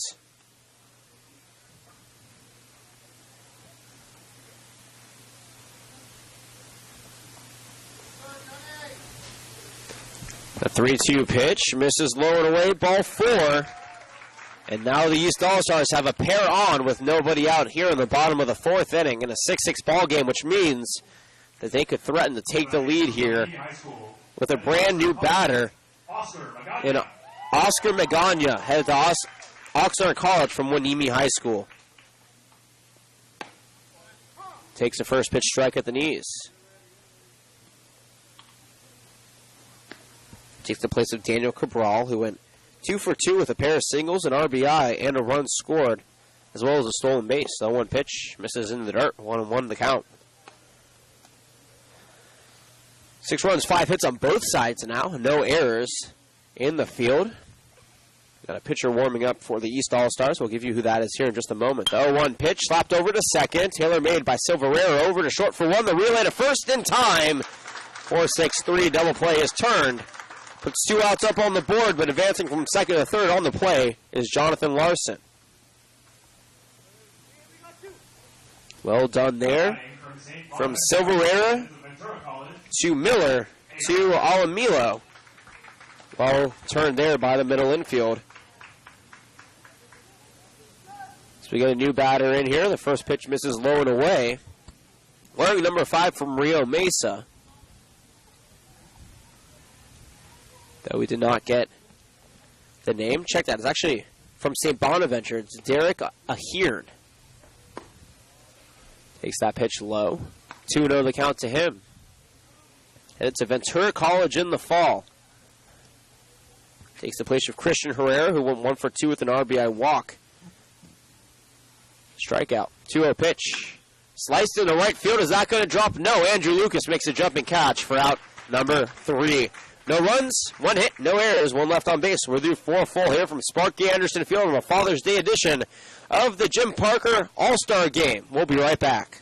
Speaker 1: The 3-2 pitch misses low and away, ball 4. And now the East All-Stars have a pair on with nobody out here in the bottom of the 4th inning in a 6-6 ball game, which means that they could threaten to take the lead here with a brand new batter in Oscar Magana, headed to Oxnard College from Wanimi High School. Takes the first pitch strike at the knees. Takes the place of Daniel Cabral, who went 2 for 2 with a pair of singles, an RBI, and a run scored, as well as a stolen base. The 1 pitch misses into the dirt. 1-1 the count. 6 runs, 5 hits on both sides now. No errors in the field. Got a pitcher warming up for the East All-Stars. We'll give you who that is here in just a moment. The 0-1 pitch slapped over to second. Taylor made by Silverera over to short for 1. The relay to first in time. 4-6-3 double play is turned. Puts 2 outs up on the board, but advancing from second to third on the play is Jonathan Larson. Well done there. From Silverera to Miller to Alamilo. Well turned there by the middle infield. So we get a new batter in here. The first pitch misses low and away. Wearing number 5 from Rio Mesa. Though we did not get the name. Check that. It's actually from St. Bonaventure. It's Derek Ahern. Takes that pitch low. 2-0 the count to him. Headed to Ventura College in the fall. Takes the place of Christian Herrera, who went 1 for 2 with an RBI walk. Strikeout. 2-0 pitch. Sliced into right field. Is that going to drop? No. Andrew Lucas makes a jumping catch for out number 3. No runs, 1 hit, no errors, 1 left on base. We're due 4 full here from Sparky Anderson Field on a Father's Day edition of the Jim Parker All-Star Game. We'll be right back.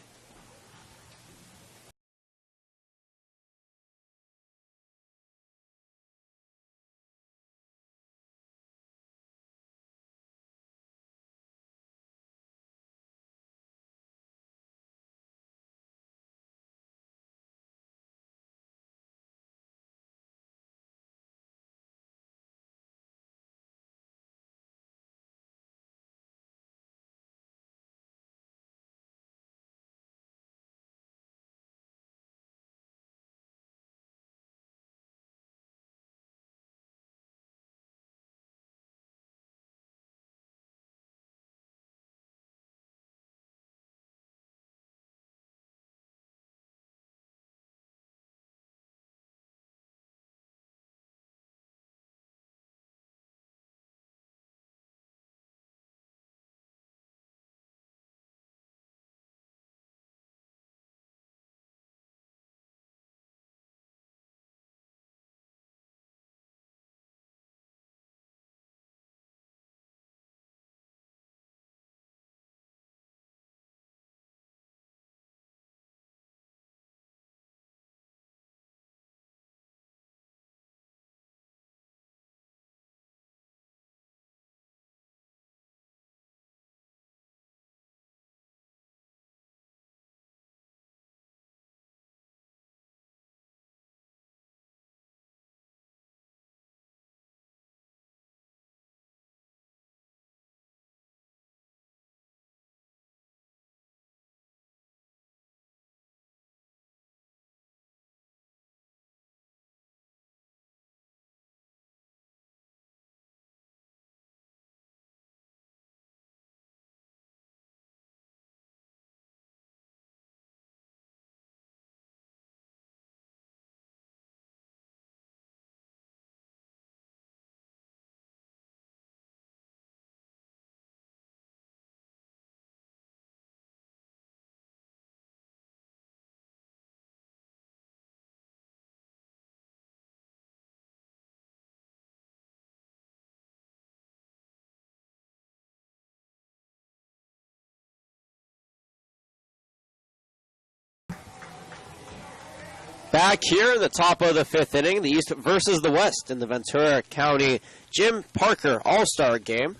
Speaker 1: Back here in the top of the 5th inning, the East versus the West in the Ventura County Jim Parker All-Star game.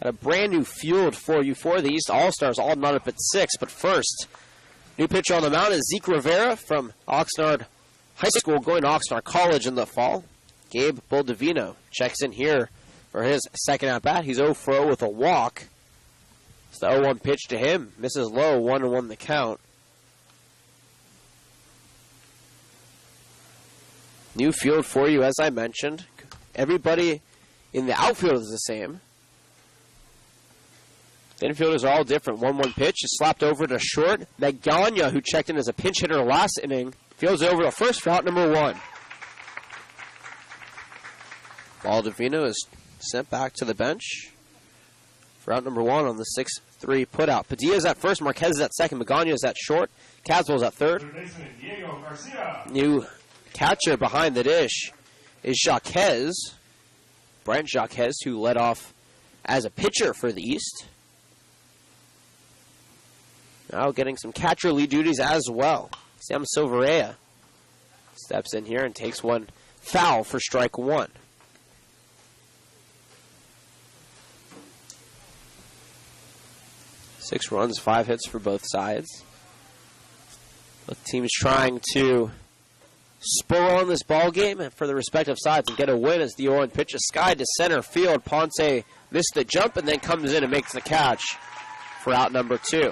Speaker 1: Got a brand new field for you for the East All-Stars, all not up at 6. But first, new pitcher on the mound is Zeke Rivera from Oxnard High School, going to Oxnard College in the fall. Gabe Boldivino checks in here for his second at-bat. He's 0-for-0 with a walk. It's the 0-1 pitch to him. Misses low, 1-1 the count. New field for you, as I mentioned. Everybody in the outfield is the same. The infielders are all different. 1-1 pitch is slapped over to short. Magana, who checked in as a pinch hitter last inning, fields it over to first for out number 1. Baldovino is sent back to the bench for out number 1 on the 6-3 putout. Padilla is at first. Marquez is at second. Magana is at short. Caswell is at third.
Speaker 3: Diego Garcia.
Speaker 1: New catcher behind the dish is Jaquez. Brent Jaquez, who led off as a pitcher for the East. Now getting some catcher lead duties as well. Sam Silverea steps in here and takes one foul for strike 1. Six runs, 5 hits for both sides. Both teams trying to spur on this ball game for the respective sides and get a win as the 0-1 pitch is skied to center field. Ponce missed the jump and then comes in and makes the catch for out number 2.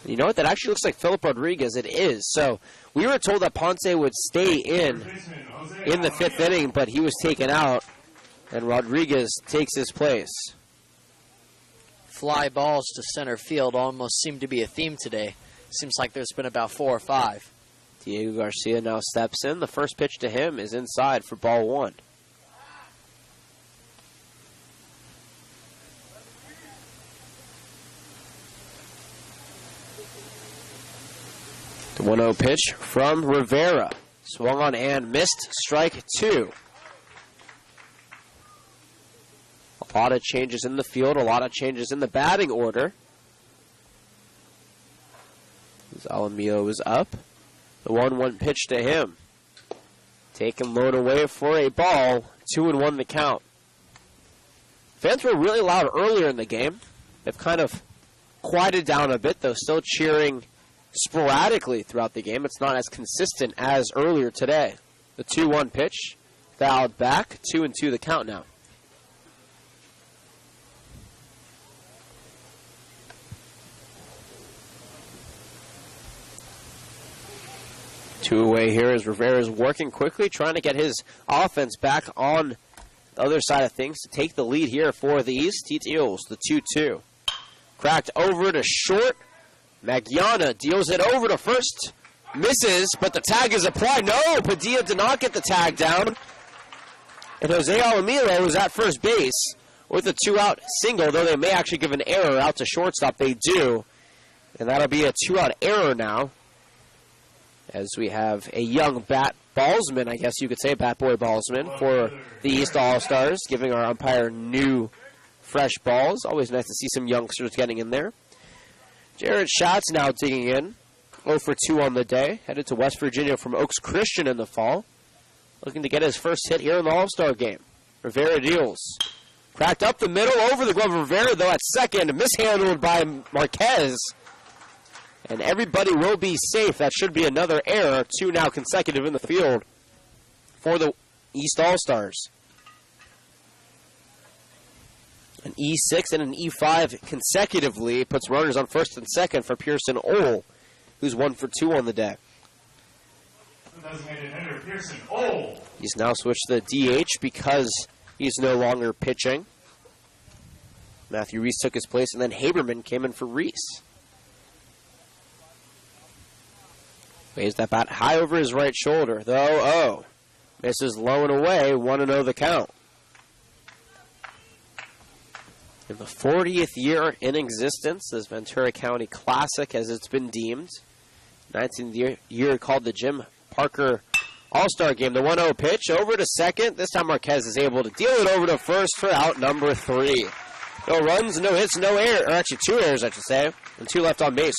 Speaker 1: You know what? That actually looks like Philip Rodriguez. It is. So we were told that Ponce would stay in the 5th inning, but he was taken out, and Rodriguez takes his place.
Speaker 2: Fly balls to center field almost seem to be a theme today. Seems like there's been about 4 or 5.
Speaker 1: Diego Garcia now steps in. The first pitch to him is inside for ball 1. The 1-0 pitch from Rivera. Swung on and missed. Strike 2. A lot of changes in the field. A lot of changes in the batting order. Alamillo is up. The 1-1 pitch to him. Taken low and away for a ball. 2-1 the count. Fans were really loud earlier in the game. They've kind of quieted down a bit, though still cheering sporadically throughout the game. It's not as consistent as earlier today. The 2-1 pitch. Fouled back. 2-2 the count now. Two away here as Rivera's working quickly, trying to get his offense back on the other side of things to take the lead here for the East. Heat Eels, the 2-2. Cracked over to short. Magana deals it over to first. Misses, but the tag is applied. No, Padilla did not get the tag down. And Jose Alamillo is at first base with a 2-out single, though they may actually give an error out to shortstop. They do. And that'll be a 2-out error now, as we have a young bat ballsman, I guess you could say, bat boy ballsman for the East All-Stars, giving our umpire new, fresh balls. Always nice to see some youngsters getting in there. Jared Schatz now digging in, 0-for-2 on the day, headed to West Virginia from Oaks Christian in the fall, looking to get his first hit here in the All-Star game. Rivera deals. Cracked up the middle, over the glove of Rivera, though at second, mishandled by Marquez. And everybody will be safe. That should be another error. 2 now consecutive in the field for the East All-Stars. An E6 and an E5 consecutively puts runners on first and second for Pearson Ole, who's 1-for-2 on the day.
Speaker 3: Designated hitter Pearson Ole.
Speaker 1: He's now switched to the DH because he's no longer pitching. Matthew Reese took his place, and then Haberman came in for Reese. Waves that bat high over his right shoulder. The 0-0. Misses low and away. 1-0 the count. In the 40th year in existence, this Ventura County Classic, as it's been deemed. 19th year called the Jim Parker All-Star Game. The 1-0 pitch over to second. This time Marquez is able to deal it over to first for out number 3. No runs, no hits, no error. Or actually 2 errors, I should say. And 2 left on base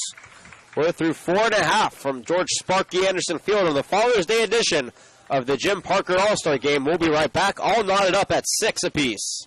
Speaker 1: We're through 4.5 from George Sparky Anderson Field on the Father's Day edition of the Jim Parker All-Star Game. We'll be right back, all knotted up at 6 apiece.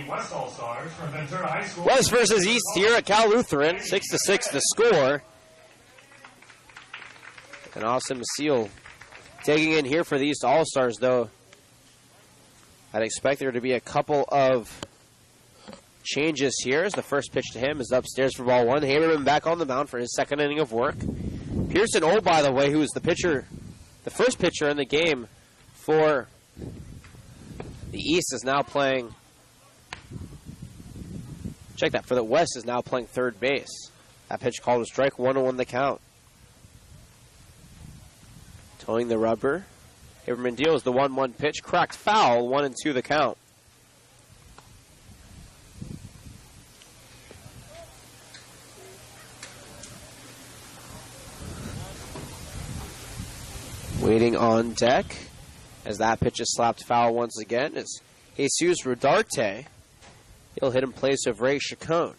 Speaker 3: West All-Stars from Ventura High School.
Speaker 1: West versus East here at Cal Lutheran. 6-6 the score. And Austin Maciel taking in here for the East All-Stars, though. I'd expect there to be a couple of changes here, as the first pitch to him is upstairs for ball one. Haberman back on the mound for his second inning of work. Pearson Old, by the way, who is the first pitcher in the game for the East, is now playing. Check that, for the West, is now playing third base. That pitch called a strike, 1-1 the count. Towing the rubber. Haberman deals the 1-1 pitch, cracked foul, 1-2 the count. Waiting on deck as that pitch is slapped foul once again is Jesus Rodarte. He'll hit in place of Ray Chacon.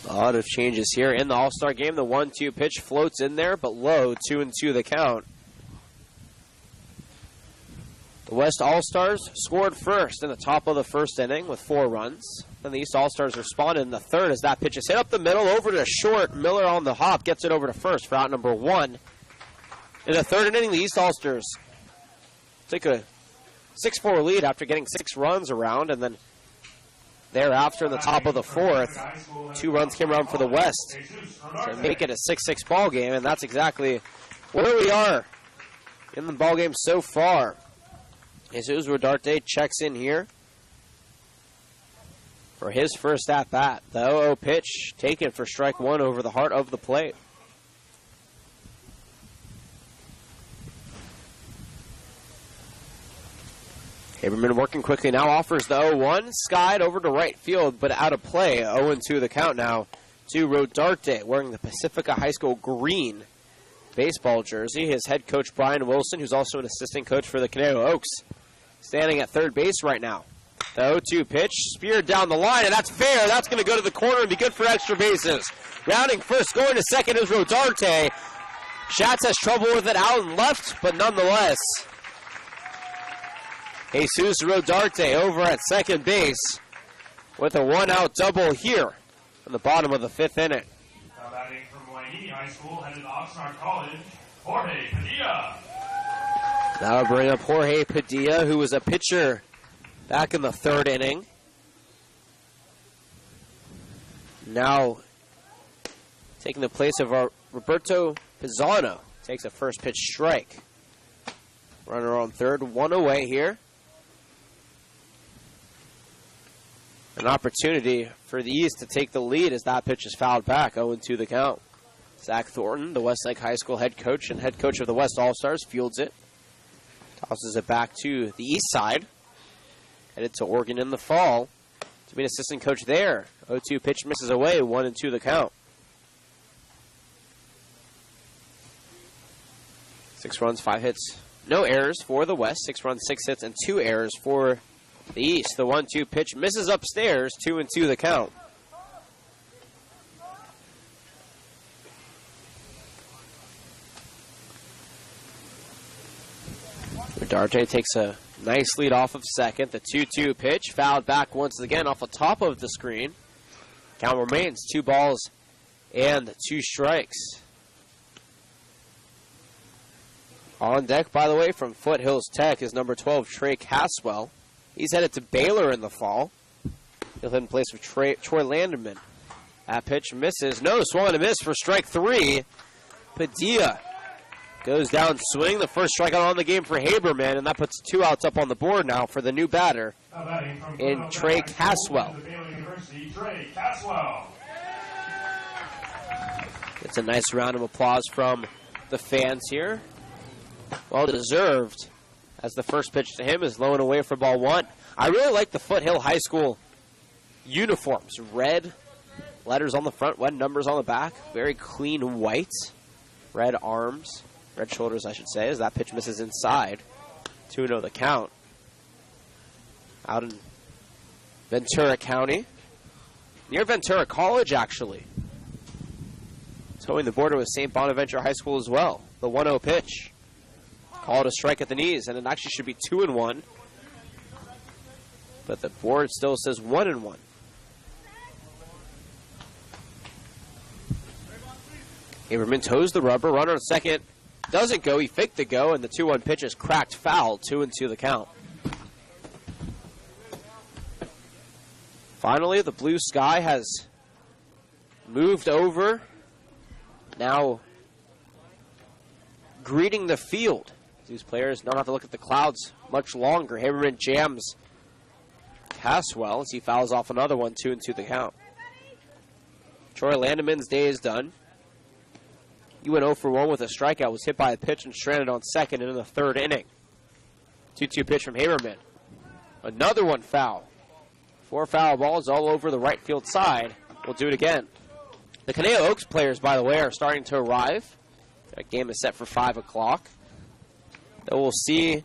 Speaker 1: A lot of changes here in the All-Star game. The 1-2 pitch floats in there, but low, 2-2 the count. The West All-Stars scored first in the top of the first inning with 4 runs. Then the East All-Stars responded in the third as that pitch is hit up the middle, over to short. Miller on the hop gets it over to first for out number 1. In the third inning, the East All-Stars took a 6-4 lead after getting 6 runs around, and then thereafter in the top of the fourth, 2 runs came around for the West to make it a 6-6 ball game, and that's exactly where we are in the ball game so far. Jesus Rodarte checks in here for his first at-bat. The 0-0 pitch taken for strike 1 over the heart of the plate. Haberman working quickly now, offers the 0-1, skied over to right field, but out of play. 0-2 the count now to Rodarte, wearing the Pacifica High School green baseball jersey. His head coach, Brian Wilson, who's also an assistant coach for the Conejo Oaks, standing at third base right now. The 0-2 pitch, speared down the line, and that's fair. That's going to go to the corner and be good for extra bases. Rounding first, going to second is Rodarte. Schatz has trouble with it out and left, but nonetheless, Jesus Rodarte over at second base with a 1-out double here in the bottom of the 5th inning.
Speaker 3: Now batting from Wainini High School, headed to Oxnard College, Jorge Padilla.
Speaker 1: That'll bring up Jorge Padilla, who was a pitcher back in the 3rd inning. Now taking the place of our Roberto Pisano. Takes a first pitch strike. Runner on third, 1 away here. An opportunity for the East to take the lead as that pitch is fouled back, 0-2 the count. Zach Thornton, the Westlake High School head coach and head coach of the West All-Stars, fields it. Tosses it back to the east side. Headed to Oregon in the fall to be an assistant coach there. 0-2 pitch misses away, 1-2 the count. 6 runs, 5 hits, no errors for the West. 6 runs, 6 hits, and 2 errors for the East. The 1-2 pitch misses upstairs, 2-2 the count. Darte takes a nice lead off of second. The 2-2 pitch fouled back once again off the top of the screen. Count remains 2 balls and 2 strikes. On deck, by the way, from Foothills Tech is number 12, Trey Caswell. He's headed to Baylor in the fall. He'll hit in place of Troy Landerman. That pitch misses. No, swung and a miss for strike 3. Padilla goes down swing. The first strikeout on the game for Haberman, and that puts 2 outs up on the board now for the new batter in Trey Caswell. It's a nice round of applause from the fans here. Well deserved, as the first pitch to him is low and away for ball 1. I really like the Foothill High School uniforms. Red letters on the front, red numbers on the back. Very clean white. Red arms. Red shoulders, I should say, as that pitch misses inside. 2-0 the count. Out in Ventura County. Near Ventura College, actually. Towing the border with St. Bonaventure High School as well. The 1-0 pitch. Called a strike at the knees, and it actually should be 2-1. But the board still says 1-1. Haberman toes the rubber. Runner on second. Doesn't go. He faked the go, and the 2-1 pitch is cracked foul. 2-2 the count. Finally, the blue sky has moved over. Now greeting the field. These players don't have to look at the clouds much longer. Haberman jams Caswell as he fouls off another one. 2-2 the count. Troy Landeman's day is done. He went 0 for 1 with a strikeout, was hit by a pitch and stranded on second in the 3rd inning. 2-2 pitch from Haberman. Another one foul. 4 foul balls all over the right field side. We'll do it again. The Conejo Oaks players, by the way, are starting to arrive. That game is set for 5 o'clock. Then we'll see,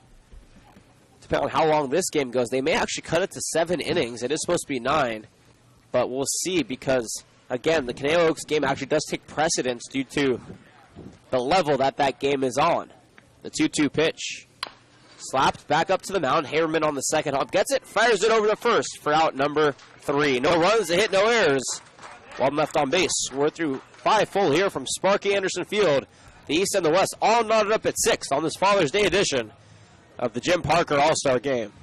Speaker 1: depending on how long this game goes, they may actually cut it to 7 innings. It is supposed to be 9, but we'll see because, again, the Conejo Oaks game actually does take precedence due to the level that that game is on. The 2-2 pitch. Slapped back up to the mound. Haberman on the second hop. Gets it. Fires it over to first for out number 3. No runs, a hit, no errors. One left on base. We're through 5 full here from Sparky Anderson Field. The East and the West all knotted up at 6 on this Father's Day edition of the Jim Parker All-Star Game.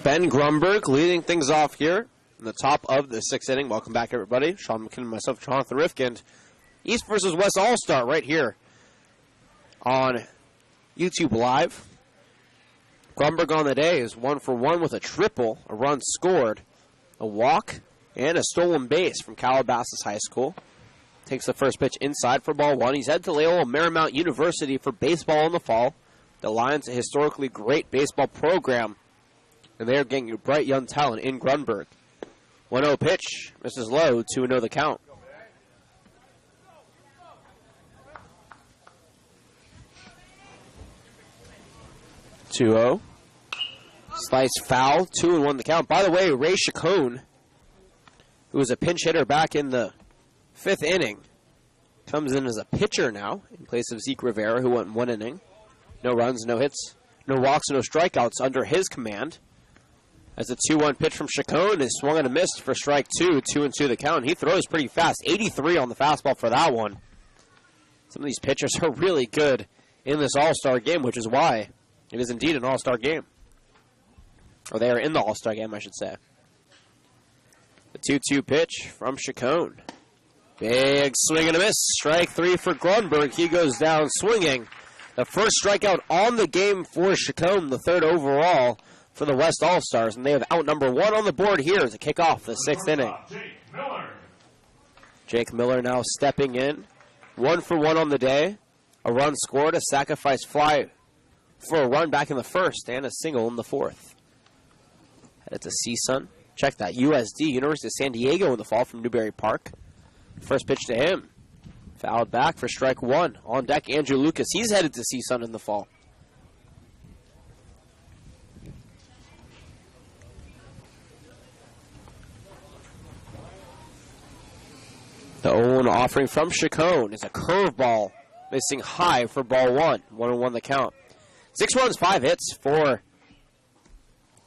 Speaker 1: Ben Grunberg leading things off here in the top of the 6th inning. Welcome back, everybody. Sean McKinnon, myself, Jonathan Rifkind. East versus West All-Star right here on YouTube Live. Grunberg on the day is 1 for 1 with a triple, a run scored, a walk, and a stolen base from Calabasas High School. Takes the first pitch inside for ball 1. He's headed to Loyola Marymount University for baseball in the fall. The Lions, a historically great baseball program, and they are getting bright young talent in Grunberg. 1-0 pitch, misses low, 2-0 the count. Slice foul, 2-1 the count. By the way, Ray Chacon, who was a pinch hitter back in the 5th inning, comes in as a pitcher now in place of Zeke Rivera, who went 1 inning. No runs, no hits, no walks, no strikeouts under his command. As a 2-1 pitch from Chacon is swung and a missed for strike 2, 2-2 the count. He throws pretty fast, 83 on the fastball for that one. Some of these pitchers are really good in this All-Star game, which is why it is indeed an All-Star game. Or they are in the All-Star game, I should say. The 2-2 pitch from Chacon. Big swing and a miss. Strike 3 for Grunberg. He goes down swinging. The first strikeout on the game for Chacon, the 3rd overall for the West All-Stars. And they have out number 1 on the board here to kick off the 6th inning. Jake Miller now stepping in. 1 for 1 on the day. A run scored, a sacrifice fly for a run back in the 1st, and a single in the 4th. Headed to CSUN. Check that. USD, University of San Diego in the fall from Newberry Park. First pitch to him. Fouled back for strike 1. On deck, Andrew Lucas. He's headed to CSUN in the fall. The 0-1 offering from Chacon is a curveball, missing high for ball 1. 1-1 the count. 6 runs, 5 hits for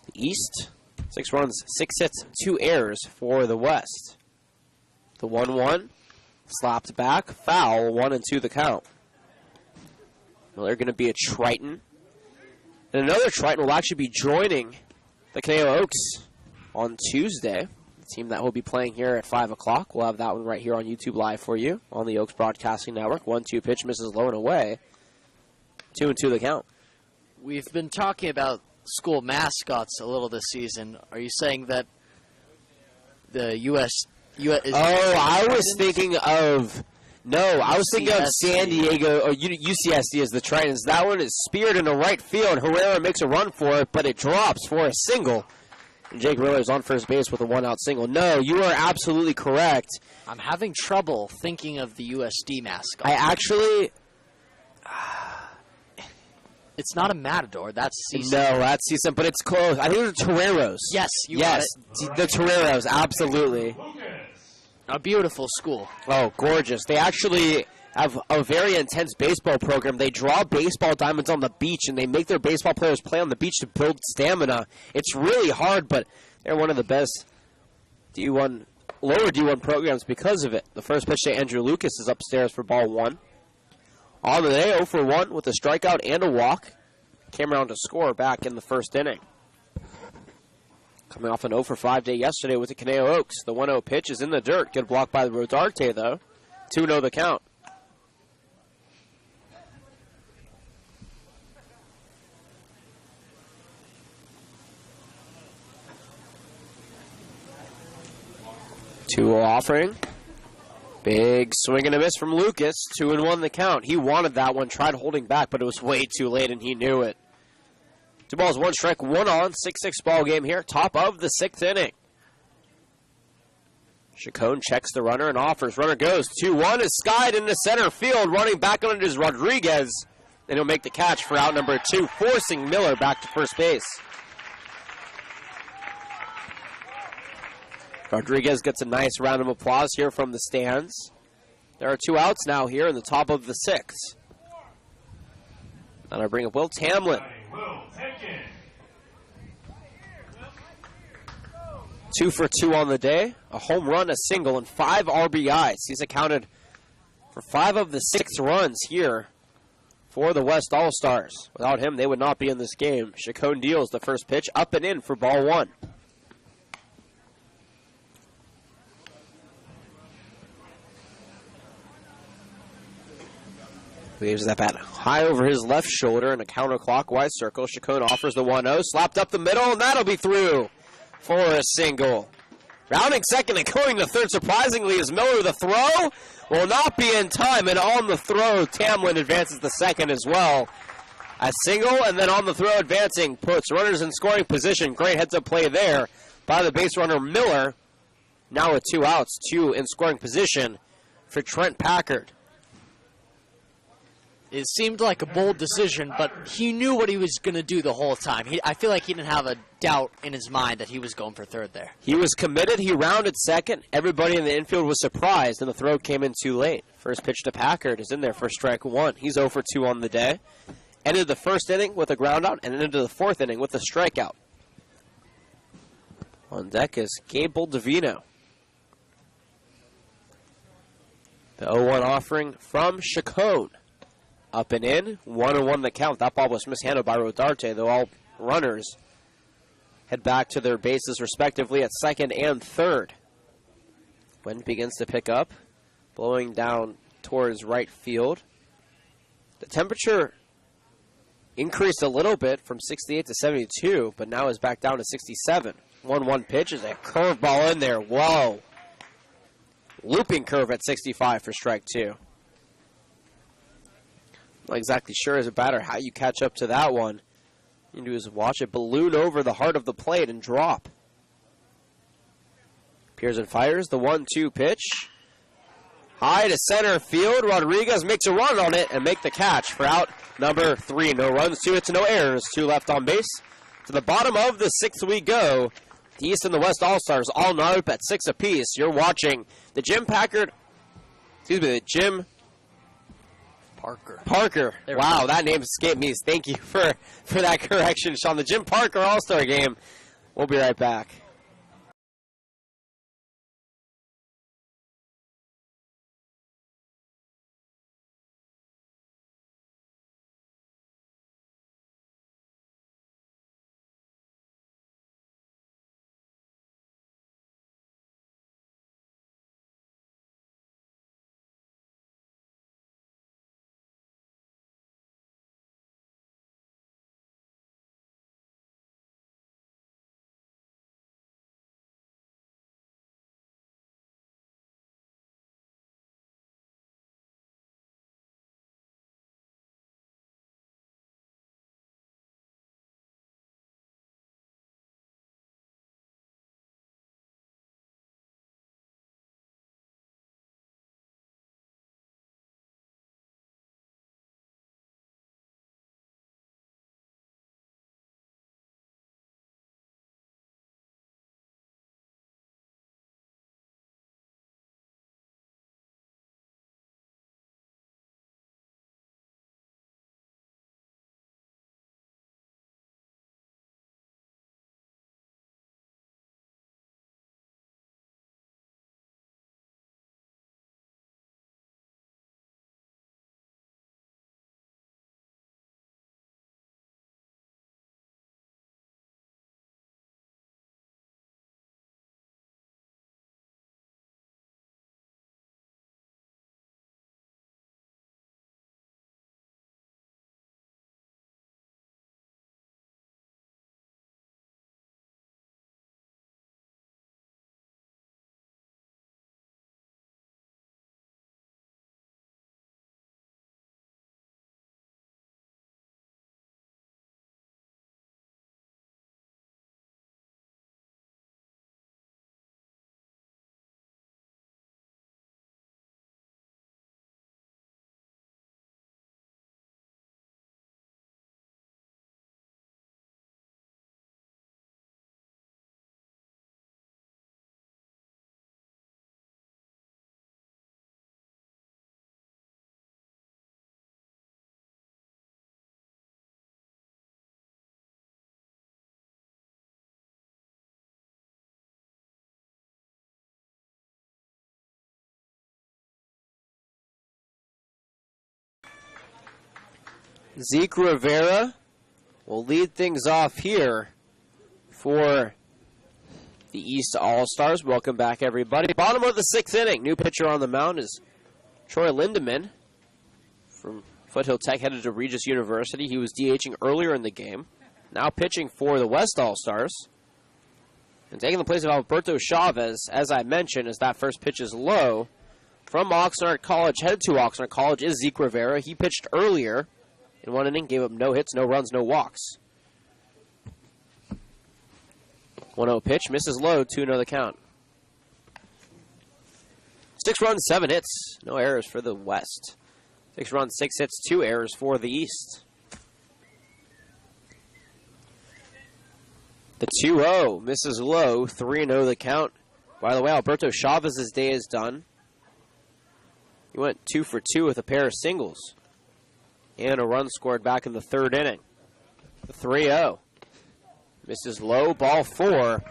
Speaker 1: the East. 6 runs, 6 hits, 2 errors for the West. The 1-1 slapped back, foul, 1-2 the count. Well, they're going to be a Triton. And another Triton will actually be joining the Conejo Oaks on Tuesday. The team that will be playing here at 5 o'clock. We'll have that one right here on YouTube Live for you on the Oaks Broadcasting Network. 1-2 pitch, misses low and away. 2-2 the count.
Speaker 2: We've been talking about school mascots a little this season. Are you saying that the
Speaker 1: I was thinking of San Diego, or UCSD as the Tritons. That one is speared into right field. Herrera makes a run for it, but it drops for a single. And Jake Miller is on first base with a 1-out single. No, you are absolutely correct.
Speaker 2: I'm having trouble thinking of the USD mascot. It's not a Matador. That's CSUN.
Speaker 1: No, that's CSUN, but it's close. I think it's Toreros.
Speaker 2: Yes, got it.
Speaker 1: The Toreros, absolutely.
Speaker 2: A beautiful school.
Speaker 1: Oh, gorgeous. They actually have a very intense baseball program. They draw baseball diamonds on the beach, and they make their baseball players play on the beach to build stamina. It's really hard, but they're one of the best lower D1 programs because of it. The first pitch to Andrew Lucas is upstairs for ball 1. On the day, 0 for 1 with a strikeout and a walk. Came around to score back in the 1st inning. Coming off an 0 for 5 day yesterday with the Conejo Oaks. The 1-0 pitch is in the dirt. Good block by the Rodarte, though. 2-0 the count. Two offering. Big swing and a miss from Lucas. 2-1 the count. He wanted that one, tried holding back, but it was way too late, and he knew it. 2 balls, 1 strike, 1 on. 6-6 ball game here. Top of the 6th inning. Chacon checks the runner and offers. Runner goes. 2-1 is skied into center field. Running back on it is Rodriguez. And he'll make the catch for out number 2, forcing Miller back to first base. Rodriguez gets a nice round of applause here from the stands. There are 2 outs now here in the top of the 6th. And I bring up Will Tamlin. 2 for 2 on the day. A home run, a single, and 5 RBIs. He's accounted for 5 of the 6 runs here for the West All-Stars. Without him, they would not be in this game. Chacon deals the first pitch up and in for ball one. Leaves that bat high over his left shoulder in a counterclockwise circle. Chacon offers the 1-0, slapped up the middle, and that'll be through for a single. Rounding second and going to third, surprisingly, is Miller. The throw will not be in time, and on the throw, Tamlin advances the second as well. A single, and then on the throw advancing, puts runners in scoring position. Great heads-up play there by the base runner, Miller. Now with 2 outs, 2 in scoring position for Trent Packard.
Speaker 2: It seemed like a bold decision, but he knew what he was going to do the whole time. I feel like he didn't have a doubt in his mind that he was going for third there.
Speaker 1: He was committed. He rounded second. Everybody in the infield was surprised, and the throw came in too late. First pitch to Packard is in there for strike one. He's 0 for 2 on the day. Ended the first inning with a ground out, and ended the fourth inning with a strikeout. On deck is Gable Davino. The 0-1 offering from Chacon. Up and in, 1-1 the count. That ball was mishandled by Rodarte, though all runners head back to their bases respectively at second and third. Wind begins to pick up, blowing down towards right field. The temperature increased a little bit from 68 to 72, but now is back down to 67. 1-1 pitch is a curveball in there. Whoa. Looping curve at 65 for strike two. Not exactly sure as a batter how you catch up to that one. You do is watch it balloon over the heart of the plate and drop. Pearson fires the 1-2 pitch. High to center field. Rodriguez makes a run on it and make the catch for out number 3. No runs, 2 hits, no errors. 2 left on base. To the bottom of the 6th we go. The East and the West All-Stars all knot up at 6 apiece. You're watching the Jim Parker. Wow, that name escaped me. Thank you for that correction, Sean. The Jim Parker All-Star Game. We'll be right back. Zeke Rivera will lead things off here for the East All-Stars. Welcome back, everybody. Bottom of the 6th inning. New pitcher on the mound is Troy Lindemann from Foothill Tech, headed to Regis University. He was DHing earlier in the game. Now pitching for the West All-Stars. And taking the place of Alberto Chavez, as I mentioned, as that first pitch is low. From Oxnard College, headed to Oxnard College, is Zeke Rivera. He pitched earlier in one inning, gave up no hits, no runs, no walks. 1-0 pitch, misses low, 2-0 the count. 6 runs, 7 hits, no errors for the West. 6 runs, 6 hits, 2 errors for the East. The 2-0 misses low, 3-0 the count. By the way, Alberto Chavez's day is done. He went 2 for 2 with a pair of singles. And a run scored back in the 3rd inning. The 3-0. Misses low, ball 4.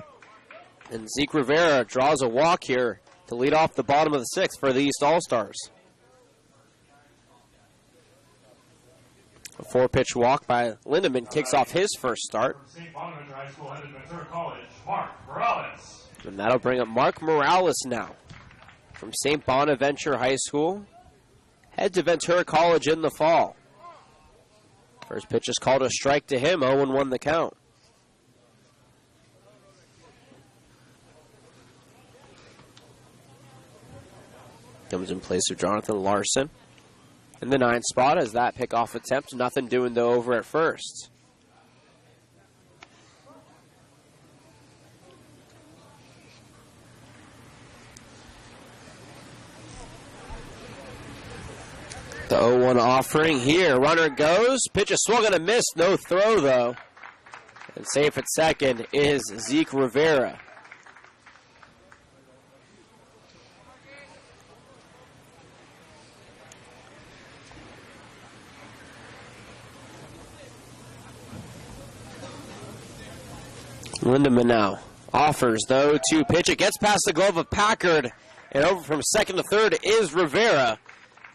Speaker 1: And Zeke Rivera draws a walk here to lead off the bottom of the 6th for the East All-Stars. A 4-pitch walk by Lindemann kicks off his first start.
Speaker 3: From St. Bonaventure High School, headed to Ventura College, Mark Morales.
Speaker 1: And that'll bring up Mark Morales now. From St. Bonaventure High School, head to Ventura College in the fall. First pitch is called a strike to him, 0-1 the count. Comes in place of Jonathan Larson in the 9th spot as that pickoff attempt. Nothing doing though over at first. The 0-1 offering here. Runner goes. Pitch is swung and a miss. No throw though. And safe at second is Zeke Rivera. Lindemann now offers, though, to pitch. It gets past the glove of Packard, and over from second to third is Rivera.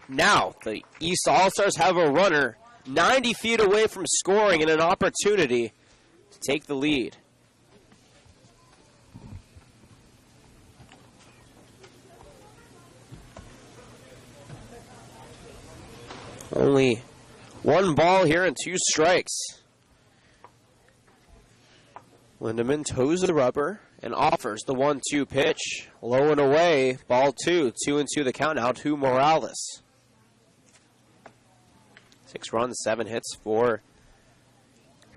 Speaker 1: Now, the East All-Stars have a runner 90 feet away from scoring and an opportunity to take the lead. Only one ball here and 2 strikes. Lindemann toes the rubber and offers the 1-2 pitch. Low and away, ball 2. 2-2 the count now to Morales. 6 runs, 7 hits for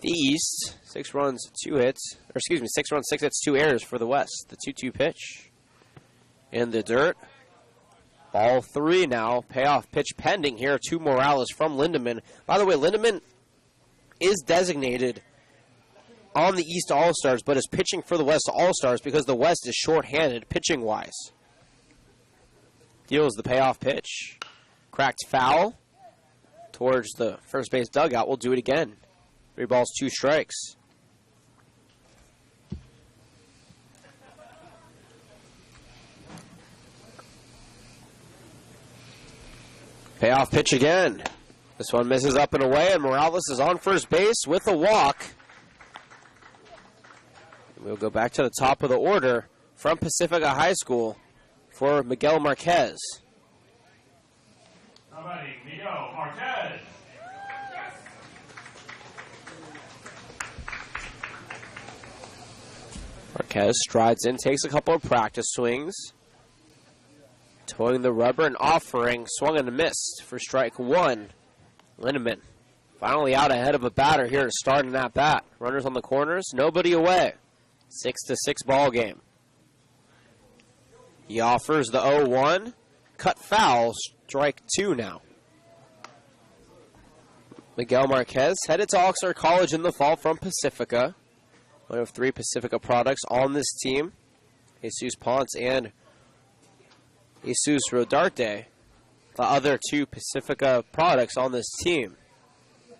Speaker 1: the East. 6 runs, 2 hits. 6 runs, 6 hits, 2 errors for the West. The 2-2 pitch. In the dirt. Ball 3 now. Payoff pitch pending here to Morales from Lindemann. By the way, Lindemann is designated on the East All-Stars, but is pitching for the West All-Stars because the West is short-handed pitching-wise. Deals the payoff pitch. Cracked foul towards the first base dugout. We'll do it again. 3 balls, 2 strikes. Payoff pitch again. This one misses up and away, and Morales is on first base with a walk. We'll go back to the top of the order from Pacifica High School for Miguel Marquez.
Speaker 3: Somebody, Miguel Marquez.
Speaker 1: Marquez strides in, takes a couple of practice swings. Towing the rubber and offering, swung and a missed for strike 1. Lindemann finally out ahead of a batter here to start in that bat. Runners on the corners, nobody away. 6-6 ball game. He offers the 0-1. Cut foul, strike 2 now. Miguel Marquez headed to Oxnard College in the fall from Pacifica. One of 3 Pacifica products on this team. Jesus Ponce and Jesus Rodarte. The other 2 Pacifica products on this team.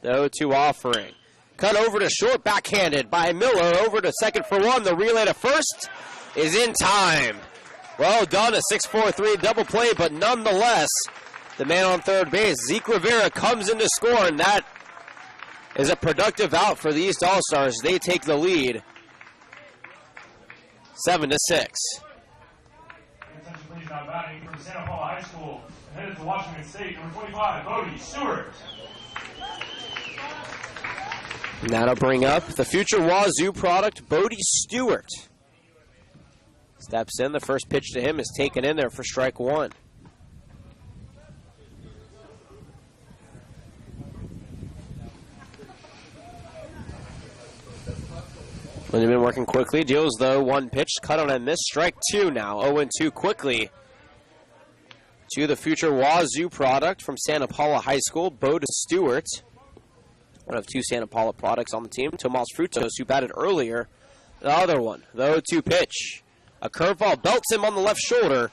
Speaker 1: The 0-2 offering. Cut over to short, backhanded by Miller. Over to second for 1. The relay to first is in time. Well done, a 6-4-3 double play, but nonetheless, the man on third base, Zeke Rivera, comes in to score, and that is a productive out for the East All-Stars. They take the lead 7-6.
Speaker 3: Attention please, now batting from Santa Paula High School and headed to Washington State, number 25, Bodie Stewart.
Speaker 1: Now to bring up the future Wazoo product, Bodie Stewart. Steps in, the first pitch to him is taken in there for strike one. Lindemann working quickly, deals the one pitch, cut on a miss, strike two now, 0-2 quickly. To the future Wazoo product from Santa Paula High School, Bodie Stewart. One of two Santa Paula products on the team. Tomas Frutos, who batted earlier. The other one, the 0-2 pitch. A curveball belts him on the left shoulder,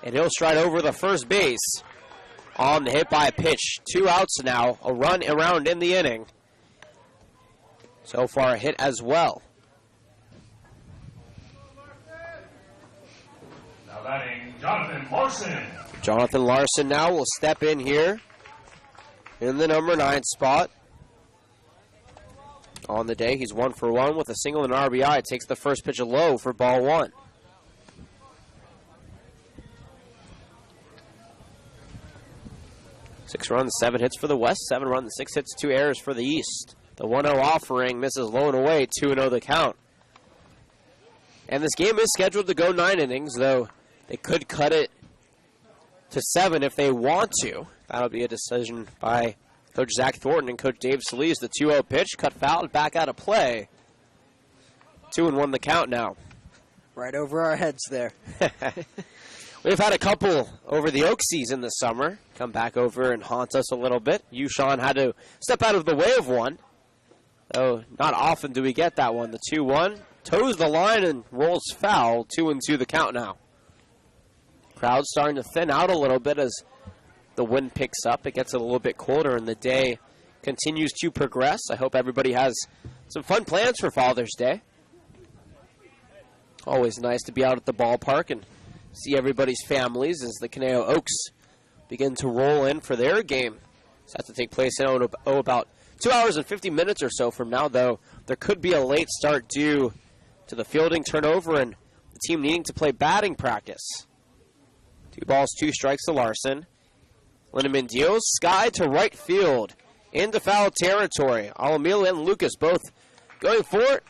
Speaker 1: and he'll stride over the first base on the hit by a pitch. 2 outs now, a run around in the inning. So far a hit as well.
Speaker 3: Now batting, Jonathan Larson.
Speaker 1: Jonathan Larson now will step in here in the number 9 spot. On the day, he's 1 for 1 with a single and RBI. Takes the first pitch low for ball 1. Six runs, 7 hits for the West, 7 runs, 6 hits, 2 errors for the East. The 1-0 offering misses low and away, 2-0 the count. And this game is scheduled to go 9 innings, though they could cut it to 7 if they want to. That'll be a decision by Coach Zach Thornton and Coach Dave Solis. The 2-0 pitch, cut foul, back out of play. 2-1 the count now.
Speaker 2: Right over our heads there.
Speaker 1: We've had a couple over the Oak season this summer come back over and haunt us a little bit. You, Sean, had to step out of the way of one. Though not often do we get that one. The 2-1 toes the line and rolls foul. 2-2 the count now. Crowd starting to thin out a little bit as the wind picks up. It gets a little bit colder and the day continues to progress. I hope everybody has some fun plans for Father's Day. Always nice to be out at the ballpark and see everybody's families as the Conejo Oaks begin to roll in for their game. It's set to take place in about 2 hours and 50 minutes or so from now, though. There could be a late start due to the fielding turnover and the team needing to play batting practice. 2 balls, 2 strikes to Larson. Lindemann deals, Sky to right field, into foul territory. Alamilo and Lucas both going for it.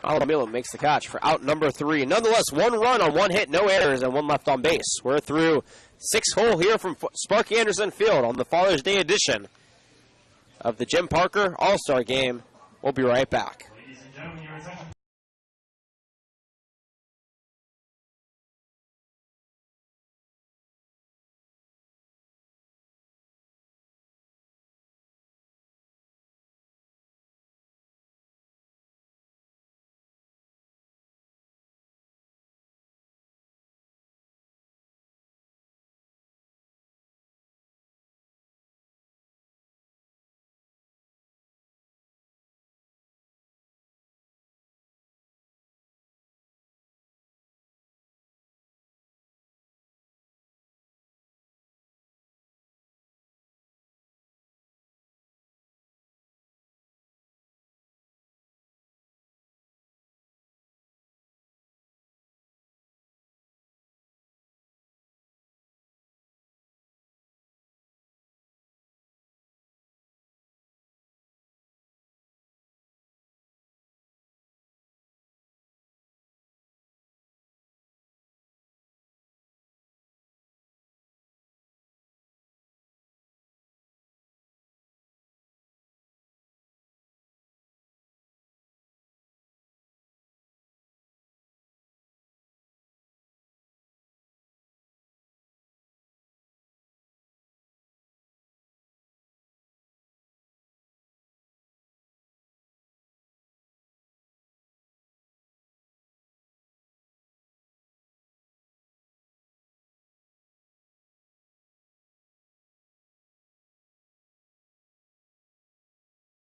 Speaker 1: Alamilo makes the catch for out number 3. Nonetheless, 1 run on 1 hit, no errors, and 1 left on base. We're through 6 hole here from Sparky Anderson Field on the Father's Day edition of the Jim Parker All-Star Game. We'll be right back.
Speaker 3: Ladies and gentlemen, your attention.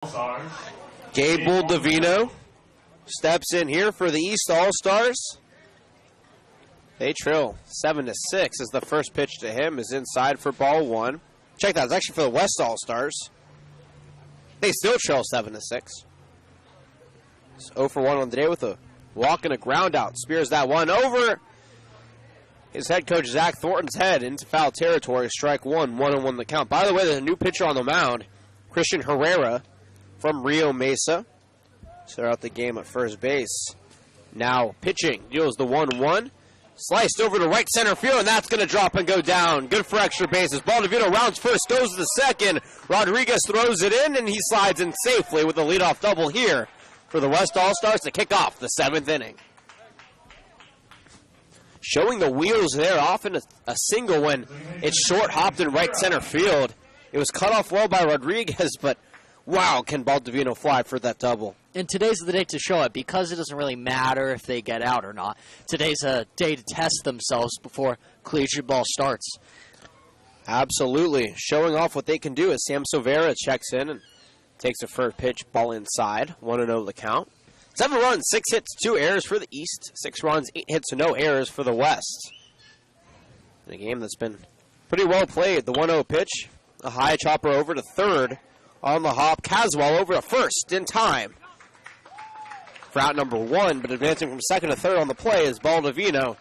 Speaker 3: All-Stars.
Speaker 1: Gable Davino steps in here for the East All-Stars. They trail 7-6 as the first pitch to him is inside for ball 1. Check that, it's actually for the West All-Stars. They still trail 7-6. 0 for 1 on the day with a walk and a ground out. Spears that one over his head coach Zach Thornton's head into foul territory. Strike one, 1-1 the count. By the way, there's a new pitcher on the mound, Christian Herrera from Rio Mesa. Start out the game at first base. Now pitching, deals the 1-1. Sliced over to right center field, and that's going to drop and go down. Good for extra bases. Baldovino rounds first, goes to the second. Rodriguez throws it in, and he slides in safely with a leadoff double here for the West All-Stars to kick off the 7th inning. Showing the wheels there, often a single when it's short-hopped in right center field. It was cut off well by Rodriguez, but wow, can Baldovino fly for that double.
Speaker 2: And today's the day to show it, because it doesn't really matter if they get out or not. Today's a day to test themselves before collegiate ball starts.
Speaker 1: Absolutely. Showing off what they can do as Sam Silvera checks in and takes a first pitch, ball inside. 1-0 the count. 7 runs, 6 hits, 2 errors for the East. 6 runs, 8 hits, no errors for the West. In a game that's been pretty well played. The 1-0 pitch, a high chopper over to third on the hop. Caswell over to first in time for out number 1, but advancing from second to third on the play is Baldovino.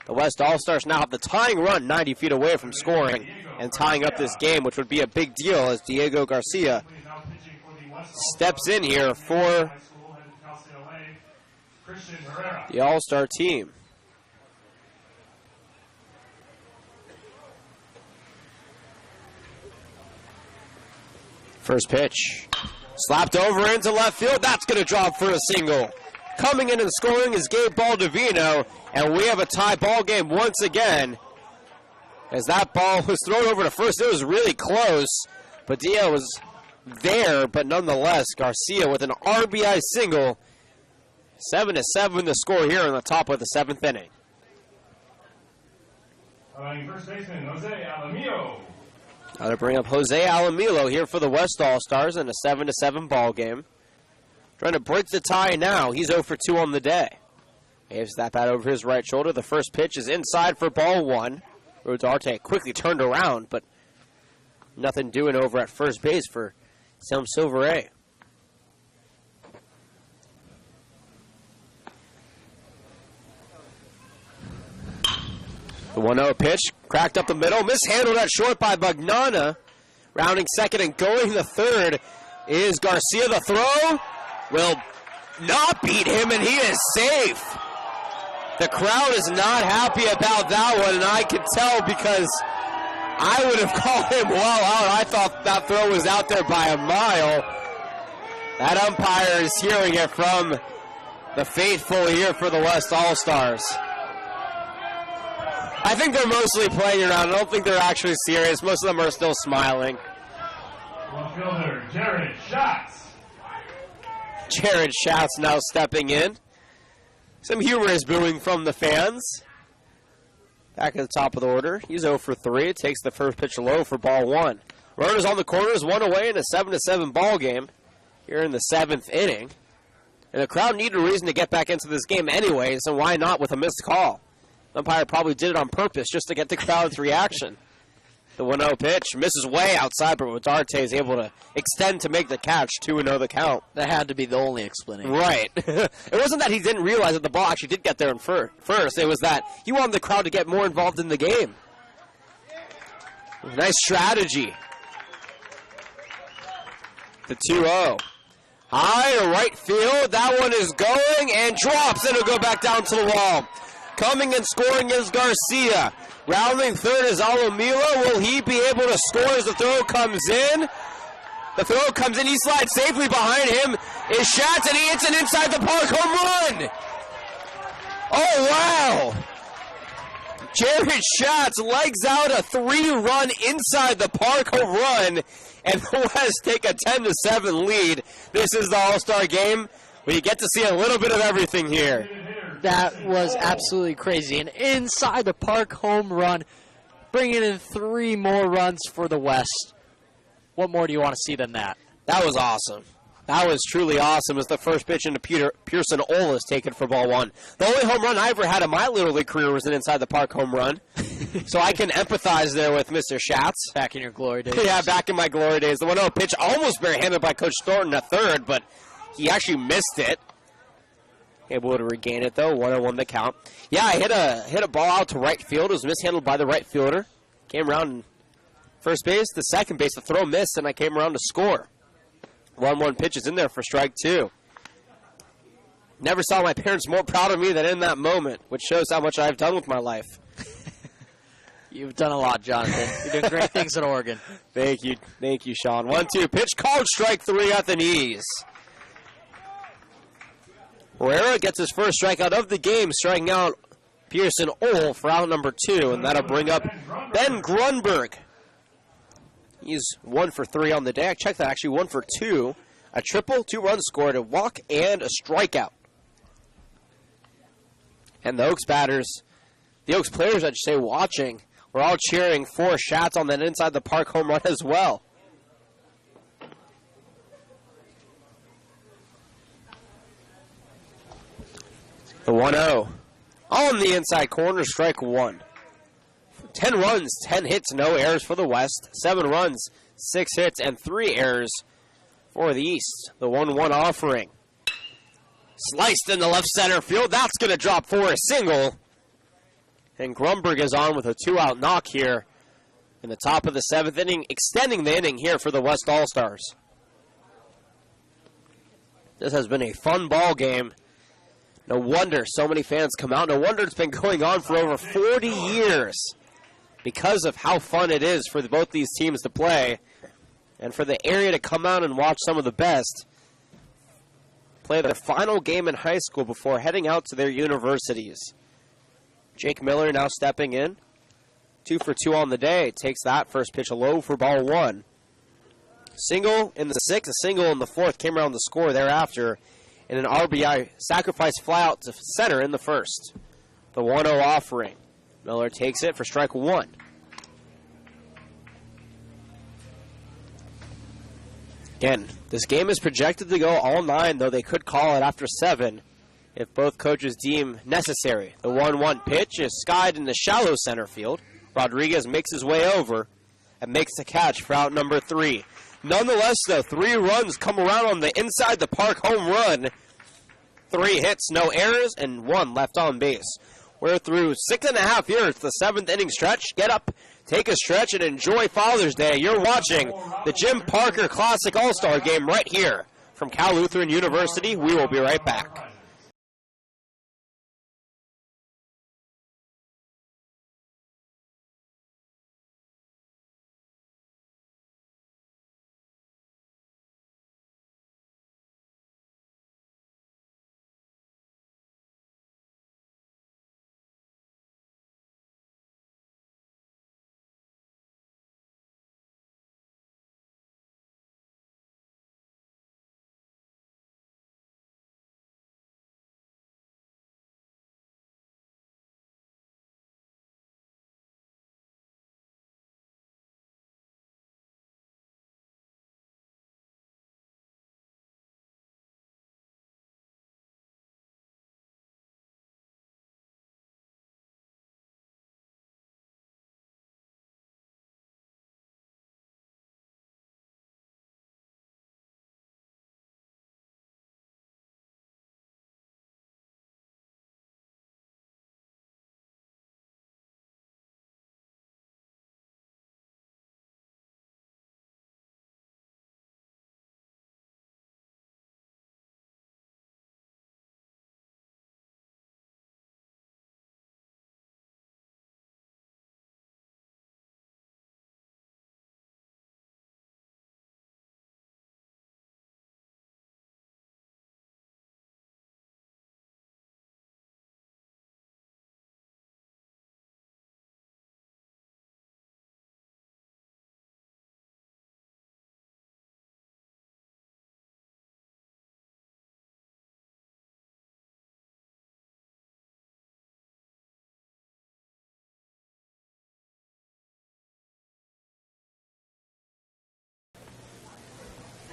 Speaker 1: The West All-Stars now have the tying run 90 feet away from scoring and tying up this game, which would be a big deal as Diego Garcia steps in here for the All-Star team. First pitch. Slapped over into left field. That's going to drop for a single. Coming in and scoring is Gabe Baldovino, and we have a tie ball game once again. As that ball was thrown over to first, it was really close. Padilla was there, but nonetheless, Garcia with an RBI single. 7-7 the score here in the top of the 7th inning.
Speaker 3: First baseman Jose Alamillo.
Speaker 1: Got to bring up Jose Alamillo here for the West All-Stars in a 7-7 ball game. Trying to break the tie now. He's 0 for 2 on the day. Waves that bat over his right shoulder. The first pitch is inside for ball 1. Rodarte quickly turned around, but nothing doing over at first base for Sam Silvera. The 1-0 pitch, cracked up the middle, mishandled at short by Bagnana. Rounding second and going the third is Garcia. The throw will not beat him, and he is safe. The crowd is not happy about that one, and I can tell because I would have called him well out. I thought that throw was out there by a mile. That umpire is hearing it from the faithful here for the West All-Stars. I think they're mostly playing around. I don't think they're actually serious. Most of them are still smiling.
Speaker 3: Left fielder Jared Schatz.
Speaker 1: Jared Schatz now stepping in. Some humorous booing from the fans. Back at the top of the order. He's 0 for 3. Takes the first pitch low for ball 1. Runners on the corners, 1 away in a 7-7 ball game here in the 7th inning. And the crowd needed a reason to get back into this game anyway, so why not with a missed call? The umpire probably did it on purpose just to get the crowd's reaction. The 1-0 pitch misses way outside, but Rodarte is able to extend to make the catch. 2-0 the count.
Speaker 2: That had to be the only explanation.
Speaker 1: Right. It wasn't that he didn't realize that the ball actually did get there in first. It was that he wanted the crowd to get more involved in the game. Nice strategy. The 2-0. High to right field. That one is going and drops, and it'll go back down to the wall. Coming and scoring is Garcia. Rounding third is Alamillo. Will he be able to score as the throw comes in? The throw comes in. He slides safely behind him. Is Schatz, and he hits an inside the park home run. Oh, wow. Jared Schatz legs out a 3-run inside the park home run, and the West take a 10-7 lead. This is the All-Star game where you get to see a little bit of everything here.
Speaker 2: That was absolutely crazy. An inside the park home run, bringing in 3 more runs for the West. What more do you want to see than that?
Speaker 1: That was awesome. That was truly awesome as the first pitch into Pearson Olis taken for ball 1. The only home run I ever had in my Little League career was an inside the park home run. So I can empathize there with Mr. Schatz.
Speaker 2: Back in your glory days.
Speaker 1: Yeah, back in my glory days. The 1-0 pitch almost barehanded by Coach Thornton at third, but he actually missed it. Able to regain it, though. 1-0 the count. Yeah, I hit a ball out to right field. It was mishandled by the right fielder. Came around in first base, the second base. The throw missed, and I came around to score. 1-1 pitch is in there for strike 2. Never saw my parents more proud of me than in that moment, which shows how much I've done with my life.
Speaker 2: You've done a lot, Jonathan. You're doing great things at Oregon.
Speaker 1: Thank you, Sean. 1-2 pitch called, strike 3 at the knees. Herrera gets his first strikeout of the game, striking out Pearson Ohl for out number 2, and that'll bring up Ben Grunberg. He's 1 for 3 on the day. I checked that, actually 1 for 2. A triple, 2 runs scored, a walk, and a strikeout. And the Oaks players, I should say, watching, we're all cheering for Schatz on that inside the park home run as well. The 1-0 on the inside corner, strike 1. 10 runs, 10 hits, no errors for the West. 7 runs, 6 hits, and 3 errors for the East. The 1-1 offering. Sliced in the left center field. That's going to drop for a single. And Grunberg is on with a 2-out knock here in the top of the 7th inning, extending the inning here for the West All-Stars. This has been a fun ball game. No wonder so many fans come out. No wonder it's been going on for over 40 years because of how fun it is for both these teams to play and for the area to come out and watch some of the best play their final game in high school before heading out to their universities. Jake Miller now stepping in. 2 for 2 on the day. Takes that first pitch low for ball 1. Single in the 6th, a single in the 4th. Came around the score thereafter. And an RBI sacrifice fly out to center in the 1st. The 1-0 offering. Miller takes it for strike 1. Again, this game is projected to go all 9, though they could call it after 7 if both coaches deem necessary. The 1-1 pitch is skied in the shallow center field. Rodriguez makes his way over and makes the catch for out number 3. Nonetheless, though, 3 runs come around on the inside the park home run. 3 hits, no errors, and 1 left on base. We're through 6.5 years, the 7th inning stretch. Get up, take a stretch, and enjoy Father's Day. You're watching the Jim Parker Classic All-Star Game right here from Cal Lutheran University. We will be right back.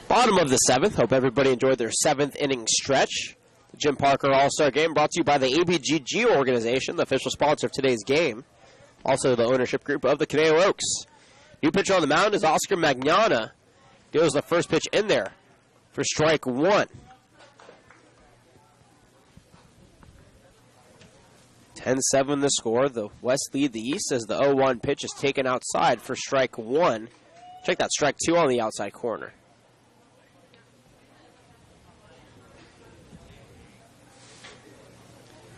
Speaker 1: Bottom of the 7th. Hope everybody enjoyed their 7th inning stretch. The Jim Parker All-Star Game brought to you by the ABGG organization, the official sponsor of today's game. Also the ownership group of the Conejo Oaks. New pitcher on the mound is Oscar Magnana. Deals the first pitch in there for strike one. 10-7 the score. The West lead the East as the 0-1 pitch is taken outside for strike one. Check that, strike two on the outside corner.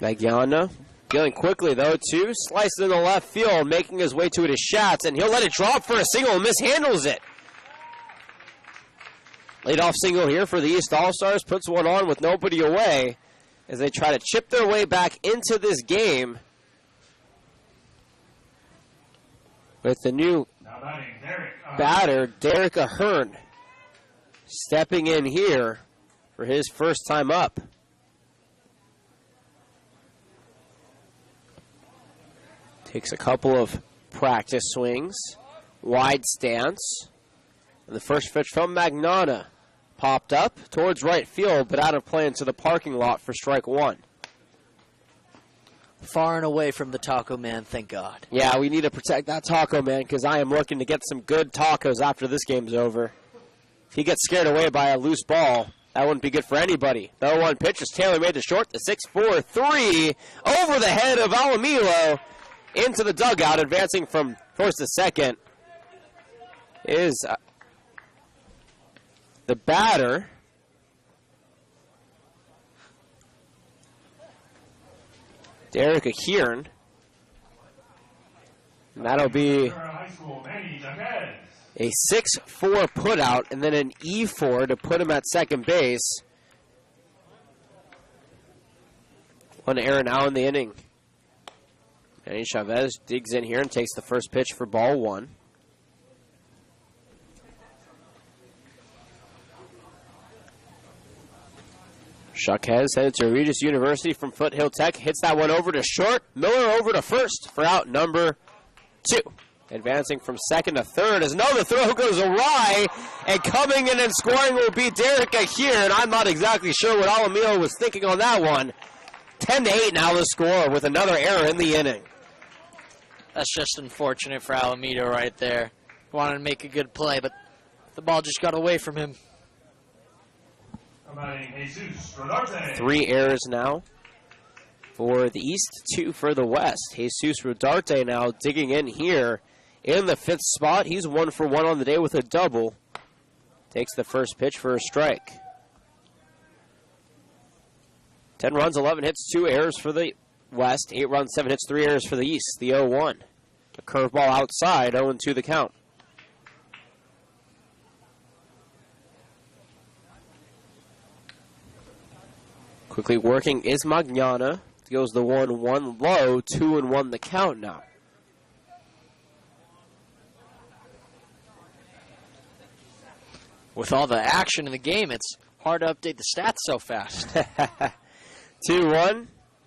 Speaker 1: Magnana dealing quickly, though, too. Slices in the left field, making his way to it is Schatz, and he'll let it drop for a single and mishandles it. Leadoff single here for the East All-Stars, puts one on with nobody away as they try to chip their way back into this game with the new batter, Derek Ahern, stepping in here for his first time up. Takes a couple of practice swings, wide stance, and the first pitch from Magnana popped up towards right field, but out of play into the parking lot for strike one.
Speaker 2: Far and away from the Taco Man, thank God.
Speaker 1: Yeah, we need to protect that Taco Man because I am looking to get some good tacos after this game's over. If he gets scared away by a loose ball, that wouldn't be good for anybody. The 0-1 pitch is Taylor made to short, the 6-4-3 over the head of Alamilo into the dugout, advancing from first to second is the batter. Derek Ahern. And that'll be a 6-4 putout and then an E4 to put him at second base. One error now in the inning. Manny Chavez digs in here and takes the first pitch for ball one. Chavez headed to Regis University from Foothill Tech. Hits that one over to short. Miller over to first for out number two. Advancing from second to third as the throw goes awry. And coming in and scoring will be Derek Ahern. I'm not exactly sure what Alamilo was thinking on that one. 10-8 now the score with another error in the inning.
Speaker 2: That's just unfortunate for Alameda right there. Wanted to make a good play, but the ball just got away from him.
Speaker 1: Three errors now for the East, two for the West. Jesus Rodarte now digging in here in the fifth spot. He's 1 for 1 on the day with a double. Takes the first pitch for a strike. 10 runs, 11 hits, 2 errors for the West. 8 runs, 7 hits, 3 errors for the East. The 0-1. A curveball outside, 0-2 the count. Quickly working is Magnana. Goes the 1-1 low, 2-1 the count now.
Speaker 2: With all the action in the game, it's hard to update the stats so fast.
Speaker 1: 2-1.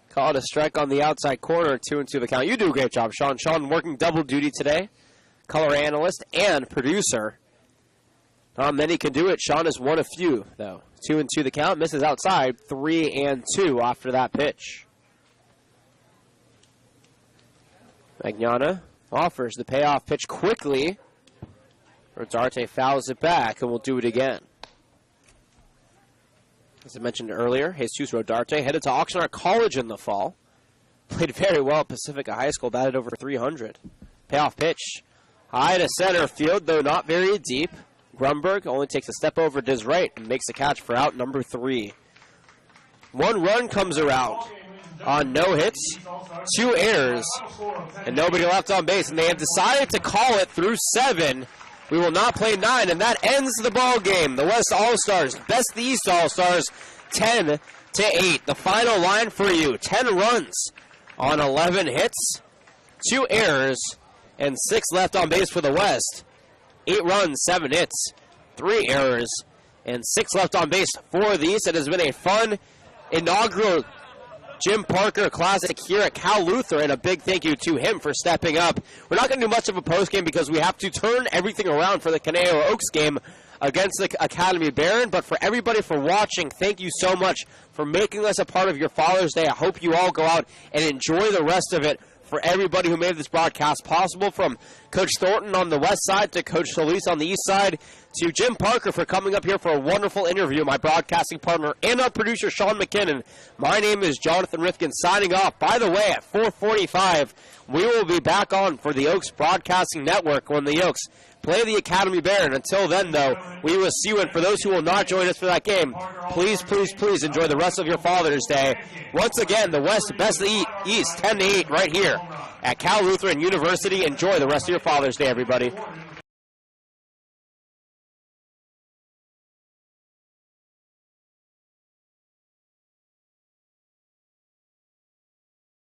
Speaker 1: Called a strike on the outside corner, 2-2 the count. You do a great job, Sean. Sean working double duty today. Color analyst and producer. Not many can do it. Sean is one of few, though. 2-2 the count. Misses outside. 3-2 after that pitch. Magnana offers the payoff pitch quickly. Rodarte fouls it back, and will do it again. As I mentioned earlier, Jesus Rodarte headed to Oxnard College in the fall. Played very well at Pacifica High School, batted over 300. Payoff pitch. High to center field, though not very deep. Grunberg only takes a step over to his right and makes a catch for out number 3. 1 run comes around on no hits, 2 errors, and nobody left on base. And they have decided to call it through 7. We will not play 9, and that ends the ball game. The West All-Stars best the East All-Stars 10-8. The final line for you, 10 runs on 11 hits, 2 errors, and 6 left on base for the West. 8 runs, 7 hits, 3 errors, and 6 left on base for the East. It has been a fun inaugural Jim Parker Classic here at Cal Lutheran, and a big thank you to him for stepping up. We're not going to do much of a postgame because we have to turn everything around for the Conejo Oaks game against the Academy Barron, but for everybody for watching, thank you so much for making us a part of your Father's Day. I hope you all go out and enjoy the rest of it for everybody who made this broadcast possible, from Coach Thornton on the west side to Coach Solis on the east side, to Jim Parker for coming up here for a wonderful interview, my broadcasting partner, and our producer, Sean McKinnon. My name is Jonathan Rifkin, signing off. By the way, at 4:45, we will be back on for the Oaks Broadcasting Network when the Oaks play the Academy Bear. And until then, though, we will see you. And for those who will not join us for that game, please, please, please enjoy the rest of your Father's Day. Once again, the West best of the East, 10-8, right here at Cal Lutheran University. Enjoy the rest of your Father's Day, everybody.